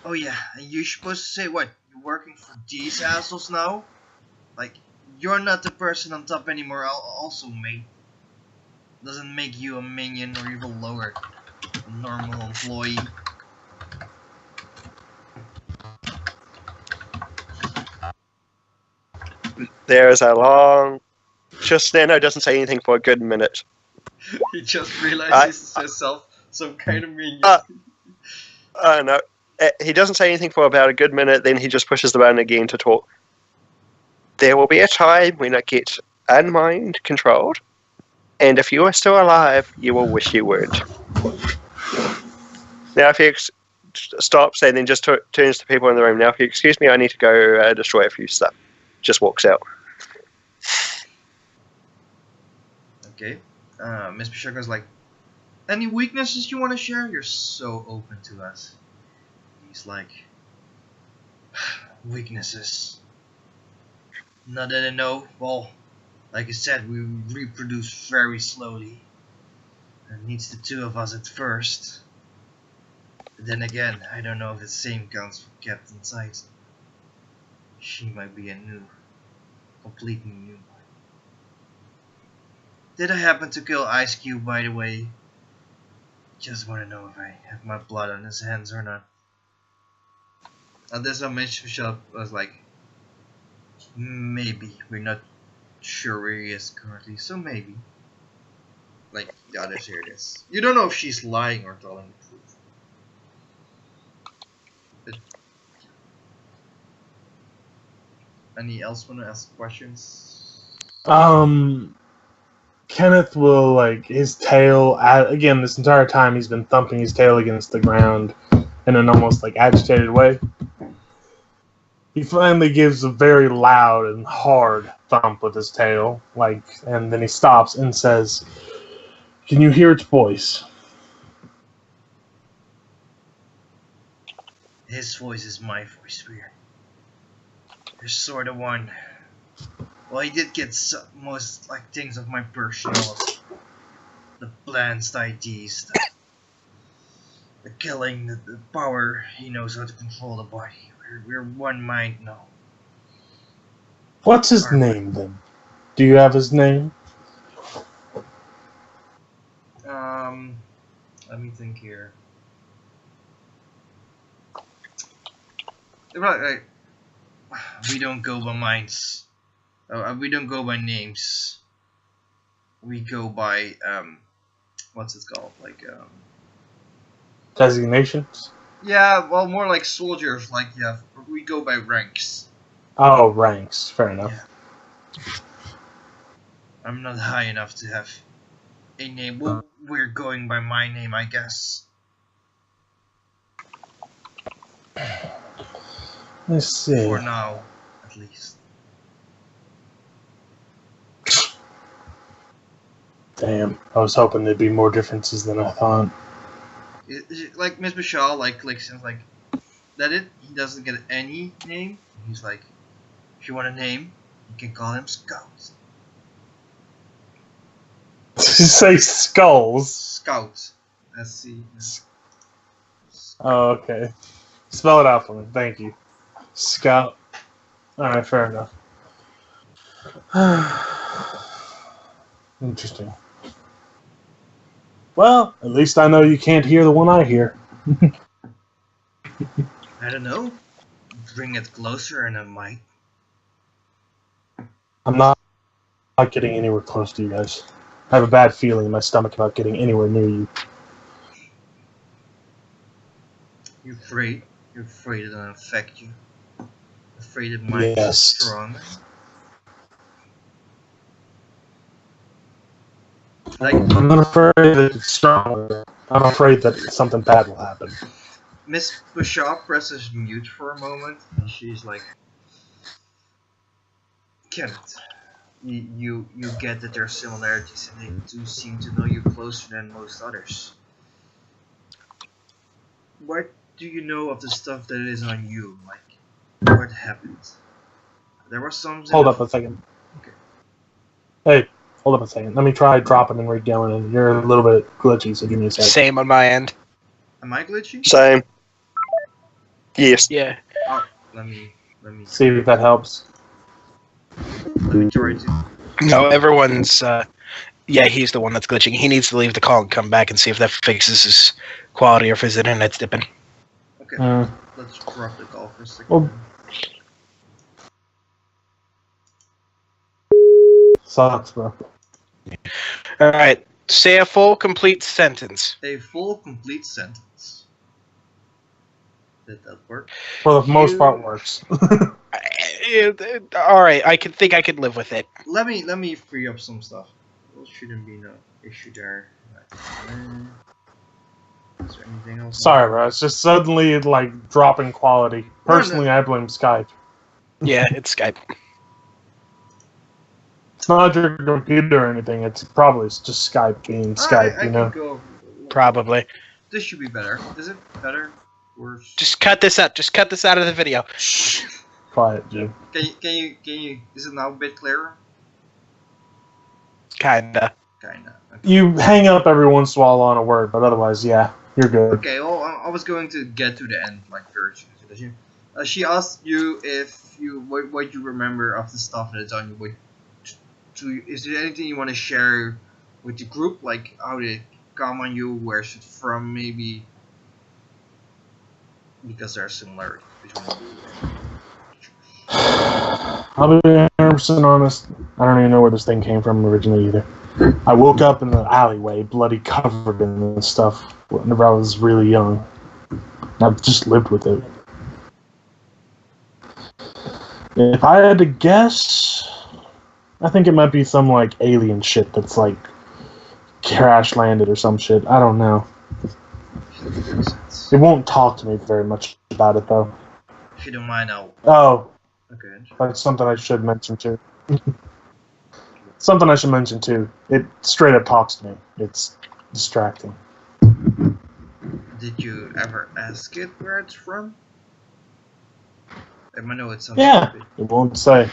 Oh yeah, and you're supposed to say what? You're working for these assholes now? Like, you're not the person on top anymore also, mate. Doesn't make you a minion or even lower. A normal employee. There is a long... Just Nano doesn't say anything for a good minute. He just realizes himself some kind of minion. No. He doesn't say anything for about a good minute, then he just pushes the button again to talk. There will be a time when I get unmind controlled, and if you are still alive, you will wish you weren't. Now if he stops and then just turns to people in the room, now if you excuse me, I need to go destroy a few stuff. Just walks out. Okay. Miss Pashaka's like, any weaknesses you want to share? You're so open to us. He's like, weaknesses. Not that I know. Well, like I said, we reproduce very slowly. It needs the two of us at first. But then again, I don't know if the same counts for Captain Sytem. She might be a completely new one. Did I happen to kill Ice Cube, by the way? Just want to know if I have my blood on his hands or not. And this Miss Michelle was like, maybe. We're not sure where he is currently, so maybe. Like the others hear this. You don't know if she's lying or telling the truth. But, any else want to ask questions? Kenneth will, like, his tail, again, this entire time he's been thumping his tail against the ground in an almost, like, agitated way. He finally gives a very loud and hard thump with his tail, like, and then he stops and says, "Can you hear its voice?" His voice is my voice, weird. You're sort of one. Well, he did get most like things of my personality. The plans, the ideas, the killing, the power. He knows how to control the body. We're one mind now. What's his name, then? Do you have his name? Let me think here. Right, we don't go by minds. We don't go by names. We go by what's it called? Like Designations? yeah, well, more like soldiers. Like yeah, we go by ranks. Oh, ranks. Fair enough. Yeah. I'm not high enough to have a name. Well, we're going by my name, I guess. Let's see. For now, at least. Damn, I was hoping there'd be more differences than I thought. Like Miss Michelle, like seems like that it. He doesn't get any name. He's like, if you want a name, you can call him Scout. Did you say skulls? Scout. SC. Oh, okay. Spell it out for me. Thank you. Scout. Alright, fair enough. Interesting. Well, at least I know you can't hear the one I hear. I don't know. Bring it closer and I might. I'm not getting anywhere close to you guys. I have a bad feeling in my stomach about getting anywhere near you. You're afraid? You're afraid it'll infect you? Afraid it might be Yes. stronger? Like, I'm not afraid that it's stronger. I'm afraid that something bad will happen. Miss Bishop presses mute for a moment, and she's like, Kenneth, you get that there are similarities, and they do seem to know you closer than most others. What do you know of the stuff that is on you? Like, what happened? There was something. Hold up a second. Okay. Hey, hold up a second. Let me try dropping and re-going, and you're a little bit glitchy, so give me a second. Same on my end. Am I glitchy? Same. Yes. Yeah. Oh, let me See if that helps. try to. No, everyone's. Yeah, he's the one that's glitching. He needs to leave the call and come back and see if that fixes his quality or if his internet's dipping. Okay, let's drop the call for a second. Well, sucks, bro. All right. Say a full, complete sentence. A full, complete sentence. Did that work? For the most part, works. All right. I think I could live with it. Let me free up some stuff. There shouldn't be no issue there. Is there anything else? Sorry, bro. It's just suddenly like dropping quality. Personally, I blame Skype. Yeah, it's Skype. It's not your computer or anything. It's probably just Skype being Skype. I you know. can go. Probably. This should be better. Is it better? Worse? Just cut this out. Just cut this out of the video. Quiet, Jim. Can you? Is it now a bit clearer? Kinda. Kinda. Okay. You hang up every once in a while on a word, but otherwise, yeah, you're good. Okay. Well, I was going to get to the end like first. She asked you if what you remember of the stuff that is on you. Is there anything you want to share with the group? Like how did it come on you? Where's it from? Maybe because there are similarities between you. I'll be 100% honest. I don't even know where this thing came from originally either. I woke up in the alleyway, bloody covered in this stuff, whenever I was really young. I've just lived with it. If I had to guess, I think it might be some like alien shit that's like crash landed or some shit. I don't know. It won't talk to me very much about it though. If you don't mind, I'll. Oh, Okay. that's something I should mention too. Something I should mention too. It straight up talks to me. It's distracting. Did you ever ask it where it's from? I know it's something. Yeah, it won't say.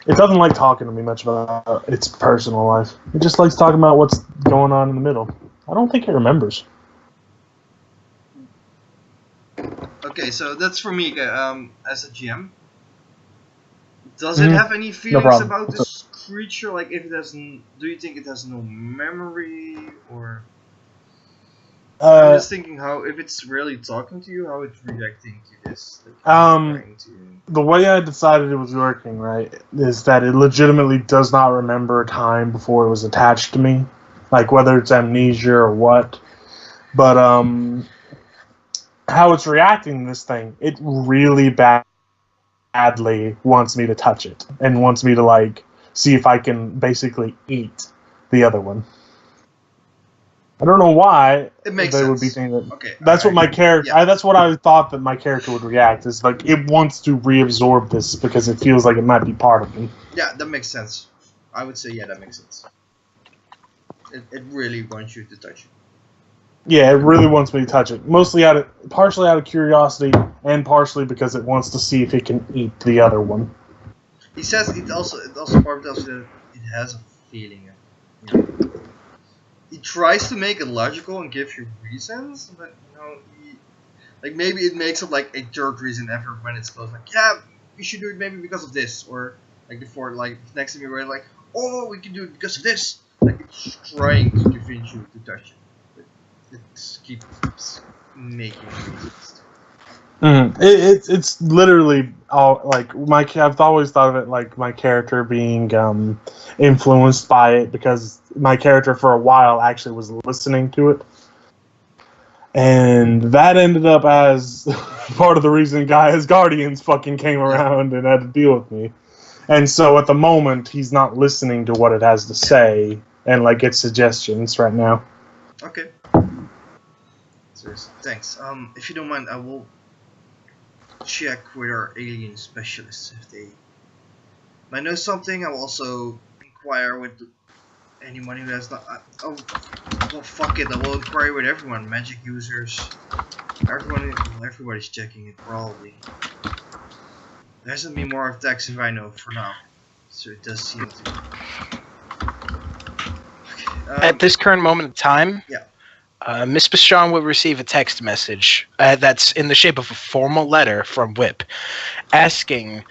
It doesn't like talking to me much about its personal life. It just likes talking about what's going on in the middle. I don't think it remembers. Okay, so that's for me as a GM. Does it have any feelings problem. about this creature? Like, if it doesn't, do you think it has no memory, or? I'm just thinking how, if it's really talking to you, how it's reacting to this. Like, the way I decided it was working, right, is that it legitimately does not remember a time before it was attached to me, like whether it's amnesia or what. But how it's reacting to this thing, it really badly wants me to touch it and wants me to like see if I can basically eat the other one. I don't know why it makes they sense. would be thinking that. Okay, that's what my character. Yeah. That's what I thought that my character would react. Is like it wants to reabsorb this because it feels like it might be part of me. Yeah, that makes sense. I would say yeah, that makes sense. It really wants you to touch it. Yeah, it really wants me to touch it. Partially out of curiosity, and partially because it wants to see if it can eat the other one. He says it also part of it has a feeling. He tries to make it logical and give you reasons, but Like maybe it makes up like a third reason ever when it's close. Like yeah, we should do it maybe because of this, or like before, like next to me we're like, oh, we can do it because of this. Like it's trying to convince you to touch it, but it keeps making reasons. It's literally all like I've always thought of it like my character being influenced by it, because my character for a while actually was listening to it, and that ended up as part of the reason Gaia's Guardians fucking came around and had to deal with me. And so at the moment he's not listening to what it has to say and like gets suggestions right now. Okay. Seriously, thanks. If you don't mind, I will check with our alien specialists if they might know something. I will also inquire with anyone who has not. Well, fuck it. I will inquire with everyone. Magic users. Everybody's checking it probably. There hasn't been more attacks if I know for now. So it does seem to. Okay, At this current moment in time, yeah. Miss Bastron will receive a text message that's in the shape of a formal letter from W.I.P. asking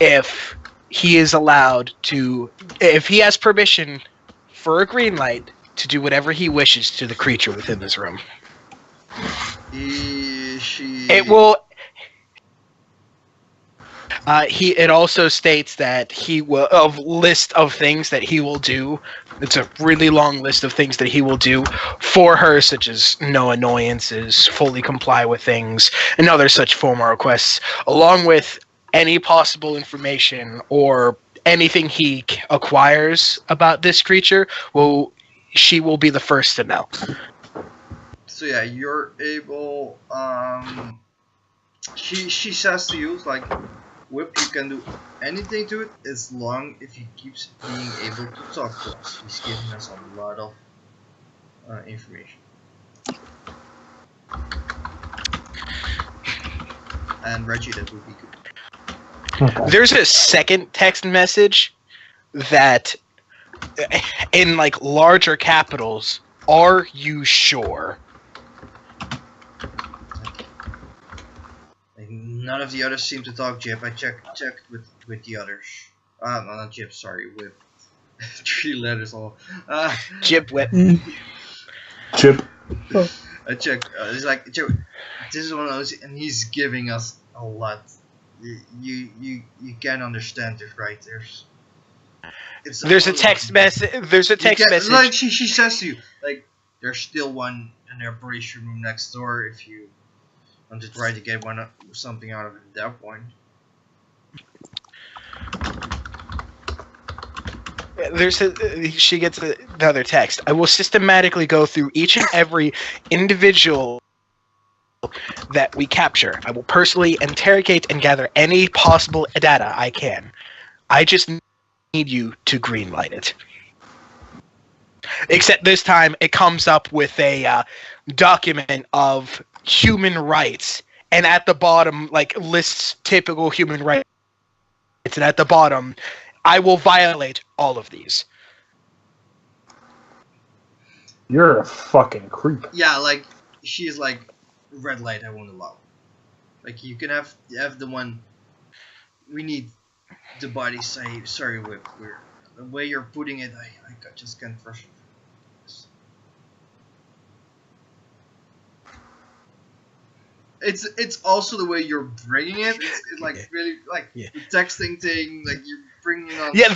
if he is allowed to, if he has permission for a green light to do whatever he wishes to the creature within this room. It will. It also states that he will list of things that he will do. It's a really long list of things that he will do for her, such as no annoyances, fully comply with things, and other such formal requests, along with any possible information or anything he acquires about this creature. She will be the first to know. So yeah, you're able. She says to you like, W.I.P, you can do anything to it as long as he keeps being able to talk to us. He's giving us a lot of information. And Reggie, that would be good. Okay. There's a second text message that, in like larger capitals, "Are you sure?" None of the others seem to talk Jip. I checked with the others. Not Jip, sorry, with 3 letters all. Jib Whip. Chip. I checked. It's like Jip, this is one of those, and he's giving us a lot. You can understand it, right? There's a text message. There's a text message. Like she says to you, like there's still one in the operation room next door if you want to try to get something out of it at that point. She gets another text. I will systematically go through each and every individual that we capture. I will personally interrogate and gather any possible data I can. I just need you to greenlight it. Except this time it comes up with a document of human rights, and at the bottom like lists typical human rights, and at the bottom, I will violate all of these. You're a fucking creep. Yeah, like she's like, red light I won't allow. Like you can have the one. We need the body say sorry with the way you're putting it. I just can't trust you. It's also the way you're bringing it. It's like really like the texting thing. Like you're bringing it on. Yeah,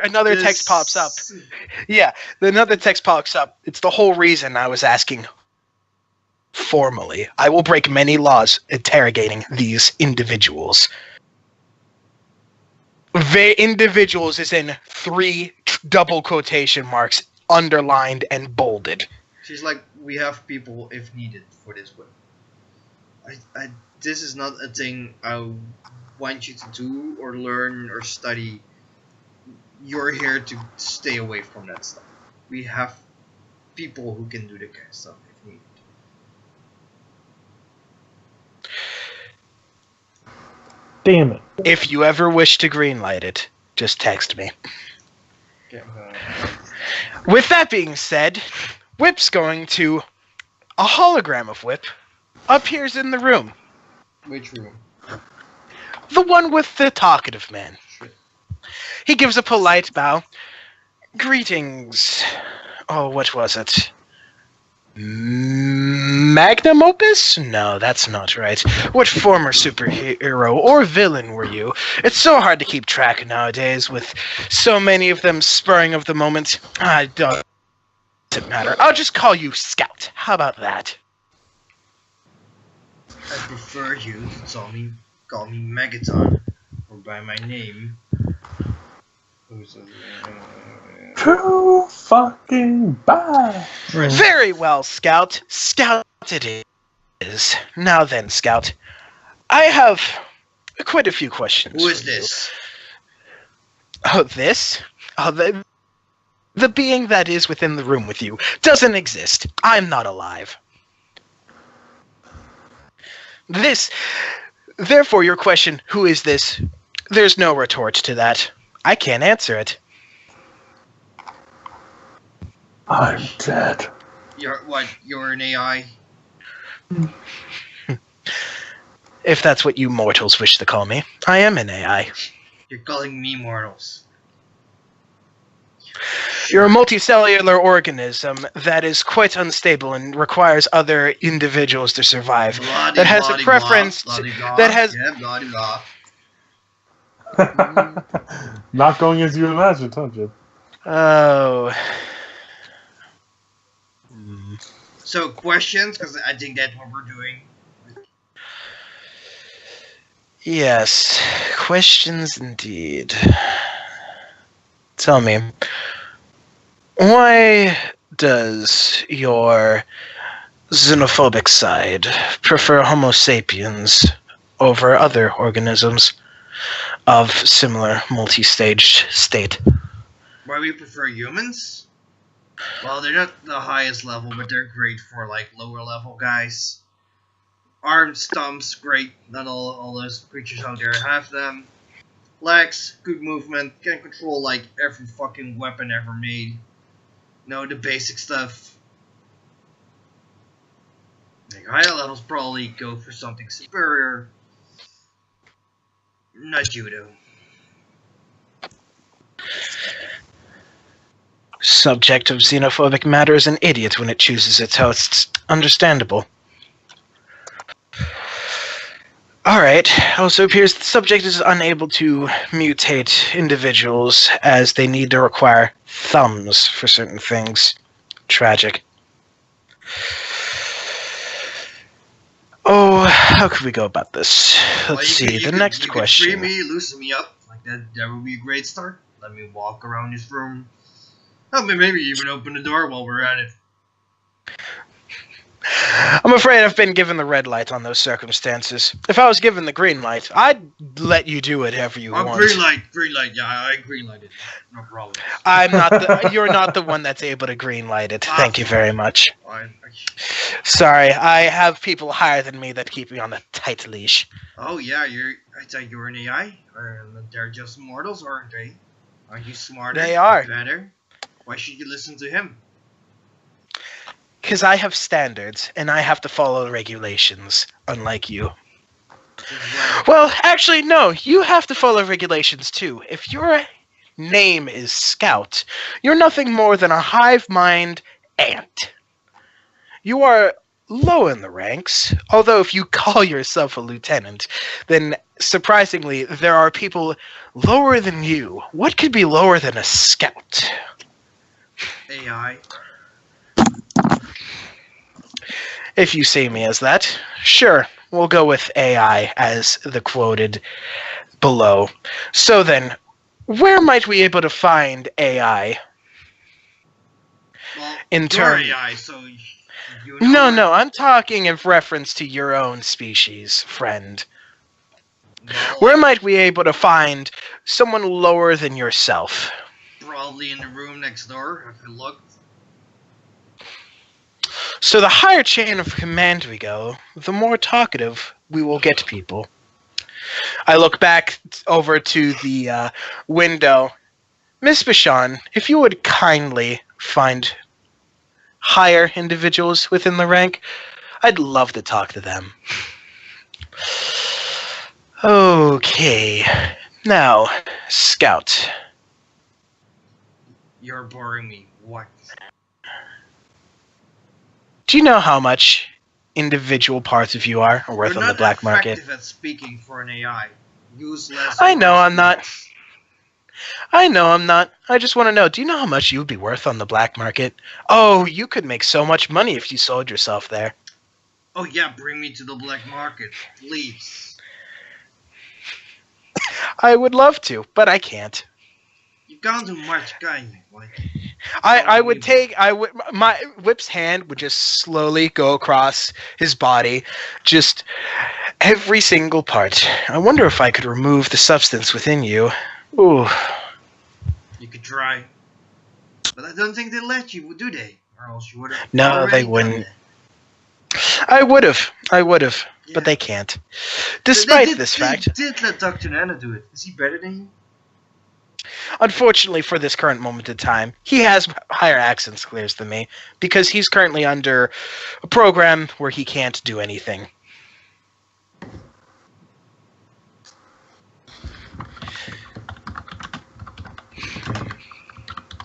another this... text pops up. Yeah, another text pops up. It's the whole reason I was asking formally. I will break many laws interrogating these individuals. The individuals is in 3 double quotation marks, underlined and bolded. She's like, we have people if needed for this one. This is not a thing I want you to do or learn or study. You're here to stay away from that stuff. We have people who can do that kind of stuff if needed. Damn it. If you ever wish to greenlight it, just text me. Okay, With that being said, W.I.P's going to a hologram of W.I.P appears in the room. Which room? The one with the talkative man. Shit. He gives a polite bow. Greetings. Oh, what was it? Magnum opus? No, that's not right. What former superhero or villain were you? It's so hard to keep track nowadays with so many of them spurring of the moment. I don't. Doesn't matter. I'll just call you Scout. How about that? I prefer you to call me Megaton, or by my name. Who's Too fucking bad. Very well, Scout. Scout it is. Now then, Scout. I have quite a few questions. Who is for you. this? Oh, this? Oh, the being that is within the room with you doesn't exist. I'm not alive. Therefore, your question, who is this? There's no retort to that. I can't answer it. I'm dead. You're an AI? If that's what you mortals wish to call me, I am an AI. You're calling me mortals. You're a multicellular organism that is quite unstable and requires other individuals to survive. That has a preference. That has. Yeah, blah, blah. Not going as you imagined, huh, Jim? Oh. So, questions? Because I think that's what we're doing. Yes. Questions indeed. Tell me, why does your xenophobic side prefer Homo sapiens over other organisms of similar multi-staged state? Why we prefer humans? Well, they're not the highest level, but they're great for, like, lower level guys. Arm stumps, great. Not all those creatures out there have them. Legs, good movement, can control, like, every fucking weapon ever made. Know the basic stuff. Like, higher levels probably go for something superior. Not judo. Subject of xenophobic matter is an idiot when it chooses its hosts. Understandable. Alright, also appears the subject is unable to mutate individuals as they need to require thumbs for certain things. Tragic. Oh, how could we go about this? Let's see, the next question. You could free me, loosen me up, like that would be a great start. Let me walk around this room. Oh, maybe even open the door while we're at it. I'm afraid I've been given the red light on those circumstances. If I was given the green light, I'd let you do whatever you want. Green light, yeah, I green light it. No problem. You're not the one that's able to green light it. Thank you very much. Fine. Sorry, I have people higher than me that keep me on a tight leash. Oh yeah, I thought you were an AI. They're just mortals, aren't they? Aren't you smarter? They are. Better? Why should you listen to him? Because I have standards, and I have to follow regulations, unlike you. Well, actually, no. You have to follow regulations, too. If your name is Scout, you're nothing more than a hive mind ant. You are low in the ranks, although if you call yourself a lieutenant, then, surprisingly, there are people lower than you. What could be lower than a Scout? AI. If you see me as that, sure, we'll go with AI as the quoted below. So then, where might we be able to find AI? Well, in turn, AI, so you know No, I'm talking in reference to your own species, friend. well, Where might we be able to find someone lower than yourself? Probably in the room next door, if you looked. So the higher chain of command we go, the more talkative we will get people. I look back over to the window. Miss Bashan, if you would kindly find higher individuals within the rank, I'd love to talk to them. Okay. Now, Scout. You're boring me. What? Do you know how much individual parts of you are worth You're on the not black market? effective at speaking for an AI. Use less I know words, I'm not. please. I know I'm not. I just want to know, do you know how much you would be worth on the black market? Oh, you could make so much money if you sold yourself there. Oh yeah, bring me to the black market, please. I would love to, but I can't. You can't do much, can you? Like, I would take my Whip's hand would just slowly go across his body, just every single part. I wonder if I could remove the substance within you. Ooh. you could try, but I don't think they let you, do they? Or else you would have. No, they wouldn't. I would have, Yeah. but they can't. Despite this fact, They did let Dr. Nano do it. Is he better than you? unfortunately for this current moment in time, he has higher access clears than me because he's currently under a program where he can't do anything.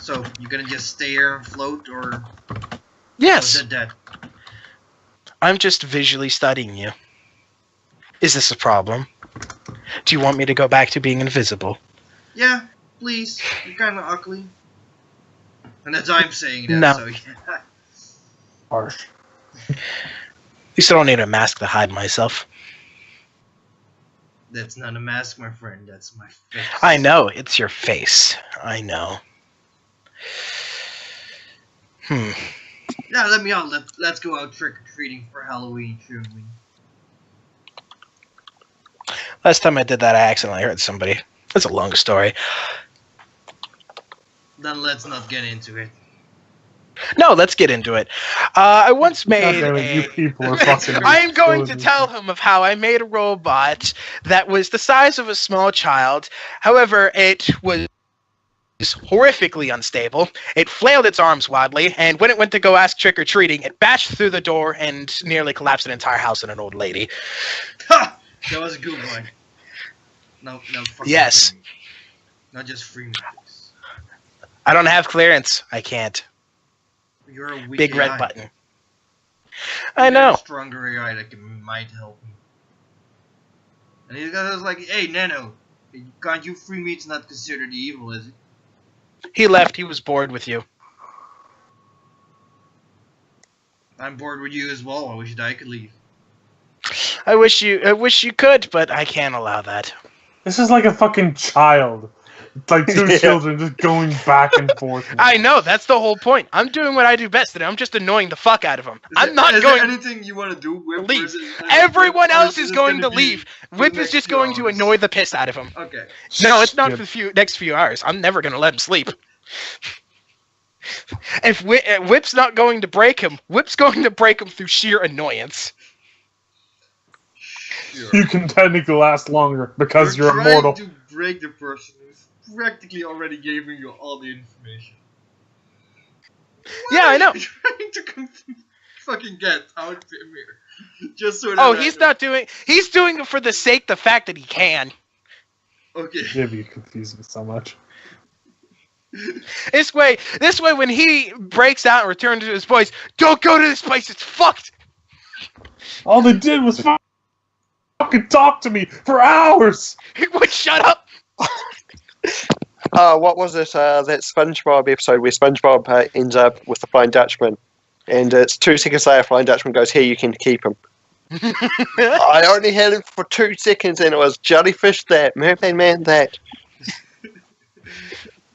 So you gonna just stay here and float, or Yes, is it dead? I'm just visually studying you. Is this a problem? Do you want me to go back to being invisible? Yeah, please. You're kind of ugly. And that's I'm saying that. No. So yeah. Harsh. At least I don't need a mask to hide myself. That's not a mask, my friend. That's my face. I know, it's your face. I know. Yeah, let me out. Let's go out trick or treating for Halloween, shouldn't we? Last time I did that, I accidentally hurt somebody. That's a long story. Then let's not get into it. No, let's get into it. I once God made damn it, you a... people are fucking. I am going to silly. tell him of how I made a robot that was the size of a small child. However, it was horrifically unstable. It flailed its arms wildly, and when it went to go ask trick-or-treating, it bashed through the door and nearly collapsed an entire house and an old lady. Ha! That was a good one. No, fucking Yes. free me. Not just free me, please. I don't have clearance. I can't. You're a weak Big AI. red button. I know. A stronger AI that might help me. And he was like, "Hey, Nano, can't you free me? It's not considered evil, is it?" He left. He was bored with you. I'm bored with you as well. I wish that I could leave. I wish you could, but I can't allow that. This is like a fucking child. It's like two Yeah. children just going back and forth. I know, that's the whole point. I'm doing what I do best, and I'm just annoying the fuck out of him. Is there anything you want to do? Whip, leave. or is it- Everyone or else it is just going gonna to be leave. for Whip the is next just few going to hours? annoy the piss out of him. Okay. No, it's not Yep. for the next few hours. I'm never going to let him sleep. If Whip's not going to break him, Whip's going to break him through sheer annoyance. Sure. You can technically last longer because you're immortal. trying to break the person who's practically already giving you all the information. Yeah, I know. You're trying to fucking get out of here. Just so that Oh, I he's know. not doing. He's doing it for the fact that he can. Okay. Jib, you confuse me so much. This way, when he breaks out and returns to his voice, don't go to this place. It's fucked. All they did was fucking talk to me for hours. He would shut up. What was it? That SpongeBob episode where SpongeBob ends up with the Flying Dutchman, and it's 2 seconds later, Flying Dutchman goes, "Here, you can keep him." I only had him for 2 seconds, and it was jellyfish that, mermaid man that.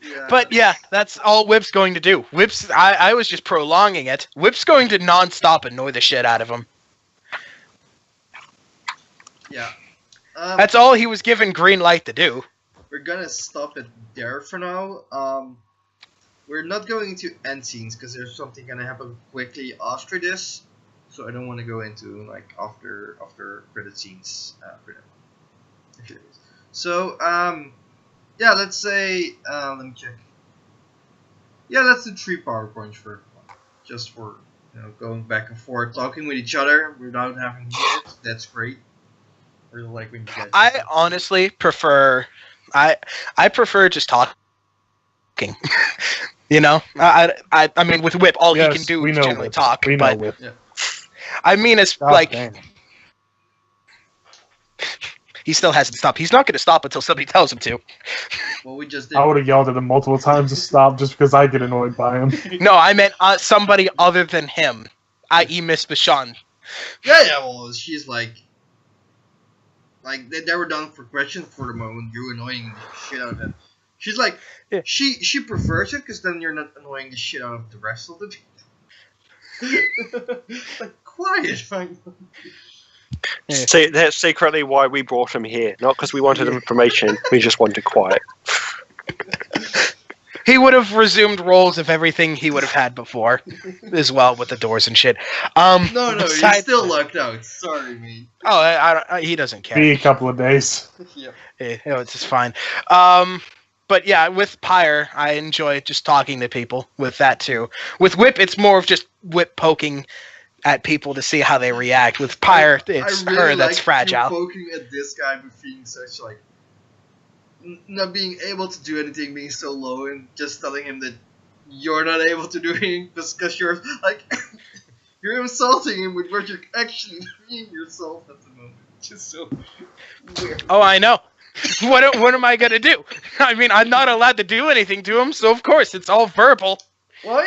Yeah. But yeah, that's all Whip's going to do. Whip's. I was just prolonging it. Whip's going to non-stop annoy the shit out of him. Yeah. That's all he was given green light to do. We're gonna stop it there for now. We're not going to end scenes because there's something gonna happen quickly after this, so I don't want to go into like after credit scenes for them. So yeah, let's say let me check. Yeah, let's do 3 PowerPoints for just for going back and forth, talking with each other without having hit. That's great. Really like when you guys. I honestly prefer. I prefer just talking. You know, I mean, with Whip, all Yes, he can do we is know generally Whip. talk. We know But Whip. Yeah. I mean, it's God like damn. he still hasn't stopped. He's not going to stop until somebody tells him to. Well, we just did. I would have yelled at him multiple times to stop just because I get annoyed by him. No, I meant somebody other than him, i.e., Miss Bashan. Yeah. Well, she's like they were done for questions for the moment. You're annoying the shit out of him. She's like, Yeah. she prefers it because then you're not annoying the shit out of the rest of the people. Like, quiet, fine. Yeah. See, that's secretly why we brought him here. Not because we wanted information, we just wanted quiet. He would have resumed roles of everything he would have had before, as well, with the doors and shit. No, he's besides- still locked out. Sorry, me. Oh, I don't, he doesn't care. Be a couple of days. Yeah. It's just fine. But yeah, with Pyre, I enjoy just talking to people with that too. With Whip, it's more of just Whip poking at people to see how they react. With Pyre, it's I really her that's like fragile. You poking at this guy but being such like not being able to do anything, being so low, and just telling him that you're not able to do anything because you're like you're insulting him with what you're actually doing yourself at the moment. Just so weird. Oh, I know. What am I gonna do? I mean, I'm not allowed to do anything to him, so of course it's all verbal. Well,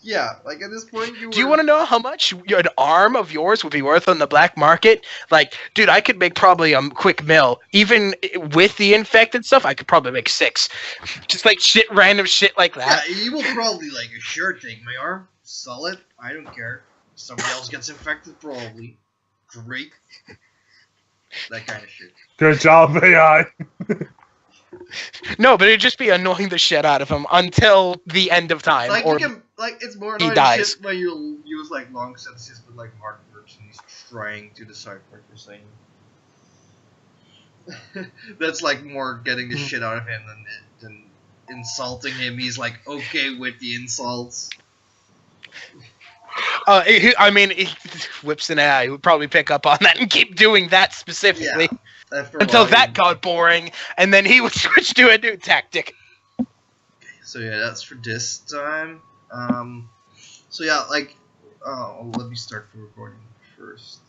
yeah, like at this point you. Do you want to know how much an arm of yours would be worth on the black market? Like, dude, I could make probably a quick mill. Even with the infected stuff, I could probably make 6. Just like random shit like Yeah, that. he will probably like, sure, take my arm, sell it. I don't care. Somebody else gets infected, probably. Great. That kind of shit. Good job, AI. No, but it'd just be annoying the shit out of him until the end of time. Like or you can, like it's more he annoying dies. shit when you use like long sentences with like hard words and he's trying to decide what you're saying. That's like more getting the shit out of him than insulting him. He's like okay with the insults. I mean, Whips and AI would probably pick up on that and keep doing that specifically After a until while, that got boring, and then he would switch to a new tactic. So yeah, that's for this time. So yeah, like, let me start the recording first.